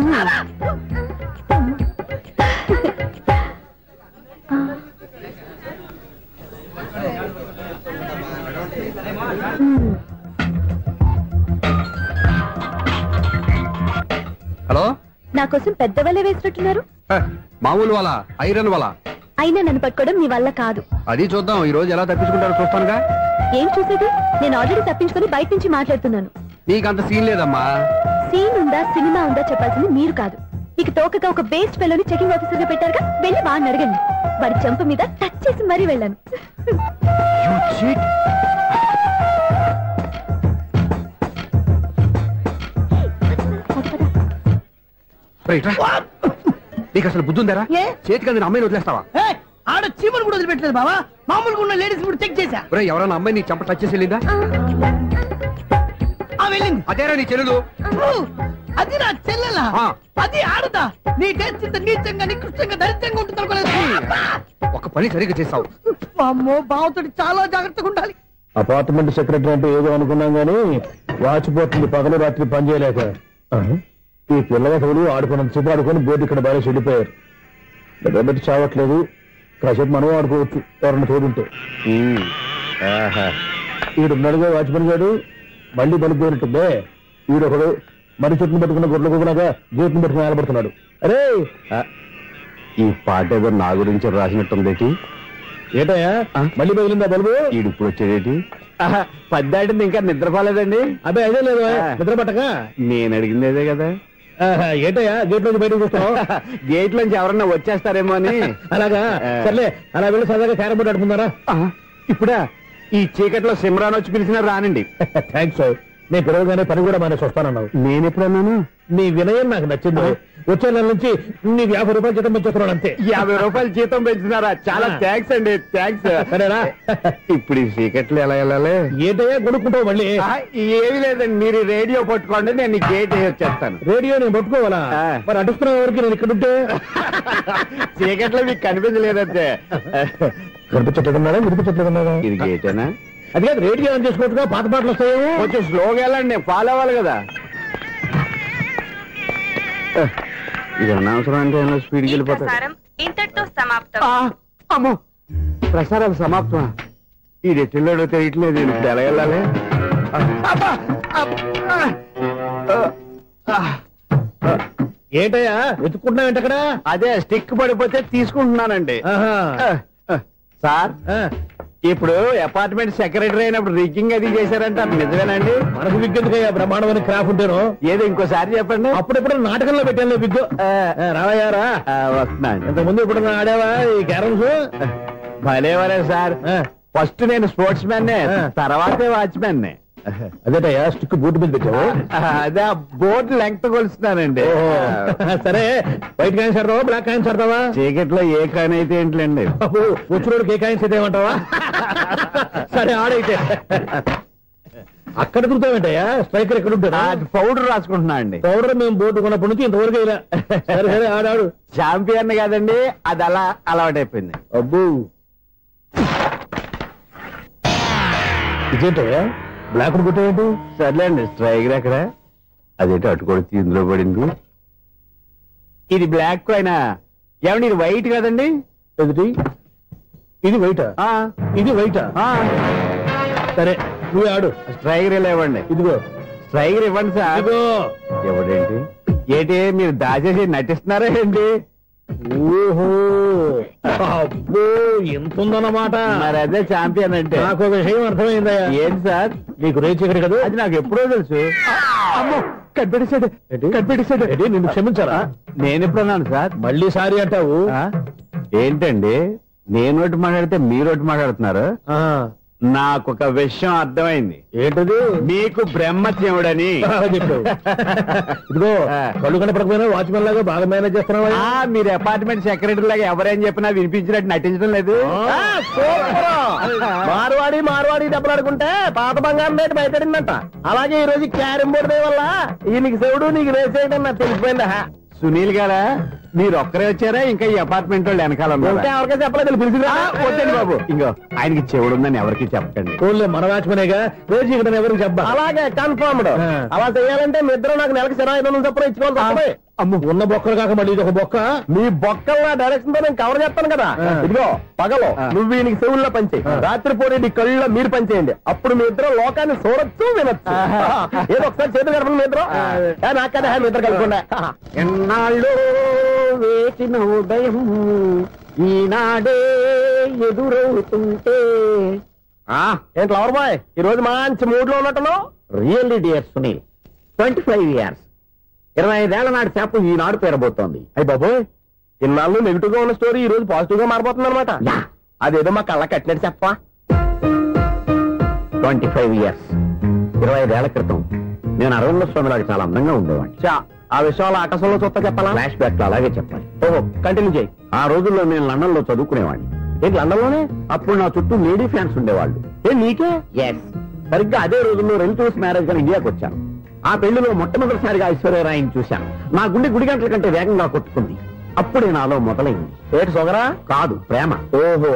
Speaker 16: హలో,
Speaker 5: నా కోసం పెద్ద వల్ల వేసినట్టున్నారు.
Speaker 16: మామూలు వాళ్ళ ఐరన్ వాళ్ళ.
Speaker 5: అయినా నన్ను పట్టుకోవడం మీ వల్ల కాదు.
Speaker 16: అది చూద్దాం, ఈ రోజు ఎలా తప్పించుకుంటారో చూస్తానుగా.
Speaker 5: ఏం చూసేది? నేను ఆల్రెడీ తప్పించుకొని బయట నుంచి మాట్లాడుతున్నాను.
Speaker 16: నీకంత సీన్ లేదమ్మా.
Speaker 5: సీన్ ఉందా సినిమా ఉందా చెప్పాల్సింది మీరు కాదు. మీకు తోకగా ఒక బేస్ట్ ఫెలోని చెకింగ్ ఆఫీసర్ గా పెట్టారుగా, వెళ్ళి వాడిని అడగండి. వాడి చెంప మీద టచ్ చేసి మరీ వెళ్ళాను.
Speaker 16: నీకు అసలు బుద్ధి ఉందారా? చేతికి అందిన అమ్మాయిని వదిలేస్తావా?
Speaker 3: ఆడ చీమలు కూడా వదిలిపెట్టలేదు బావా. మామూలుగా ఉన్న లేడీస్ కూడా చెక్ చేశా.
Speaker 16: ఎవరైనా అమ్మాయి నీ చెంప టచ్ చేసి వెళ్ళిందా?
Speaker 3: వెళ్ళింది.
Speaker 16: అదేరా నీ చెల్లెలు?
Speaker 3: అది నా చెల్లెలా? అది ఆడదా? నీ టేస్ట్ ఇంత నీచంగా నికృష్టంగా దరిద్రంగా ఉంటుంది అనుకోలేదు.
Speaker 16: ఒక పని సరిగ్గా చేస్తావు.
Speaker 3: అమ్మో, బావతోటి చాలా జాగ్రత్తగా ఉండాలి.
Speaker 6: అపార్ట్మెంట్ సెక్రటరీ అంటే ఏదో అనుకున్నాం గానీ వాచిపోతుంది పగలు రాత్రి పని చేయలేక. ఈ పిల్లవాడు ఆడుకున్నంత సేపు ఆడుకొని బోర్డు ఇక్కడ బాగా చెడిపోయారు. నిద్రబెట్టి చావట్లేదు. కాసేపు మనం ఆడుకోవచ్చు ఎవరన్నా తోడుంటే. ఈడున్నాడుగా వాచ్మెన్ గారు, మళ్ళీ బలిపోయినట్టుందే. ఈడొకడు మరి చెట్టును పట్టుకున్న గొడ్ల కుక్కలాగా గేట్ను పట్టుకుని ఆడబడుతున్నాడు. అరే, ఈ పాట ఏదో నా గురించి రాసినట్టుంది. ఏటయ్యా మళ్ళీ బదిలిందా బలుబు? ఈడు ఇప్పుడు వచ్చేదేటి? పద్దాటింది ఇంకా నిద్రపోలేదండి. అదే అదే లేదు నిద్ర పట్టక. నేను అడిగింది అదే కదా. ఏటయ్యా గేట్ నుంచి బయటకు చూస్తావు? గేట్ నుంచి ఎవరన్నా వచ్చేస్తారేమో అని. అలాగా, సర్లే అలా వెళ్ళి సరదాగా క్యారం బోర్డు ఆడుకున్నారా? ఇప్పుడా? ఈ చీకట్లో సిమ్రాన్ వచ్చి పిలిచినా రానండి. థ్యాంక్స్. నేను పిలవగానే పని కూడా మానేసి వస్తానన్నావు. నేను ఎప్పుడన్నాను? నీ వినయం నాకు నచ్చింది. వచ్చే నెల నుంచి నీ 50 రూపాయలు జీతం పెంచుతున్నాడు అంతే. 50 రూపాయలు జీతం పెంచుతున్నారా? చాలా థ్యాంక్స్ అండి. థ్యాంక్స్. సరేనా? ఇప్పుడు ఈ చీకట్లు ఎలా వెళ్ళాలి? ఏటయ్యా కొనుక్కుంటావు మళ్ళీ? ఏమి లేదండి, మీరు రేడియో పట్టుకోండి, నేను గేట్ వచ్చేస్తాను. రేడియో నేను పట్టుకోవాలా? మరి అడుస్తున్నా ఎవరికి నేను ఇక్కడ ఉంటే? చీకట్లో మీకు కనిపించలేదంటే. కనిపించట్లేదన్నారా? వినిపించట్లేదన్నారా? ఇది గేటేనా? అది కాదు, రేడియో ఆన్ చేసుకోవచ్చుగా, పాత పాటలు వస్తాయేమో. కొంచెం స్లోగా వెళ్ళండి, నేను ఫాలో అవ్వాలి కదా. ఇది అనవసరం అంటే స్పీడ్కి వెళ్ళిపోతాడు.
Speaker 2: ఇంతటితో సమాప్తం.
Speaker 6: అమ్మో, ప్రసారాలు సమాప్తమా? ఈ రెట్టిల్లోడో తెలియట్లేదు. ఇప్పుడు ఎలా వెళ్ళాలి? ఏంటయ్యా వెతుక్కుంటున్నావు ఏంటక్కడ? అదే స్టిక్ పడిపోతే తీసుకుంటున్నానండి. సార్, ఇప్పుడు అపార్ట్మెంట్ సెక్రటరీ అయినప్పుడు రిగ్గింగ్ అది చేశారంట, నిజమేనండి? మనకు విగ్ ఎందుకయ్యా, బ్రహ్మాండమైన క్రాఫ్ ఉంటాను. ఏదో ఇంకోసారి చెప్పండి. అప్పుడెప్పుడు నాటకంలో పెట్టాను విగ్గు. రావయ్యారా? వస్తున్నాను. ఇంతకుముందు ఇప్పుడు ఆడావా ఈ క్యారమ్స్? భలేవరే సార్. ఫస్ట్ నేను స్పోర్ట్స్ మ్యాన్, తర్వాతే వాచ్మెన్. అదేటయ్యా స్టిక్ బూట్ మీద పెట్టావు? అదే బోట్ లెంగ్త్ కొలుస్తున్నానండి. సరే, వైట్ కాయిన్స్ ఆడతావా బ్లాక్ కాయిన్స్ ఆడతావా? చీకట్లో ఏ కాయిన్ అయితే ఏంటండి, వచ్చినోడికి ఏ కాయిన్స్ అయితే ఏమంటావా? సరే ఆడైతే. అక్కడ తిరుగుతావేంటయ్యా? స్ట్రైకర్ ఎక్కడ ఉంటాడా?
Speaker 7: పౌడర్ రాసుకుంటున్నా అండి.
Speaker 6: పౌడర్ మేము బోర్డు కొన్నప్పటి నుంచి ఇంతవరకు ఇలా. సరే సరే ఆడాడు.
Speaker 7: ఛాంపియన్ కాదండి, అది అలా అలవాటైపోయింది.
Speaker 6: అబ్బో ఇదేంటయ్యా బ్లాక్ కొట్టేంటి?
Speaker 7: సర్లేండి, స్ట్రైకర్ ఎక్కడ? అదేంటి అటుకొడితే ఇందులో పడింది. ఇది బ్లాక్ అయినా ఏమండి, ఇది వైట్ కదండి?
Speaker 6: ఎదుటి ఇది వైటా? ఇది వైటా? సరే నువ్వే ఆడు.
Speaker 7: స్ట్రైకర్ ఇలా ఇవ్వండి.
Speaker 6: ఇదిగో
Speaker 7: స్ట్రైకర్ ఇవ్వండి సార్. ఇవ్వడేంటి? ఏంటి మీరు దాచేసి నటిస్తున్నారా ఏంటి?
Speaker 6: ఓహో అబ్బో ఎంత ఉందన్నమాట.
Speaker 7: మరి అదే ఛాంపియన్ అంటే.
Speaker 6: నాకు విషయం అర్థమైందయ్యా.
Speaker 7: ఏంటి సార్?
Speaker 6: నీకు రేచి ఇక్కడ కదా?
Speaker 7: అది నాకు ఎప్పుడో తెలుసు.
Speaker 6: అమ్మో కనిపెట్టేశాడు కనిపెట్టేశాడు. నిన్ను క్షమించారా?
Speaker 7: నేను ఎప్పుడన్నాను సార్?
Speaker 6: మళ్ళీ సారీ అంటావు?
Speaker 7: ఏంటండి నేను ఒకటి మాట్లాడితే మీరు ఒకటి మాట్లాడుతున్నారు? నాకు ఒక విషయం అర్థమైంది.
Speaker 6: ఏంటది?
Speaker 7: మీకు బ్రహ్మత్యముడని
Speaker 6: చెప్పావు. ఇదిగో కళ్ళు కనపడకపోయినా వాచ్మెన్ లాగా బాగా మేనేజ్ చేస్తున్నావా?
Speaker 7: మీరు అపార్ట్మెంట్ సెక్రటరీ లాగా ఎవరేం చెప్పినా వినిపించినట్టు నటించడం లేదు.
Speaker 6: మార్వాడి దెబ్బలాడుకుంటే పాత బంగారం రేటు బయటడిందంట. అలాగే ఈ రోజు క్యారం బోర్డు వల్ల ఈయనకి శివుడు నీకు రేసేయడం నాకు తెలిసిపోయిందా?
Speaker 7: సునీల్ గారా మీరు ఒక్కరే వచ్చారా? ఇంకా ఈ అపార్ట్మెంట్ వాళ్ళు వెనకాల
Speaker 6: ఎవరికీ చెప్పలేదు.
Speaker 7: వద్దండి బాబు, ఇంకో ఆయనకి చెవుడు ఉందని ఎవరికి చెప్పండి.
Speaker 6: మన వాచ్మనేగా రోజు ఇక్కడ ఎవరికి చెప్పా. అలాగే కన్ఫర్మ్డ్. అలా చేయాలంటే మీ ఇద్దరు నాకు నెలకు 500 చొప్పున ఇచ్చుకోవాలి. అమ్మ ఉన్న బొక్కలు కాక మళ్ళీ ఇది ఒక బొక్క. మీ బొక్కల డైరెక్షన్ తో నేను కవర్ చేస్తాను కదా. ఇదిగో పగలో నువ్వు ఈయనకి చెవుల్లో పనిచేయి, రాత్రి పూట నీ కళ్ళలో మీరు పనిచేయండి. అప్పుడు మీ ఇద్దరు లోకాన్ని చూడొచ్చు వినొచ్చు. ఏదో ఒకసారి చేతులు కలపండి మీ ఇద్దరు. నాకదే మీ ఇద్దరు కలుపుకుండా.
Speaker 7: ఎన్నాళ్ళు వేసిన ఉదయం ఈనాడే ఎదురవుతుంటే.
Speaker 6: ఏంటి లవర్ బాయ్ ఈ రోజు మంచి మూడ్ లో ఉన్నట్టును?
Speaker 7: రియల్లీ డియర్ సునీల్, 25 years 25 ఏళ్ల నాటి చేప ఈనాడు పేరబోతోంది.
Speaker 6: అయ్యి బాబోయ్, ఇన్నాళ్ళు నెగిటివ్ గా ఉన్న స్టోరీ ఈ రోజు పాజిటివ్ గా మారిపోతుంది అనమాట. అదేదో మా కళ్ళ కట్టినట్టు చెప్పా.
Speaker 7: 25 years 25 ఏళ్ల క్రితం నేను అరవింద స్వామిలాగా చాలా అందంగా ఉండేవాడిని.
Speaker 6: ఆ విషయాలు ఆకాశంలో చూస్తా చెప్పాలా?
Speaker 7: ఫ్లాష్ బ్యాక్ లో అలాగే చెప్పాలి.
Speaker 6: ఓహో కంటిన్యూ చేయి.
Speaker 7: ఆ రోజుల్లో నేను లండన్ లో చదువుకునేవాడిని.
Speaker 6: ఏంటి లండన్ లోనే?
Speaker 7: అప్పుడు నా చుట్టూ లేడీ ఫ్యాన్స్ ఉండేవాళ్ళు.
Speaker 6: నీకే?
Speaker 7: ఎస్. సరిగ్గా అదే రోజుల్లో రిలేటివ్స్ మ్యారేజ్ గా ఇండియాకి వచ్చాను. ఆ పెళ్లిలో మొట్టమొదటిసారిగా ఐశ్వర్యరాయని చూశాను. నా గుండె గుడి గంటల కంటే వేగంగా కొట్టుకుంది. అప్పుడే నాలో మొదలైంది.
Speaker 6: ఏటి సొగరా?
Speaker 7: కాదు, ప్రేమ.
Speaker 6: ఓహో,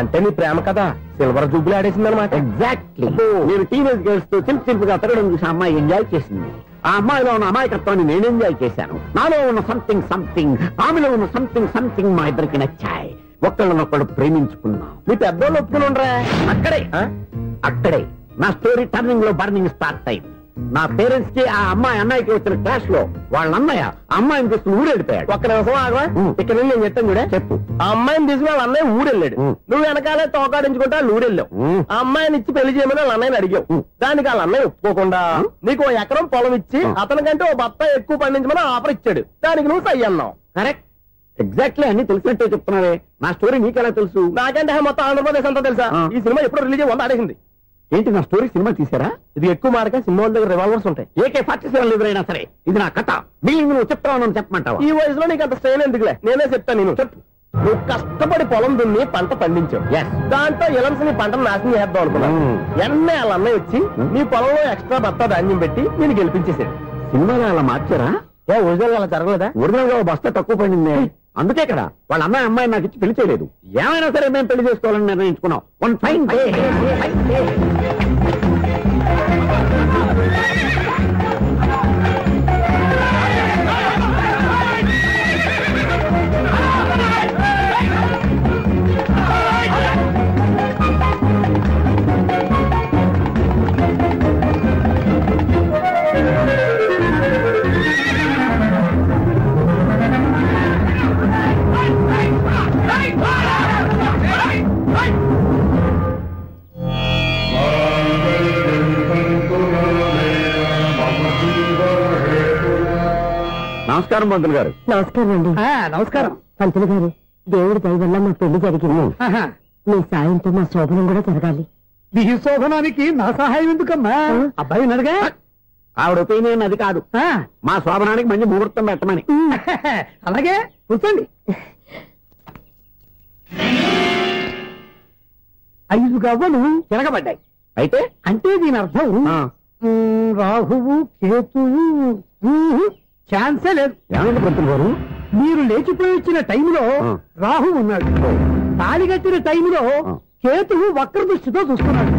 Speaker 6: అంటే నీ ప్రేమ కదా సిల్వర్ జూబ్లీ ఆడేసింది అనమాట.
Speaker 7: ఎగ్జాక్ట్లీ. నేను టీనేజ్ గర్ల్స్ తో చిలుపుగా తిరగడం చూసి అమ్మాయి ఎంజాయ్ చేసింది. ఆ అమ్మాయిలో ఉన్న అమాయకత్వాన్ని నేను ఎంజాయ్ చేశాను. నాలో ఉన్న సంథింగ్ ఆమెలో ఉన్న సంథింగ్ మా ఇద్దరికి నచ్చాయి. ఒక్కళ్ళనొక్కడు ప్రేమించుకున్నాం.
Speaker 6: మీ పెద్దోళ్ళు ఒప్పుకుని ఉండరా?
Speaker 7: అక్కడే నా స్టోరీ టర్నింగ్ లో బర్నింగ్ స్టార్ట్ అయింది. నా పేరెంట్స్ కి ఆ అమ్మాయి అన్నయ్యకి వచ్చిన క్లాష్ లో వాళ్ళ అన్నయ్య అమ్మాయిని తీసుకుని ఊరెళ్ళిపోయాడు.
Speaker 6: ఒక్క నిమిషం ఆగవా? ఇక్కడ నేను చెప్తాను కూడా.
Speaker 7: చెప్పు.
Speaker 6: ఆ అమ్మాయిని తీసుకుని వాళ్ళ అన్నయ్య ఊరెళ్ళాడు. నువ్వు వెనకాలే తోకాడించుకుంటా ఊరెళ్ళావు. ఆ అమ్మాయిని ఇచ్చి పెళ్లి చేయమని వాళ్ళ అన్నయ్యని అడిగావు. దానికి వాళ్ళ అన్నయ్య ఒప్పుకోకుండా నీకు 1 ఎకరం పొలం ఇచ్చి అతనికంటే ఓ బత్త ఎక్కువ పండించమని ఆఫర్ ఇచ్చాడు. దానికి నువ్వు సై అన్నావు.
Speaker 7: కరెక్ట్. ఎగ్జాక్ట్లీ అన్ని తెలిసినట్టే చెప్తున్నావే. నా స్టోరీ నీకెలా తెలుసు?
Speaker 6: నాకంటే మొత్తం ఆంధ్రప్రదేశ్ అంతా తెలుసా? ఈ సినిమా ఎప్పుడు రిలీజ్ 100 ఆడేసింది.
Speaker 7: ఏంటి నా స్టోరీ సినిమా తీసారా?
Speaker 6: ఇది ఎక్కువ మారక సినిమా దగ్గర రివాల్వర్స్ ఉంటాయి.
Speaker 7: AK-47 ఎదురైనా సరే ఇది నా కథ. మిగిలింది నువ్వు చెప్తావు చెప్పమంటావా?
Speaker 6: ఈ వయసులో నీకు అంత స్ట్రెయిన్ ఎందుకులే, నేనే చెప్తాను. నేను చెప్పు. నువ్వు కష్టపడి పొలం దున్ని పంట పండించావు. దాంతో ఇలమ్స్ నీ పంటను నాశనం చేద్దాం అనుకున్నావు. ఎన్నే వాళ్ళ అన్నయ్య వచ్చి నీ పొలంలో ఎక్స్ట్రా బత్తా ధాన్యం పెట్టి నేను గెలిపించేసాడు.
Speaker 7: సినిమాలో అలా మార్చారా?
Speaker 6: ఒరిజినల్ అలా జరగలేదా?
Speaker 7: ఒరిజినల్ గా బస్తా తక్కువ పడింది. అందుకే కదా వాళ్ళ అమ్మాయి నాకు ఇచ్చి పెళ్లి చేయలేదు. ఏమైనా సరే మేము పెళ్లి చేసుకోవాలని నిర్ణయించుకున్నాం. One fine day. నమస్కారం పంతులు గారు.
Speaker 3: నమస్కారం అండి. నమస్కారం పంతులు గారు. దేవుడి దయ వల్ల మా పెళ్లి జరిగింది. మీ సాయంతో మా శోభనం కూడా జరగాలి.
Speaker 2: నీ శోభనానికి నా సహాయం ఎందుకమ్మా?
Speaker 3: అబ్బాయి ఉన్నాడుగా.
Speaker 7: ఆవిడ ఒపీనియన్ అది కాదు. మా శోభనానికి మంచి ముహూర్తం పెట్టమని.
Speaker 3: అలాగే కూర్చోండి. 5 గవ్వలు తిరగబడ్డాయి.
Speaker 7: అయితే
Speaker 2: అంటే దీని అర్థం రాహువు కేతువు ఛాన్సే లేదు.
Speaker 7: ఏమైంది పంతులు గారు?
Speaker 2: మీరు లేచిపోయి వచ్చిన టైంలో రాహు ఉన్నాడు, తాళిగట్టిన టైంలో కేతువు వక్ర దృష్టితో చూస్తున్నాడు.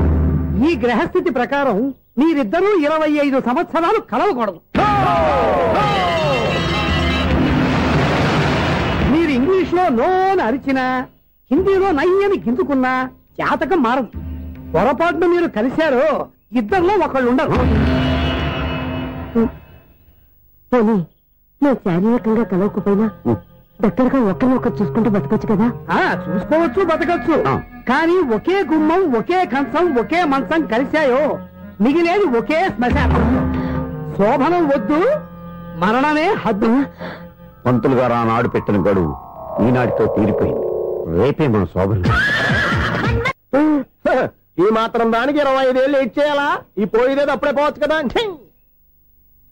Speaker 2: ఈ గ్రహస్థితి ప్రకారం మీరిద్దరూ 25 సంవత్సరాలు కలవకూడదు. మీరు ఇంగ్లీష్ లో నోని అరిచినా, హిందీలో నయ్యని గింజుకున్నా జాతకం మారదు. పొరపాటున మీరు కలిశారో ఇద్దరిలో ఒకళ్ళు ఉండరు.
Speaker 5: నువ్వు శారీరకంగా కలవకపోయినా దగ్గరగా ఒకరినొకరు చూసుకుంటూ బతకొచ్చు కదా.
Speaker 2: చూసుకోవచ్చు, బతకచ్చు. కానీ ఒకే గుమ్మం, ఒకే కంచం, ఒకే మంచం కలిశాయో మిగిలేది ఒకే శ్మశానం. శోభనం వద్దు, మరణమే హద్దు.
Speaker 7: పంతులు గారు ఆనాడు పెట్టిన గడువు ఈనాటితో తీరిపోయింది. రేపే మన శోభనం.
Speaker 6: ఈ మాత్రం దానికి 25 ఏళ్ళు ఇచ్చేయాలా? ఈ పోయేదేది అప్పుడే పోవచ్చు కదా.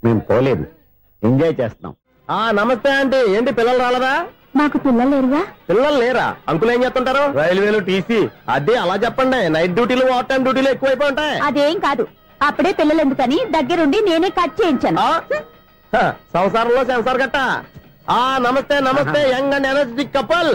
Speaker 7: మేము పోలేదు, ఎంజాయ్ చేస్తున్నాం.
Speaker 6: నమస్తే ఆంటీ. ఏంటి పిల్లలు రాలదా?
Speaker 5: మాకు పిల్లలు లేరుగా.
Speaker 6: పిల్లలు లేరా? అంకులు ఏం చేస్తుంటారు? రైల్వేలు, టీసీ. అదే అలా చెప్పండి. నైట్ డ్యూటీలు, ఓవర్ టైం డ్యూటీలు ఎక్కువైపోయి ఉంటాయి.
Speaker 5: అదేం కాదు, అప్పుడే పిల్లలు ఎందుకని దగ్గరుండి నేనే కట్ చేయించాను.
Speaker 6: సంసారంలో సెన్సార్ గట్ట. నమస్తే నమస్తే, young and energetic couple.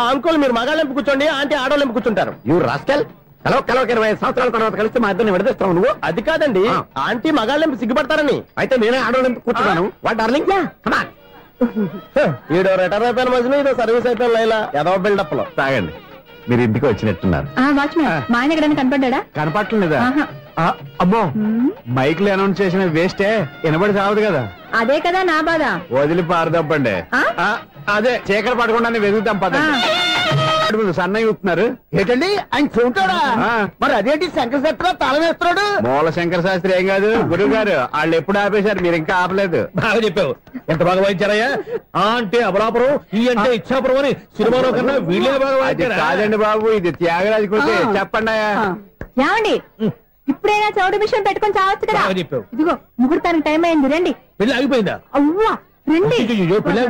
Speaker 6: Uncle మీరు మగాళ్ళెంపు కూర్చోండి, ఆంటీ ఆడోళ్ళెంపు కూర్చుంటారు.
Speaker 7: యూ రాస్కెల్, కలవక 20 సంవత్సరాల తర్వాత కలిస్తే మా ఇద్దరిని విడదీస్తావు నువ్వు.
Speaker 6: అది కాదండి, ఆంటీ మగాళ్ళెంపు సిగ్గుపడతారని.
Speaker 7: అయితే నేనే ఆడోళ్ళెంపు కూర్చున్నాను. What darling, come on.
Speaker 6: ఈడో రిటైర్ అయిపోయిన మధ్యలో ఇదో సర్వీస్ అయిపోయిన లైలా ఏదో బిల్డప్ లో.
Speaker 7: తాగండి, మీరు ఇంటికి వచ్చినట్టున్నారు.
Speaker 5: వాచ్మెన్ మా ఆయన ఎక్కడైనా కనపడ్డా?
Speaker 16: కనపడలేదా? అమ్మో, మైక్ లో అనౌన్స్ చేసిన వేస్టే, వినబడి సావదు కదా.
Speaker 5: అదే కదా నా బాధ.
Speaker 16: వదిలి పారదప్పండి. అదే చీకటి పడకుండా వెతుకుతాం పదండి. సన్నయ్య చూస్తున్నారు
Speaker 25: ఏంటండి ఆయన చూంటాడా? మరి అదేంటి శంకర శాస్త్రి తాళం వేస్తున్నాడు?
Speaker 16: మూల శంకర శాస్త్రి ఏం కాదు, గురువు గారు. వాళ్ళు ఎప్పుడు ఆపేశారు, మీరు ఇంకా ఆపలేదు.
Speaker 6: బాగా చెప్పావు. ఎంత బాగా వాయించారయ్యా. అంటే అబలాపురం, ఈ అంటే ఇచ్చాపురం అని సినిమాలో కన్నా వీళ్ళే బాగా వాయించారు.
Speaker 16: కాదండి బాబు, ఇది త్యాగరాజు కృతి. చెప్పండి.
Speaker 5: ఏమండి, ఇప్పుడైనా చౌడు మిషన్ పెట్టుకొని చావచ్చు కదా.
Speaker 6: చెప్పావు.
Speaker 5: ఇదిగో ముహూర్తానికి టైం అయింది, రండి.
Speaker 6: పెళ్లి ఆగిపోయిందా?
Speaker 5: అవ్వా రండి.
Speaker 6: పెళ్లి